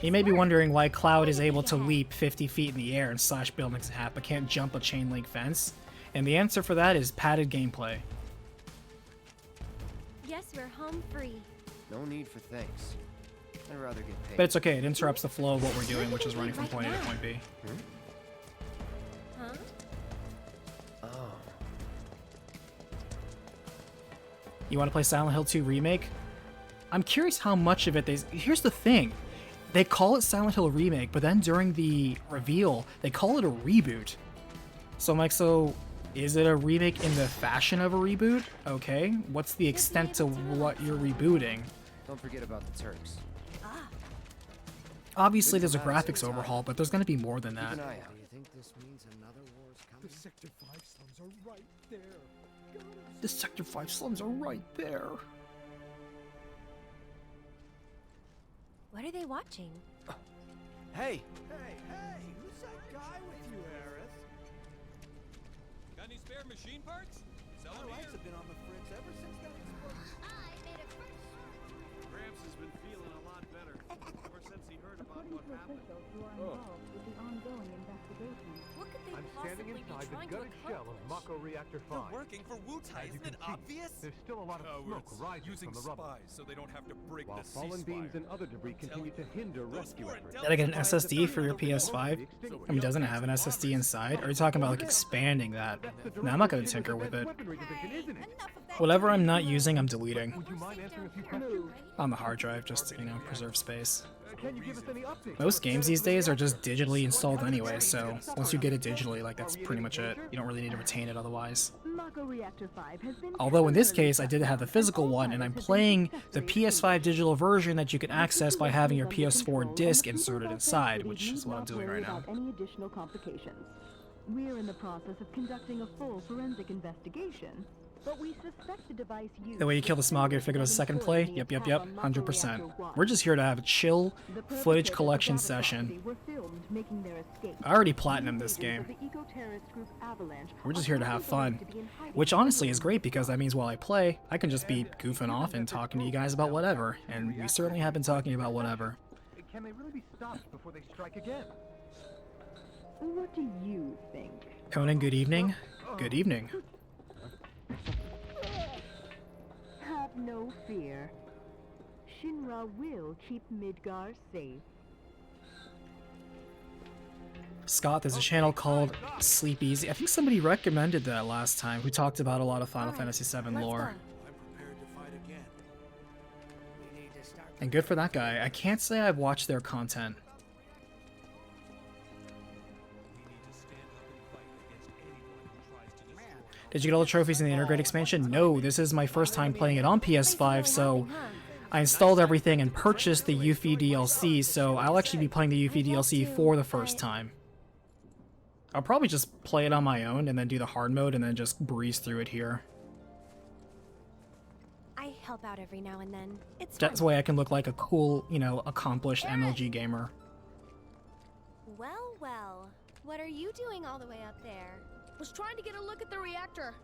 You may be wondering why Cloud is able to leap 50 feet in the air and slash buildings in half, but can't jump a chain link fence. And the answer for that is padded gameplay. Yes, we're home free. No need for thanks. I'd rather get paid. But it's okay, it interrupts the flow of what we're doing, which is running from point A to point B. Huh? Oh. You want to play Silent Hill 2 Remake? I'm curious how much of it they... Here's the thing. They call it Silent Hill Remake, but then during the reveal, they call it a reboot. So I'm like, so is it a remake in the fashion of a reboot? Okay, what's the extent to what you're rebooting? Don't forget about the Turks. Obviously there's a graphics overhaul, but there's going to be more than that. Keep an eye out. You think this means another war's coming? The Sector 5 slums are right there. The Sector 5 slums are right there. What are they watching? Hey! Hey! Who's that guy with you, Aerith? Got any spare machine parts? My lights have been on the fritz ever since that exploded. Gramps has been feeling a lot better ever since he heard about what happened. What could they I'm possibly standing be inside the trying to gutted shell of accomplish? Mako Reactor 5. They're working for Wutai, As you isn't can it see, obvious? There's still a lot of smoke rising using from the rubble. spies so they don't have to break While the fallen ceasefire. beams and other debris continue to hinder rescue efforts. Did I get an SSD for your PS5? I mean, doesn't it have an SSD inside? Or are you talking about like expanding that? No, I'm not going to tinker with it. Whatever I'm not using, I'm deleting. Would you mind answering a few questions? On the hard drive, just to, you know, preserve space. Can you give us any updates? Most games these days are just digitally installed anyway, so once you get it digitally, like, that's pretty much it. You don't really need to retain it otherwise. Mako Reactor 5 has been Although in this case, I did have the physical one, and I'm playing the PS5 digital version that you can access by having your PS4 disc inserted inside, which is what I'm doing right now. Any additional complications. We're in the process of conducting a full forensic investigation, but we suspect the device used. The way you kill the smog, you figure it was a second play? Yep, 100%. We're just here to have a chill footage collection session. I already platinumed this game. We're just here to have fun. Which honestly is great because that means while I play, I can just be goofing off and talking to you guys about whatever. And we certainly have been talking about whatever. Can they really be stopped before they strike again? What do you think? Conan, good evening. Good evening. Have no fear. Shinra will keep Midgar safe. Scott, there's a channel called Sleep Easy. I think somebody recommended that last time, who talked about a lot of Final Fantasy VII lore. And good for that guy. I can't say I've watched their content. Did you get all the trophies in the Integrate expansion? No, this is my first time playing it on PS5, so I installed everything and purchased the Yuffie DLC, so I'll actually be playing the Yuffie DLC for the first time. I'll probably just play it on my own and then do the hard mode and then just breeze through it here. I help out every now and then. It's That's fun. why I can look like a cool, you know, accomplished MLG gamer. Well, well. What are you doing all the way up there? Was trying to get a look at the reactor.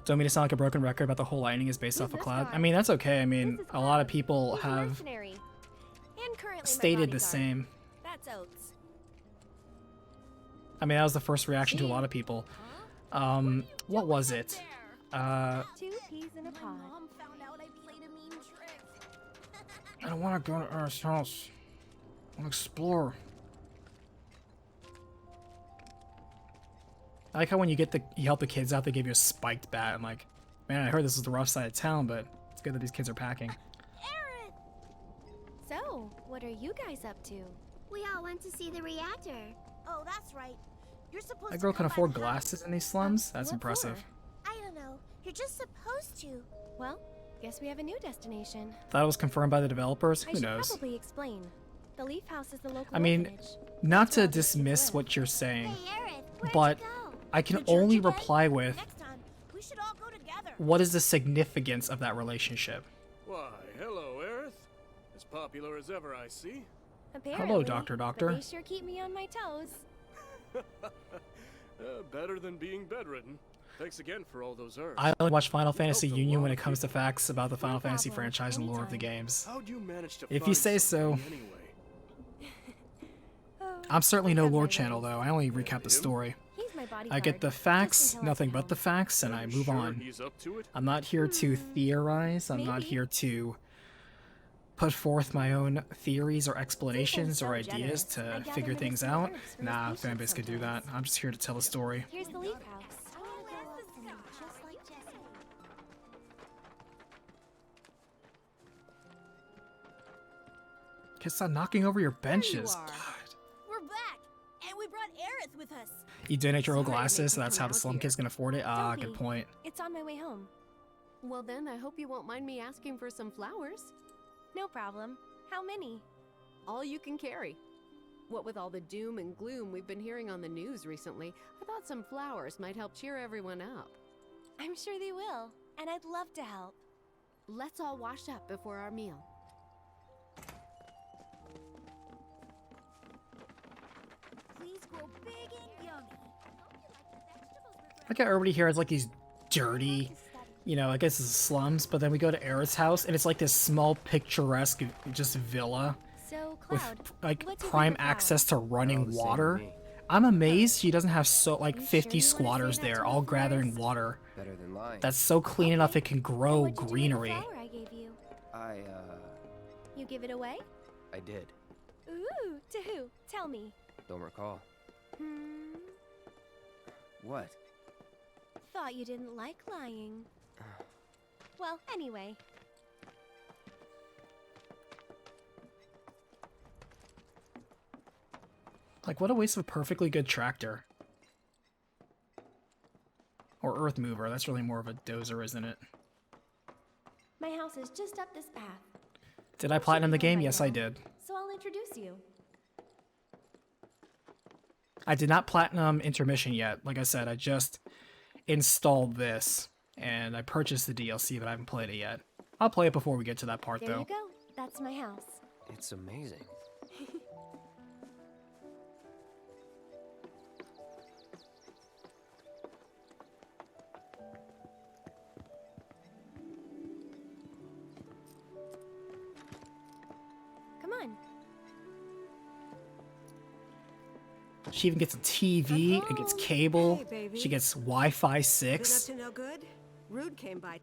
Don't mean to sound like a broken record about the whole lightning is based off a cloud. I mean, that's okay. I mean, a lot of people have stated the same. That's Oats. I mean, that was the first reaction to a lot of people. What was it? 2 peas in a pod. I don't want to go to Earth's house. I want to explore. I like how when you help the kids out, they give you a spiked bat. I'm like, man, I heard this is the rough side of town, but it's good that these kids are packing. So, what are you guys up to? We all went to see the reactor. Oh, that's right. You're supposed That girl to can come by afford the house. glasses in these slums? That's What impressive. for? I don't know. You're just supposed to. Well, guess we have a new destination. Thought it was confirmed by the developers? I Who should knows? probably explain. The Leaf House is the local I mean, orphanage. not to dismiss what you're saying, Aerith, but I can only reply with, next time, we should all go together. what is the significance of that relationship? Why, hello, Aerith. As popular as ever, I see. Apparently, Doctor. But they sure keep me on my toes. Better than being bedridden. Thanks again for all those herbs. I only watch Final Fantasy Union when it comes to facts about the Final Fantasy franchise and lore of the games. How'd you manage to If you find say so. something anyway? I'm certainly no lore channel though, I only recap the story. He's my bodyguard. I get the facts, nothing but the facts, and I move Sure on. he's up to it? I'm not here to theorize, I'm not here to put forth my own theories or explanations or ideas to figure things out. Nah, fanbase could do that. I'm just here to tell a story. Here's the Leaf House. Just like Jesse. Kids, stop knocking over your benches. We're back, and we brought Aerith with us. You donate your old glasses, so that's how the slum kids can afford it? Ah, good point. It's on my way home. Well then, I hope you won't mind me asking for some flowers. No problem. How many? All you can carry. What with all the doom and gloom we've been hearing on the news recently, I thought some flowers might help cheer everyone up. I'm sure they will, and I'd love to help. Let's all wash up before our meal. Please grow big and yummy. Like how everybody here has like these dirty, you know, I guess it's slums, but then we go to Aerith's house and it's like this small picturesque just villa So, with Cloud, like what's your prime favorite flower? access to running the same water. to me. I'm amazed she doesn't have so like 50 you wanna say squatters that there to all the gathering flowers? water. Better than lying. That's so clean enough it can grow What'd you do with the greenery. flower I gave you? You give it away? I did. Ooh, to who? Tell me. Don't recall. Hmm. What? Thought you didn't like lying. Well, anyway. Like what a waste of a perfectly good tractor. Or Earth Mover. That's really more of a dozer, isn't it? My house is just up this path. Did I platinum the game? Yes, I did. So I'll introduce you. I did not platinum Intermission yet. Like I said, I just installed this, and I purchased the DLC, but I haven't played it yet. I'll play it before we get to that part, There though. you go. That's my house. It's amazing. Come on. She even gets a TV, it gets cable, Hey, baby. she gets Wi-Fi Been 6. up to no good? Rude came by.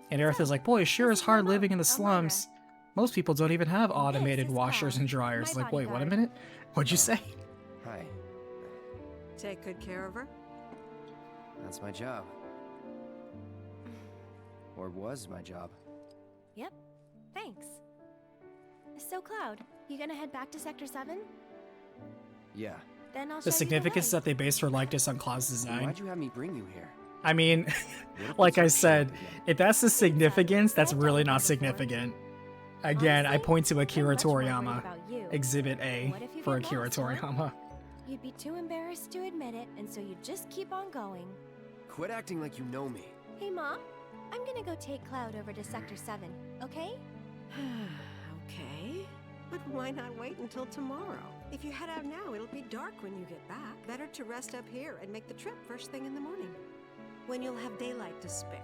And Aerith is like, boy, it sure is hard living in the slums. Most people don't even have automated washers and dryers. Like, wait, what a minute? What'd you say? Hi. Take good care of her? That's my job. Or was my job. Yep. Thanks. So, Cloud, you gonna head back to Sector 7? Yeah. Then I'll show The significance you the way. that they based her likeness on Cloud's design. Why'd you have me bring you here? I mean, like I said, if that's the significance, that's really not significant. Again, I point to Akira Toriyama. Exhibit A for Akira Toriyama. You'd be too embarrassed to admit it, and so you'd just keep on going. Quit acting like you know me. Hey, Mom, I'm gonna go take Cloud over to Sector 7, okay? Okay. But why not wait until tomorrow? If you head out now, it'll be dark when you get back. Better to rest up here and make the trip first thing in the morning, when you'll have daylight to spare.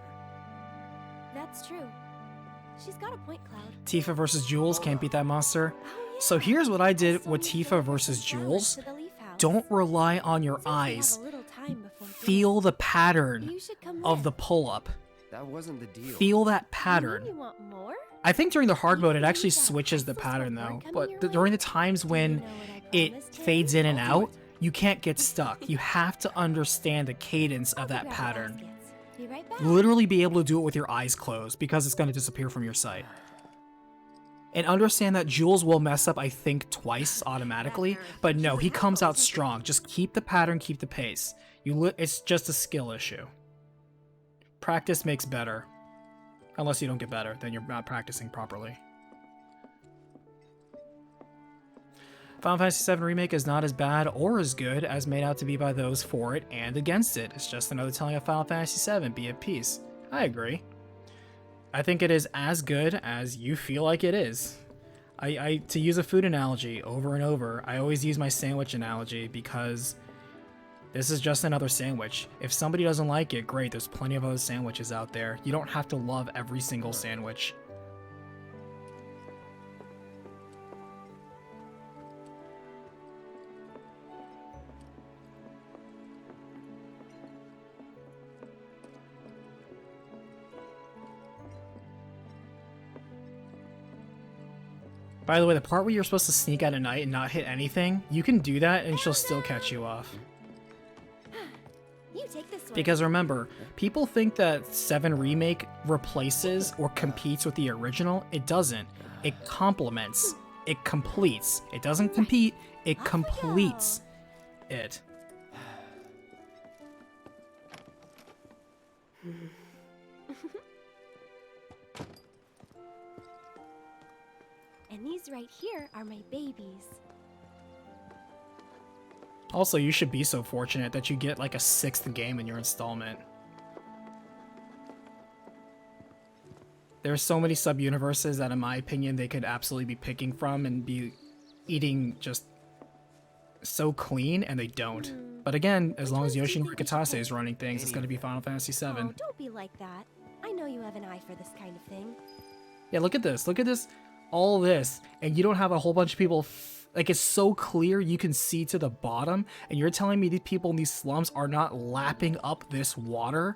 That's true. She's got a point, Cloud. Tifa versus Jules, can't beat that monster. So here's what I did with Tifa versus Jules. Don't rely on your eyes. Feel the pattern of the pull-up. That wasn't the deal. Feel that pattern. You want more? I think during the hard mode, it actually switches the pattern though. But during the times when it fades in and out, you can't get stuck. You have to understand the cadence of that pattern. Be right back. Literally be able to do it with your eyes closed because it's going to disappear from your sight. And understand that Jules will mess up, I think, twice automatically. But no, he comes out strong. Just keep the pattern, keep the pace. It's just a skill issue. Practice makes better. Unless you don't get better, then you're not practicing properly. Final Fantasy VII Remake is not as bad or as good as made out to be by those for it and against it. It's just another telling of Final Fantasy VII, be at peace. I agree. I think it is as good as you feel like it is. To use a food analogy over and over, I always use my sandwich analogy because this is just another sandwich. If somebody doesn't like it, great, there's plenty of other sandwiches out there. You don't have to love every single sandwich. By the way, the part where you're supposed to sneak out at night and not hit anything, you can do that and she'll still catch you off. You take this one. Because remember, people think that 7 Remake replaces or competes with the original. It doesn't. It complements. It completes. It doesn't compete, it completes it. And these right here are my babies. Also, you should be so fortunate that you get like a 6th game in your installment. There's so many sub-universes that in my opinion they could absolutely be picking from and be eating just so clean, and they don't. But again, as long as Yoshinori Kitase is running things, it's going to be Final Fantasy VII. Oh, don't be like that. I know you have an eye for this kind of thing. Yeah, look at this. Look at this. All this. And you don't have a whole bunch of people... Like, it's so clear you can see to the bottom. And you're telling me these people in these slums are not lapping up this water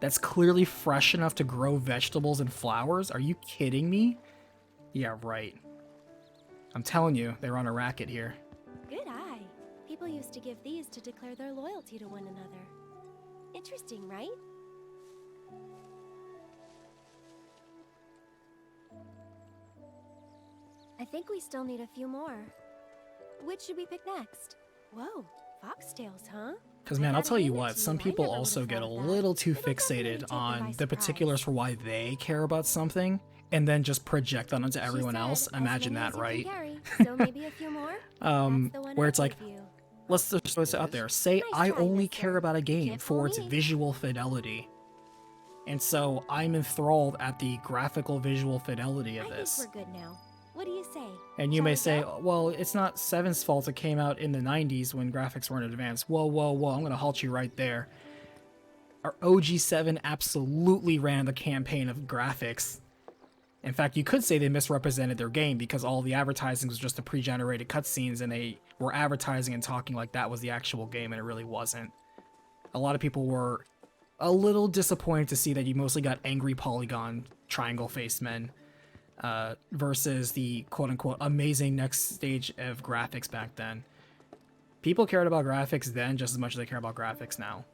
that's clearly fresh enough to grow vegetables and flowers? Are you kidding me? Yeah, right. I'm telling you, they're on a racket here. Good eye. People used to give these to declare their loyalty to one another. Interesting, right? I think we still need a few more. Which should we pick next? Whoa, foxtails, huh? Because, man, I'll tell you what, some people also get a little too fixated on the particulars for why they care about something, and then just project that onto everyone else. Imagine that, right? So maybe a few more? Where it's like, let's just throw this out there. Say I only care about a game for its visual fidelity. And so I'm enthralled at the graphical visual fidelity of this. I think we're good now. What do you say? And you may say, well, it's not 7's fault it came out in the 90s when graphics weren't advanced. Whoa, whoa, whoa, I'm going to halt you right there. Our OG 7 absolutely ran the campaign of graphics. In fact, you could say they misrepresented their game because all the advertising was just the pre-generated cutscenes and they were advertising and talking like that was the actual game, and it really wasn't. A lot of people were a little disappointed to see that you mostly got angry polygon triangle-faced men versus the quote-unquote amazing next stage of graphics back then. People cared about graphics then just as much as they care about graphics now.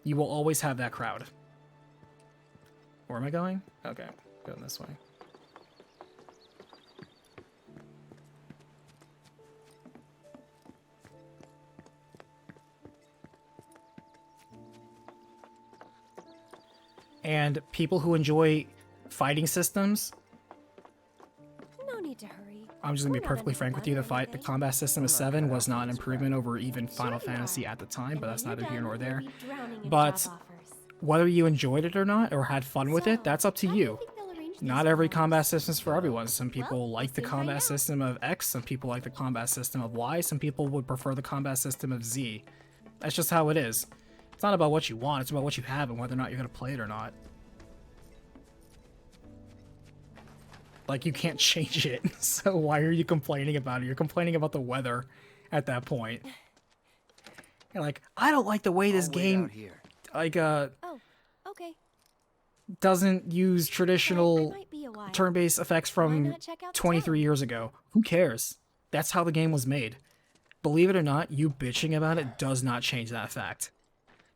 You will always have that crowd. Where am I going? Okay, going this way. And people who enjoy fighting systems, No need to hurry. I'm just gonna be perfectly frank with you, the combat system of 7 was not an improvement over even Final Fantasy at the time, but that's neither here nor there. But whether you enjoyed it or not, or had fun with it, that's up to you. Not every combat system is for everyone. Some people like the combat system of X, some people like the combat system of Y, some people would prefer the combat system of Z. That's just how it is. It's not about what you want, it's about what you have and whether or not you're gonna play it or not. Like, you can't change it, so why are you complaining about it? You're complaining about the weather at that point. You're like, I don't like the way this game, like, Oh, okay. doesn't use traditional turn-based effects from 23 years ago. Who cares? That's how the game was made. Believe it or not, you bitching about it does not change that fact.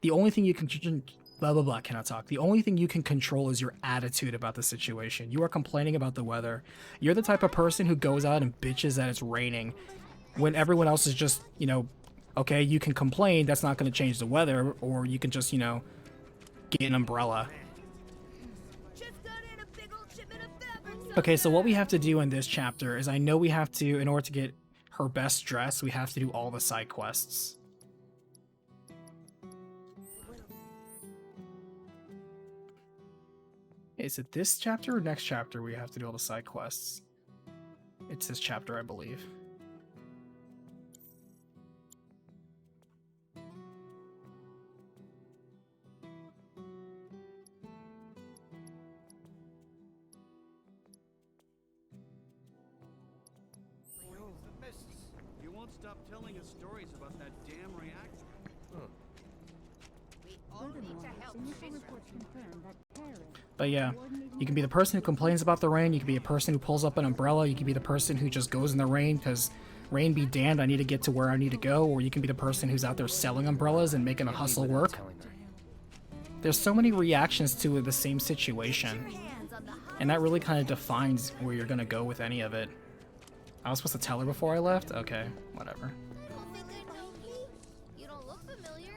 The only thing you can... Blah, blah, blah, cannot talk. The only thing you can control is your attitude about the situation. You are complaining about the weather. You're the type of person who goes out and bitches that it's raining when everyone else is just, you know, okay, you can complain, that's not going to change the weather, or you can just, you know, get an umbrella. Okay, so what we have to do in this chapter is I know we have to, in order to get her best dress, we have to do all the side quests. Is it this chapter or next chapter we have to do all the side quests? It's this chapter, I believe. You won't stop telling us stories about that damn reactor. We all need to help. But yeah, you can be the person who complains about the rain, you can be a person who pulls up an umbrella, you can be the person who just goes in the rain because rain be damned, I need to get to where I need to go, or you can be the person who's out there selling umbrellas and making a hustle work. There's so many reactions to the same situation, and that really kind of defines where you're going to go with any of it. I was supposed to tell her before I left? Okay, whatever. You don't look familiar.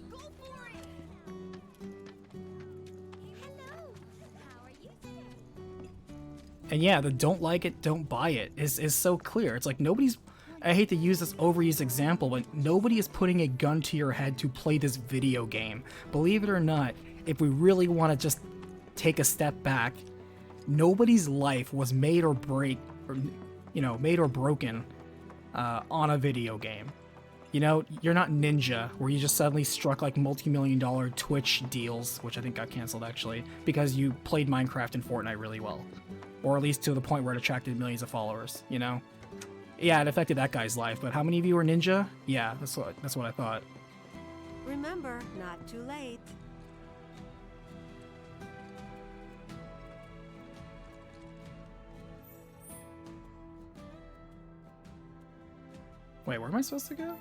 Go for it. Hello. How are you today? And yeah, the don't like it, don't buy it is so clear. It's like nobody's, I hate to use this overused example, but nobody is putting a gun to your head to play this video game. Believe it or not, if we really want to just take a step back, nobody's life was made or made or broken on a video game. You know, you're not Ninja, where you just suddenly struck like multi-million-dollar Twitch deals, which I think got canceled actually, because you played Minecraft and Fortnite really well. Or at least to the point where it attracted millions of followers, you know? Yeah, it affected that guy's life, but how many of you are Ninja? Yeah, that's what I thought. Remember, not too late. Wait, where am I supposed to go?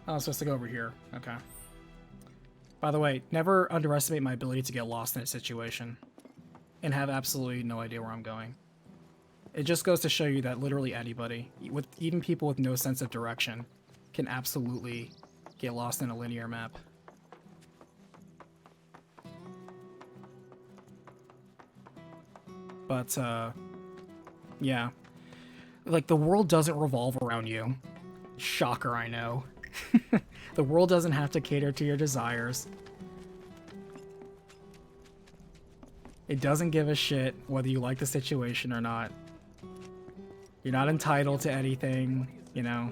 Oh, I'm supposed to go over here. Okay. By the way, never underestimate my ability to get lost in a situation and have absolutely no idea where I'm going. It just goes to show you that literally anybody, with even people with no sense of direction, can absolutely get lost in a linear map. But, yeah. Like, the world doesn't revolve around you. Shocker, I know. The world doesn't have to cater to your desires. It doesn't give a shit whether you like the situation or not. You're not entitled to anything, you know.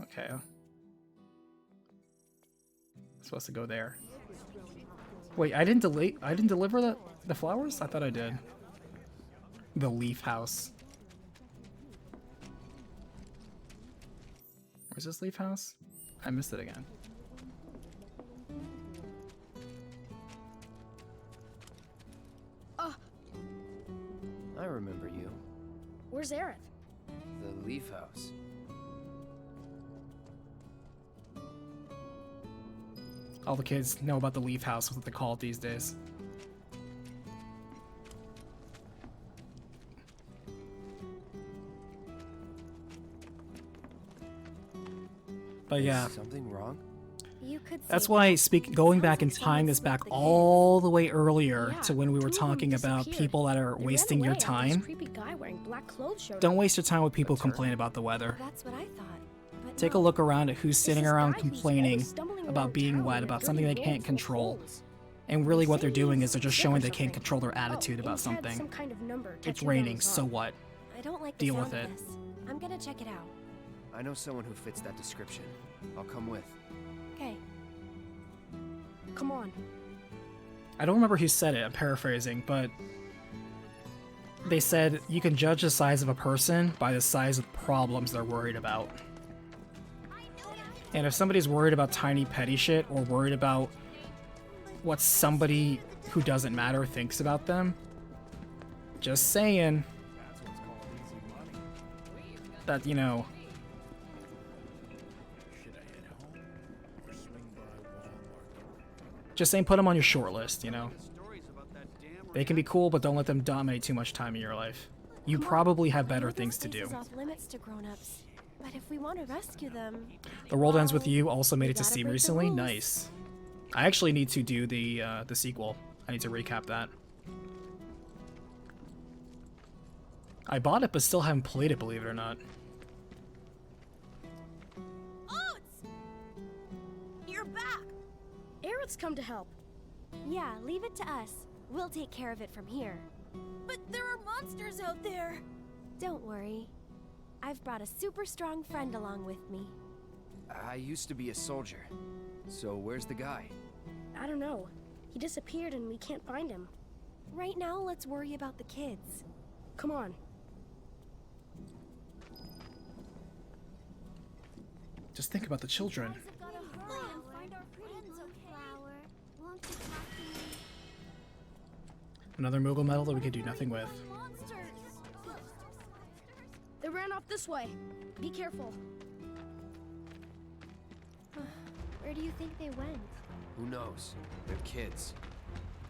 Okay. Supposed to go there. Wait, I didn't deliver the flowers? I thought I did. The leaf house. Where's this leaf house? I missed it again. I remember you. Where's Aerith? The leaf house. All the kids know about the leaf house, what they call it these days. But yeah. Is something wrong? You could That's why going back and tying this back all the way earlier to when we were talking about people that are wasting your time. Don't waste your time with people who complain about the weather. That's what I thought. But Take a look around at who's sitting around complaining about being wet, about something they can't control. And really what they're doing is they're just showing they can't control their attitude about something. It's raining, so what? I don't like Deal with it. I'm gonna check it out. I know someone who fits that description. I'll come with. Okay. Come on. I don't remember who said it, I'm paraphrasing, but they said you can judge the size of a person by the size of the problems they're worried about. And if somebody's worried about tiny petty shit or worried about what somebody who doesn't matter thinks about them, just saying that, you know, just saying put them on your short list, you know. They can be cool, but don't let them dominate too much time in your life. You probably have better things to do. Off limits to grown-ups. But if we want to rescue them, The World Ends With You also made it to Steam recently. Nice. I actually need to do the sequel. I need to recap that. I bought it, but still haven't played it, believe it or not. Oats! You're back! Aerith's come to help. yeah, leave it to us. We'll take care of it from here. But there are monsters out there! Don't worry. I've brought a super strong friend along with me. I used to be a soldier. So where's the guy? I don't know. He disappeared and we can't find him. Right now, let's worry about the kids. Come on. Just think about the children. Another Moogle medal that we could do nothing with. They ran off this way. Be careful. Where do you think they went? Who knows? They're kids.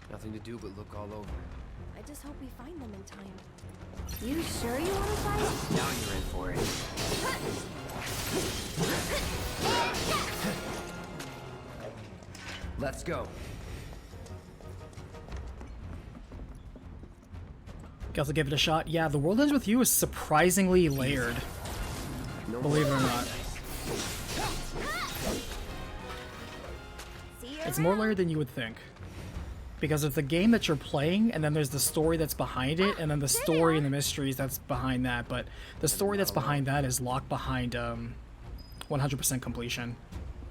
Nothing to do but look all over. I just hope we find them in time. You sure you want to fight? Now you're in for it. Let's go. Guess I'll give it a shot. Yeah, The World Ends With You is surprisingly layered. Believe it or not. It's more layered than you would think. Because it's the game that you're playing, and then there's the story that's behind it, and then the story and the mysteries that's behind that. But the story that's behind that is locked behind 100% completion.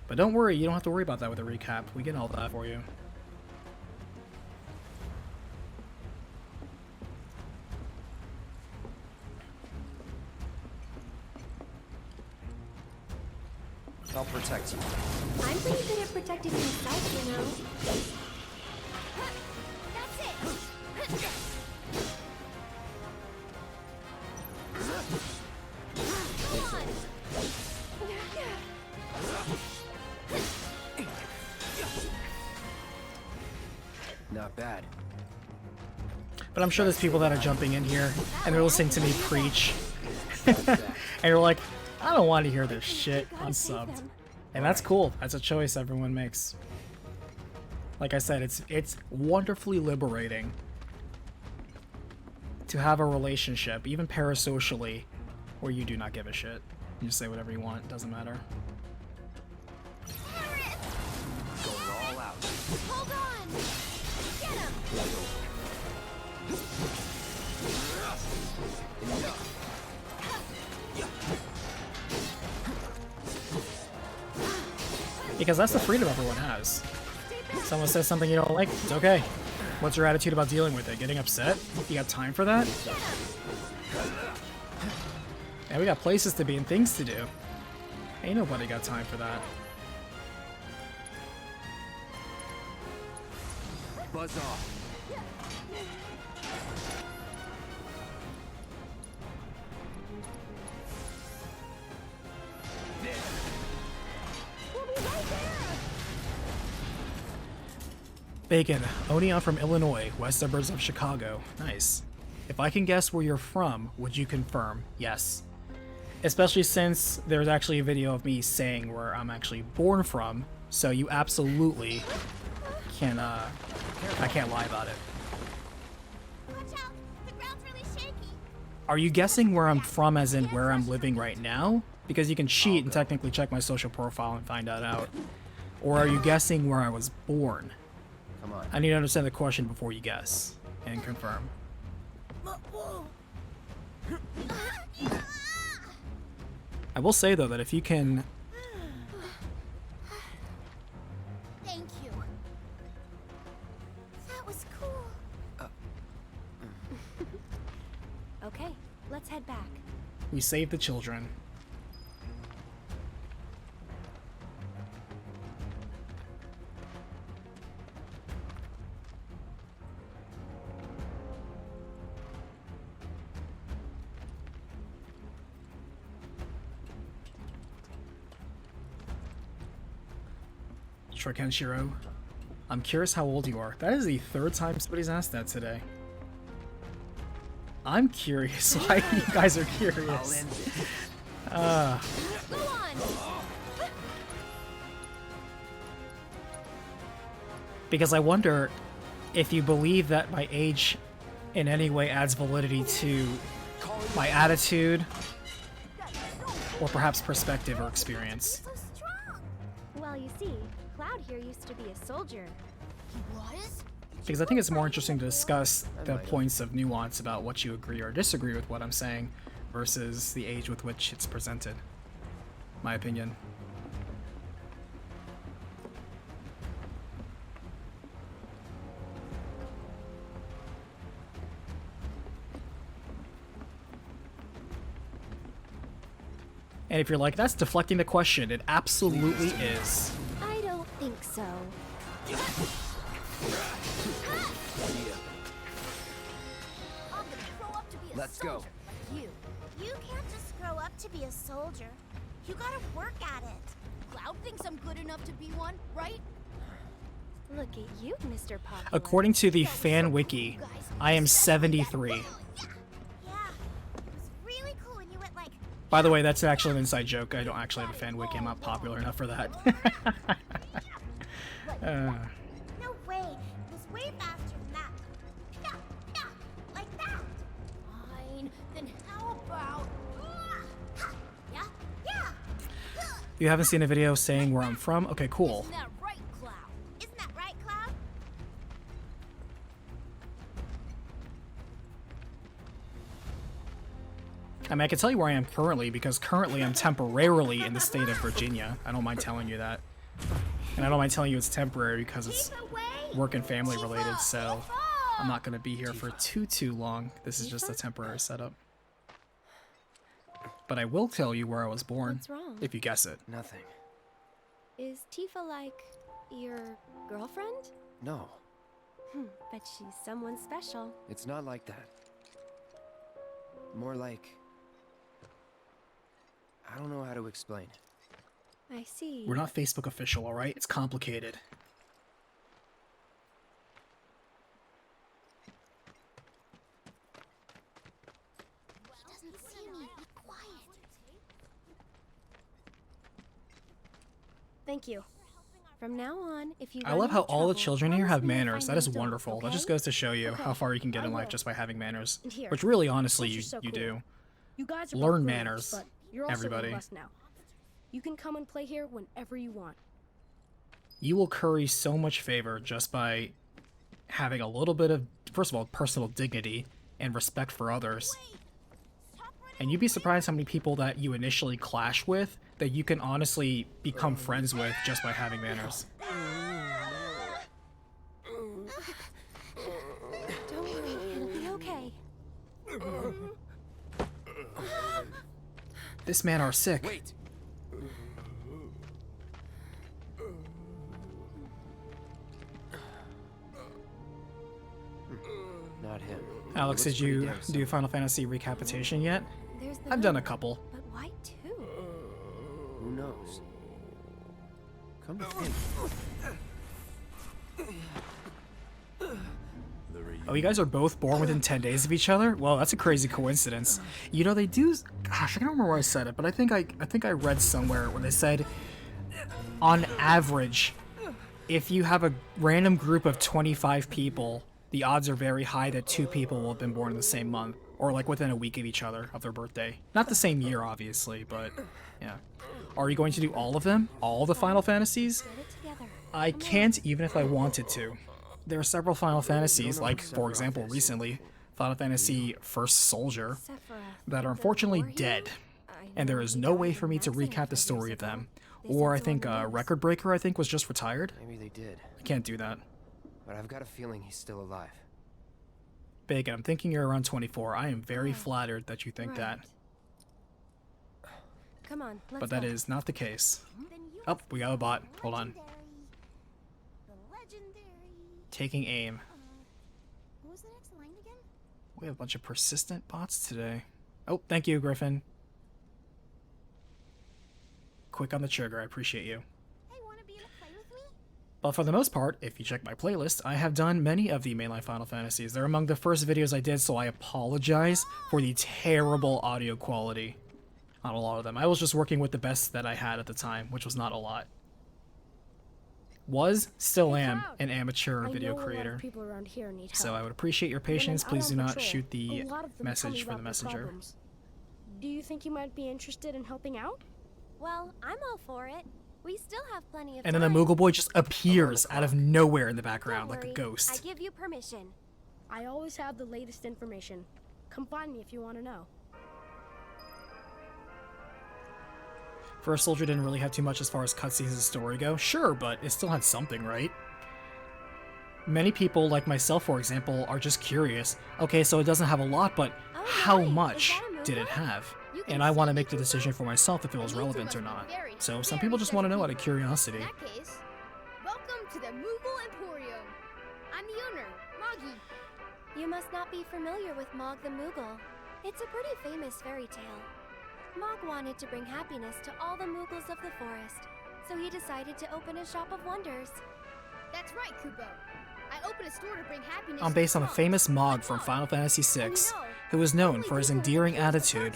But don't worry, you don't have to worry about that with a recap. We get all that for you. I'll protect you. I'm pretty good at protecting myself, you know. bad. But I'm sure there's people that are jumping in here and they're listening to me preach. And you're like, I don't want to hear this shit unsubbed. And that's cool. That's a choice everyone makes. Like I said, it's wonderfully liberating to have a relationship, even parasocially, where you do not give a shit. You just say whatever you want, doesn't matter. Going all out. Hold on! Get him! Because that's the freedom everyone has. Someone says something you don't like, it's okay. What's your attitude about dealing with it? Getting upset? You got time for that? And we got places to be and things to do. Ain't nobody got time for that. Buzz off. Bacon, Oni, from Illinois, west suburbs of Chicago. Nice. If I can guess where you're from, would you confirm? Yes. Especially since there's actually a video of me saying where I'm actually born from, so you absolutely can, I can't lie about it. Watch out! The ground's really shaky. Are you guessing where I'm from as in where I'm living right now? Because you can cheat and technically check my social profile and find that out. Or are you guessing where I was born? Come on. I need to understand the question before you guess and confirm. I will say though that if you can... Thank you. That was cool. Okay, let's head back. We save the children. Kenshiro, I'm curious how old you are. That is the third time somebody's asked that today. I'm curious why you guys are curious. Because I wonder if you believe that my age in any way adds validity to my attitude or perhaps perspective or experience. Well, you see, Cloud here used to be a soldier. He was? Because I think it's more interesting to discuss the points of nuance about what you agree or disagree with what I'm saying versus the age with which it's presented. My opinion. And if you're like, that's deflecting the question, it absolutely is. I don't think so. Let's go. You can't just grow up to be a soldier. You gotta work at it. Cloud thinks I'm good enough to be one, right? Look at you, Mr. Popular. According to the fan wiki, I am 73. Yeah, it was really cool when you went like... By the way, that's actually an inside joke. I don't actually have a fan wiki. I'm not popular enough for that. No way. It was way faster than that. Yeah, yeah, like that. Fine. Then how about... Yeah, yeah. You haven't seen a video saying where I'm from? Okay, cool. Isn't that right, Cloud? Isn't that right, Cloud? I mean, I can tell you where I am currently because currently I'm temporarily in the state of Virginia. I don't mind telling you that. And I don't mind telling you it's temporary because it's work and family related, so I'm not going to be here for too long. This is just a temporary setup. But I will tell you where I was born, What's wrong? if you guess it. Nothing. Is Tifa like your girlfriend? No, Bet she's someone special. it's not like that. More like... I don't know how to explain. I see. We're not Facebook official, alright? It's complicated. Thank you. From now on, if you I love how all the children here have manners. That is wonderful. That just goes to show you how far you can get in life just by having manners. Here, Which really, honestly, since you're so you cool, do. You guys are Learn both manners, grown-ups, but you're also everybody. with us now. You can come and play here whenever you want. You will curry so much favor just by having a little bit of, first of all, personal dignity and respect for others. And you'd be surprised how many people that you initially clash with that you can honestly become friends with just by having manners. Don't worry, it'll be okay. This man are sick. Wait. Not him. Alex, He looks did you pretty damn do Final Fantasy RECAPitation yet? There's the I've done a moon, couple. But why two? Who knows? Come to think. Oh, you guys are both born within 10 days of each other? Well, that's a crazy coincidence. You know, they do... Gosh, I don't remember where I said it, but I think I read somewhere where they said, on average, if you have a random group of 25 people, the odds are very high that 2 people will have been born in the same month, or like within a week of each other, of their birthday. Not the same year, obviously, but yeah. Are you going to do all of them? All the Final Fantasies? I can't even if I wanted to. There are several Final Fantasies, like, for example, recently, Final Fantasy First Soldier, that are unfortunately dead, and there is no way for me to recap the story of them. Or I think Record Breaker, I think, was just retired. Maybe they did. I can't do that. But I've got a feeling he's still alive. Bacon, I'm thinking you're around 24. I am very flattered that you think that. Come on, let's But that go. is not the case. Oh, we got a bot. Hold on. Taking aim. What was the next line again? We have a bunch of persistent bots today. Oh, thank you, Griffin. Quick on the trigger, I appreciate you. Hey, wanna be in a play with me? But for the most part, if you check my playlist, I have done many of the mainline Final Fantasies. They're among the first videos I did, so I apologize for the terrible audio quality on a lot of them. I was just working with the best that I had at the time, which was not a lot. Still am, an amateur video creator. People around here need help. So I would appreciate your patience. Please do not shoot the message for the messenger. Do you think you might be interested in helping out? Well, I'm all for it. We still have plenty of And time. then the Moogle boy just appears out of nowhere in the background like a I ghost. give you permission. I always have the latest information. Come find me if you want to know. First Soldier didn't really have too much as far as cutscenes and story go. Sure, but it still had something, right? Many people, like myself for example, are just curious. Okay, so it doesn't have a lot, but how much did it have? And I want to make the decision for myself if it was relevant or not. So some people just want to know out of curiosity. In that case, welcome to the Moogle Emporium. I'm the owner, Moggy. You must not be familiar with Mog the Moogle. It's a pretty famous fairy tale. Mog wanted to bring happiness to all the Moogles of the forest, so he decided to open a shop of wonders. That's right, Kupo. I opened a store to bring happiness. I'm based on a famous Mog from Final Fantasy VI, who was known for his endearing attitude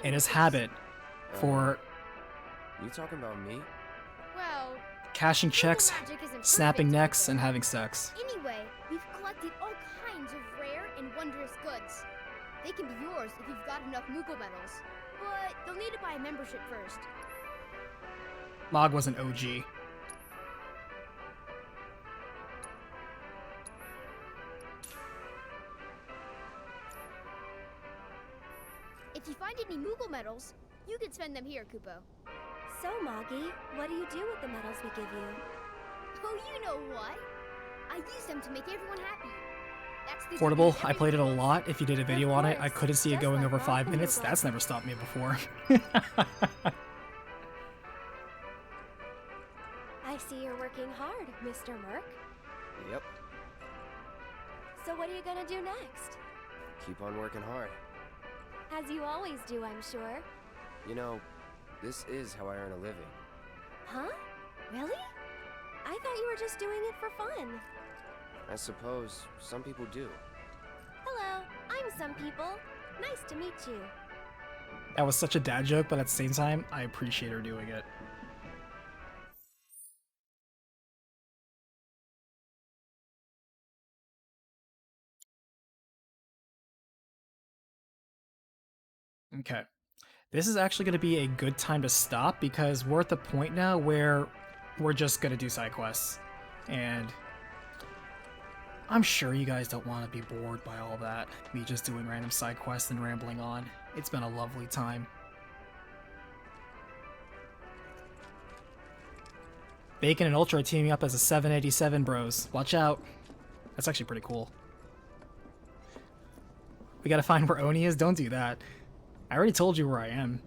and his habit for You talking about me? Well, cashing checks, magic isn't snapping perfect, necks, and having sex. Anyway, we've collected all kinds of rare and wondrous goods. They can be yours if you've got enough Moogle medals, but you'll need to buy a membership first. Mog was an OG. If you find any Moogle medals, you can spend them here, Kupo. So, Moggy, what do you do with the medals we give you? Oh, you know what? I use them to make everyone happy. That's the Portable, job of I played it a every lot. If you did a video on it, I couldn't see it going over 5 minutes. That's never stopped me before. I see you're working hard, Mr. Merc. Yep. So what are you gonna do next? Keep on working hard. As you always do, I'm sure. You know, this is how I earn a living. Huh? Really? I thought you were just doing it for fun. I suppose some people do. Hello, I'm some people. Nice to meet you. That was such a dad joke, but at the same time, I appreciate her doing it. Okay. This is actually going to be a good time to stop because we're at the point now where we're just going to do side quests. And I'm sure you guys don't want to be bored by all that. Me just doing random side quests and rambling on. It's been a lovely time. Bacon and Ultra are teaming up as a 787 bros. Watch out. That's actually pretty cool. We gotta find where Oni is? Don't do that. I already told you where I am.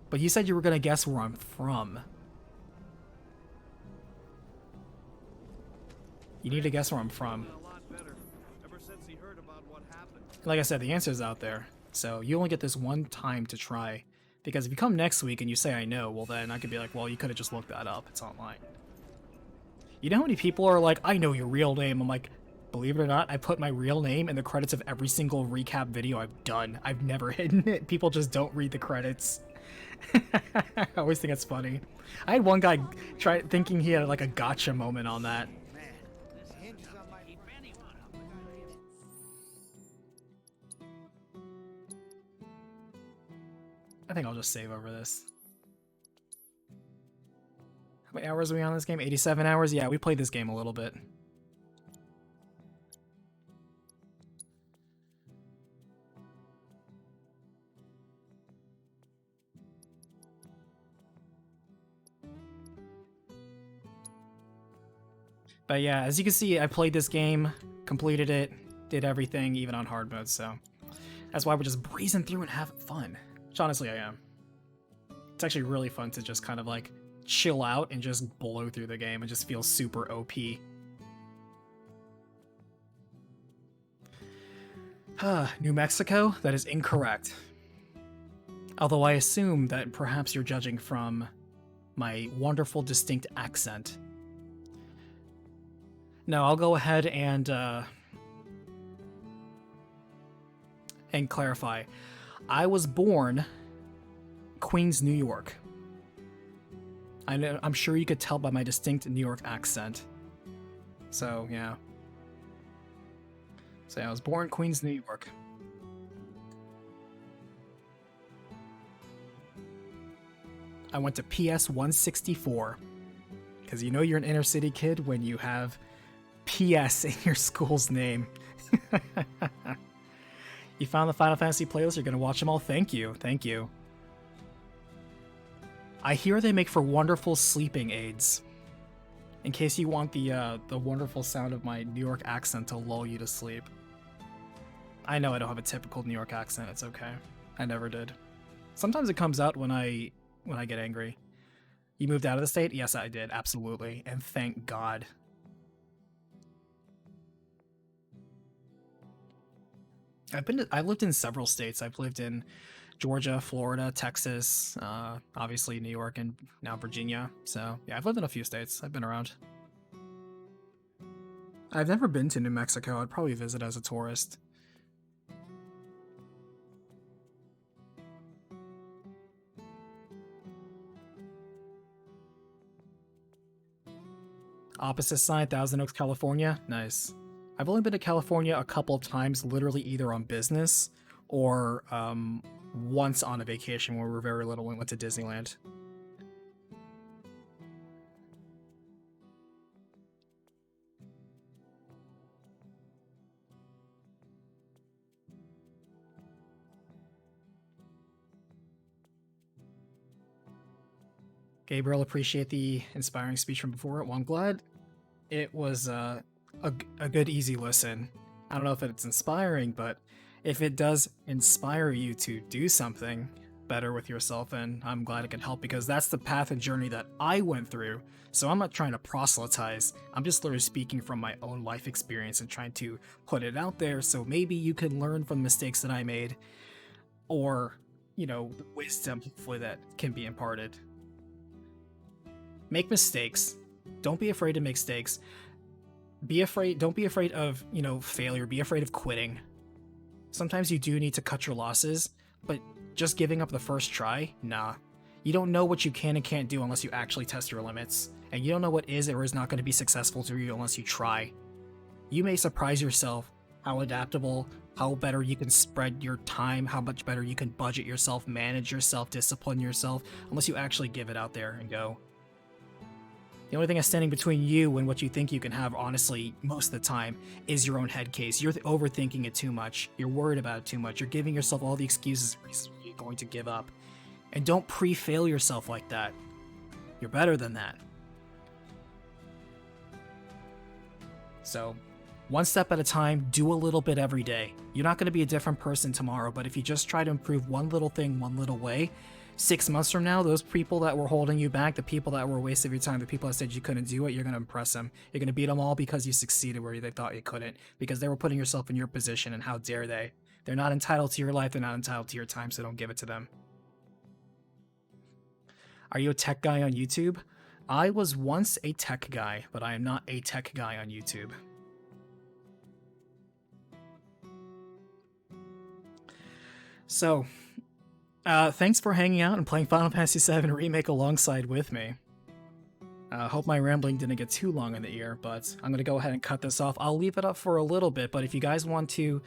But you said you were gonna guess where I'm from. You need to guess where I'm from. Like I said, the answer's out there. So you only get this one time to try. Because if you come next week and you say I know, well then I could be like, well, you could have just looked that up. It's online. You know how many people are like, I know your real name? I'm like, believe it or not, I put my real name in the credits of every single recap video I've done. I've never hidden it. People just don't read the credits. I always think it's funny. I had one guy try thinking he had like a gotcha moment on that. I think I'll just save over this. How many hours are we on this game? 87 hours? Yeah, we played this game a little bit. But yeah, as you can see, I played this game, completed it, did everything, even on hard mode, so that's why we're just breezing through and having fun. Which honestly I am. It's actually really fun to just kind of like chill out and just blow through the game and just feel super OP. New Mexico? That is incorrect. Although I assume that perhaps you're judging from my wonderful distinct accent. No, I'll go ahead and clarify. I was born Queens, New York. I'm sure you could tell by my distinct New York accent. So, yeah. So yeah, I was born Queens, New York. I went to PS 164. Because you know you're an inner city kid when you have PS in your school's name. You found the Final Fantasy playlist, you're gonna watch them all. Thank you, thank you. I hear they make for wonderful sleeping aids. In case you want the wonderful sound of my New York accent to lull you to sleep. I know I don't have a typical New York accent, it's okay. I never did. Sometimes it comes out when I get angry. You moved out of the state? Yes, I did, absolutely. And thank God. I've lived in several states. I've lived in Georgia, Florida, Texas, obviously New York, and now Virginia. So yeah, I've lived in a few states. I've been around. I've never been to New Mexico. I'd probably visit as a tourist. Opposite side, Thousand Oaks, California. Nice. I've only been to California a couple of times, literally either on business or once on a vacation when we were very little and went to Disneyland. Gabriel, appreciate the inspiring speech from before. Well, I'm glad it was a good, easy listen. I don't know if it's inspiring, but if it does inspire you to do something better with yourself, then I'm glad it can help, because that's the path and journey that I went through. So I'm not trying to proselytize. I'm just literally speaking from my own life experience and trying to put it out there so maybe you can learn from the mistakes that I made, or, you know, the wisdom hopefully that can be imparted. Make mistakes. Don't be afraid to make mistakes. Don't be afraid of, you know, failure. Be afraid of quitting. Sometimes you do need to cut your losses, but just giving up the first try? Nah. You don't know what you can and can't do unless you actually test your limits. And you don't know what is or is not going to be successful to you unless you try. You may surprise yourself how adaptable, how better you can spread your time, how much better you can budget yourself, manage yourself, discipline yourself, unless you actually give it out there and go. The only thing that's standing between you and what you think you can have, honestly, most of the time, is your own head case. You're overthinking it too much. You're worried about it too much. You're giving yourself all the excuses you're going to give up. And don't pre-fail yourself like that. You're better than that. So, one step at a time, do a little bit every day. You're not going to be a different person tomorrow, but if you just try to improve one little thing, one little way, 6 months from now, those people that were holding you back, the people that were a waste of your time, the people that said you couldn't do it, you're going to impress them. You're going to beat them all because you succeeded where they thought you couldn't, because they were putting yourself in your position, and how dare they? They're not entitled to your life, they're not entitled to your time, so don't give it to them. Are you a tech guy on YouTube? I was once a tech guy, but I am not a tech guy on YouTube. So, thanks for hanging out and playing Final Fantasy VII Remake alongside with me. Hope my rambling didn't get too long in the ear, but I'm going to go ahead and cut this off. I'll leave it up for a little bit, but if you guys want to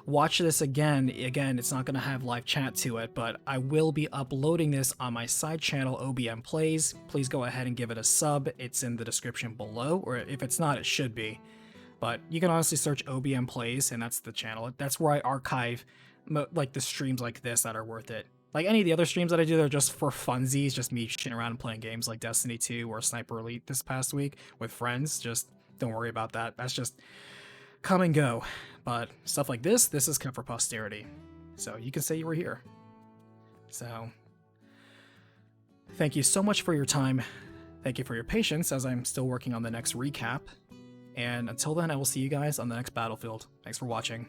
watch this again, it's not going to have live chat to it, but I will be uploading this on my side channel, OBM Plays. Please go ahead and give it a sub. It's in the description below, or if it's not, it should be. But you can honestly search OBM Plays, and that's the channel. That's where I archive like the streams like this that are worth it. Like any of the other streams that I do, they're just for funsies, just me shitting around and playing games like Destiny 2 or Sniper Elite this past week with friends. Just don't worry about that. That's just come and go. But stuff like this is kept for posterity. So you can say you were here. So thank you so much for your time. Thank you for your patience as I'm still working on the next recap. And until then, I will see you guys on the next battlefield. Thanks for watching.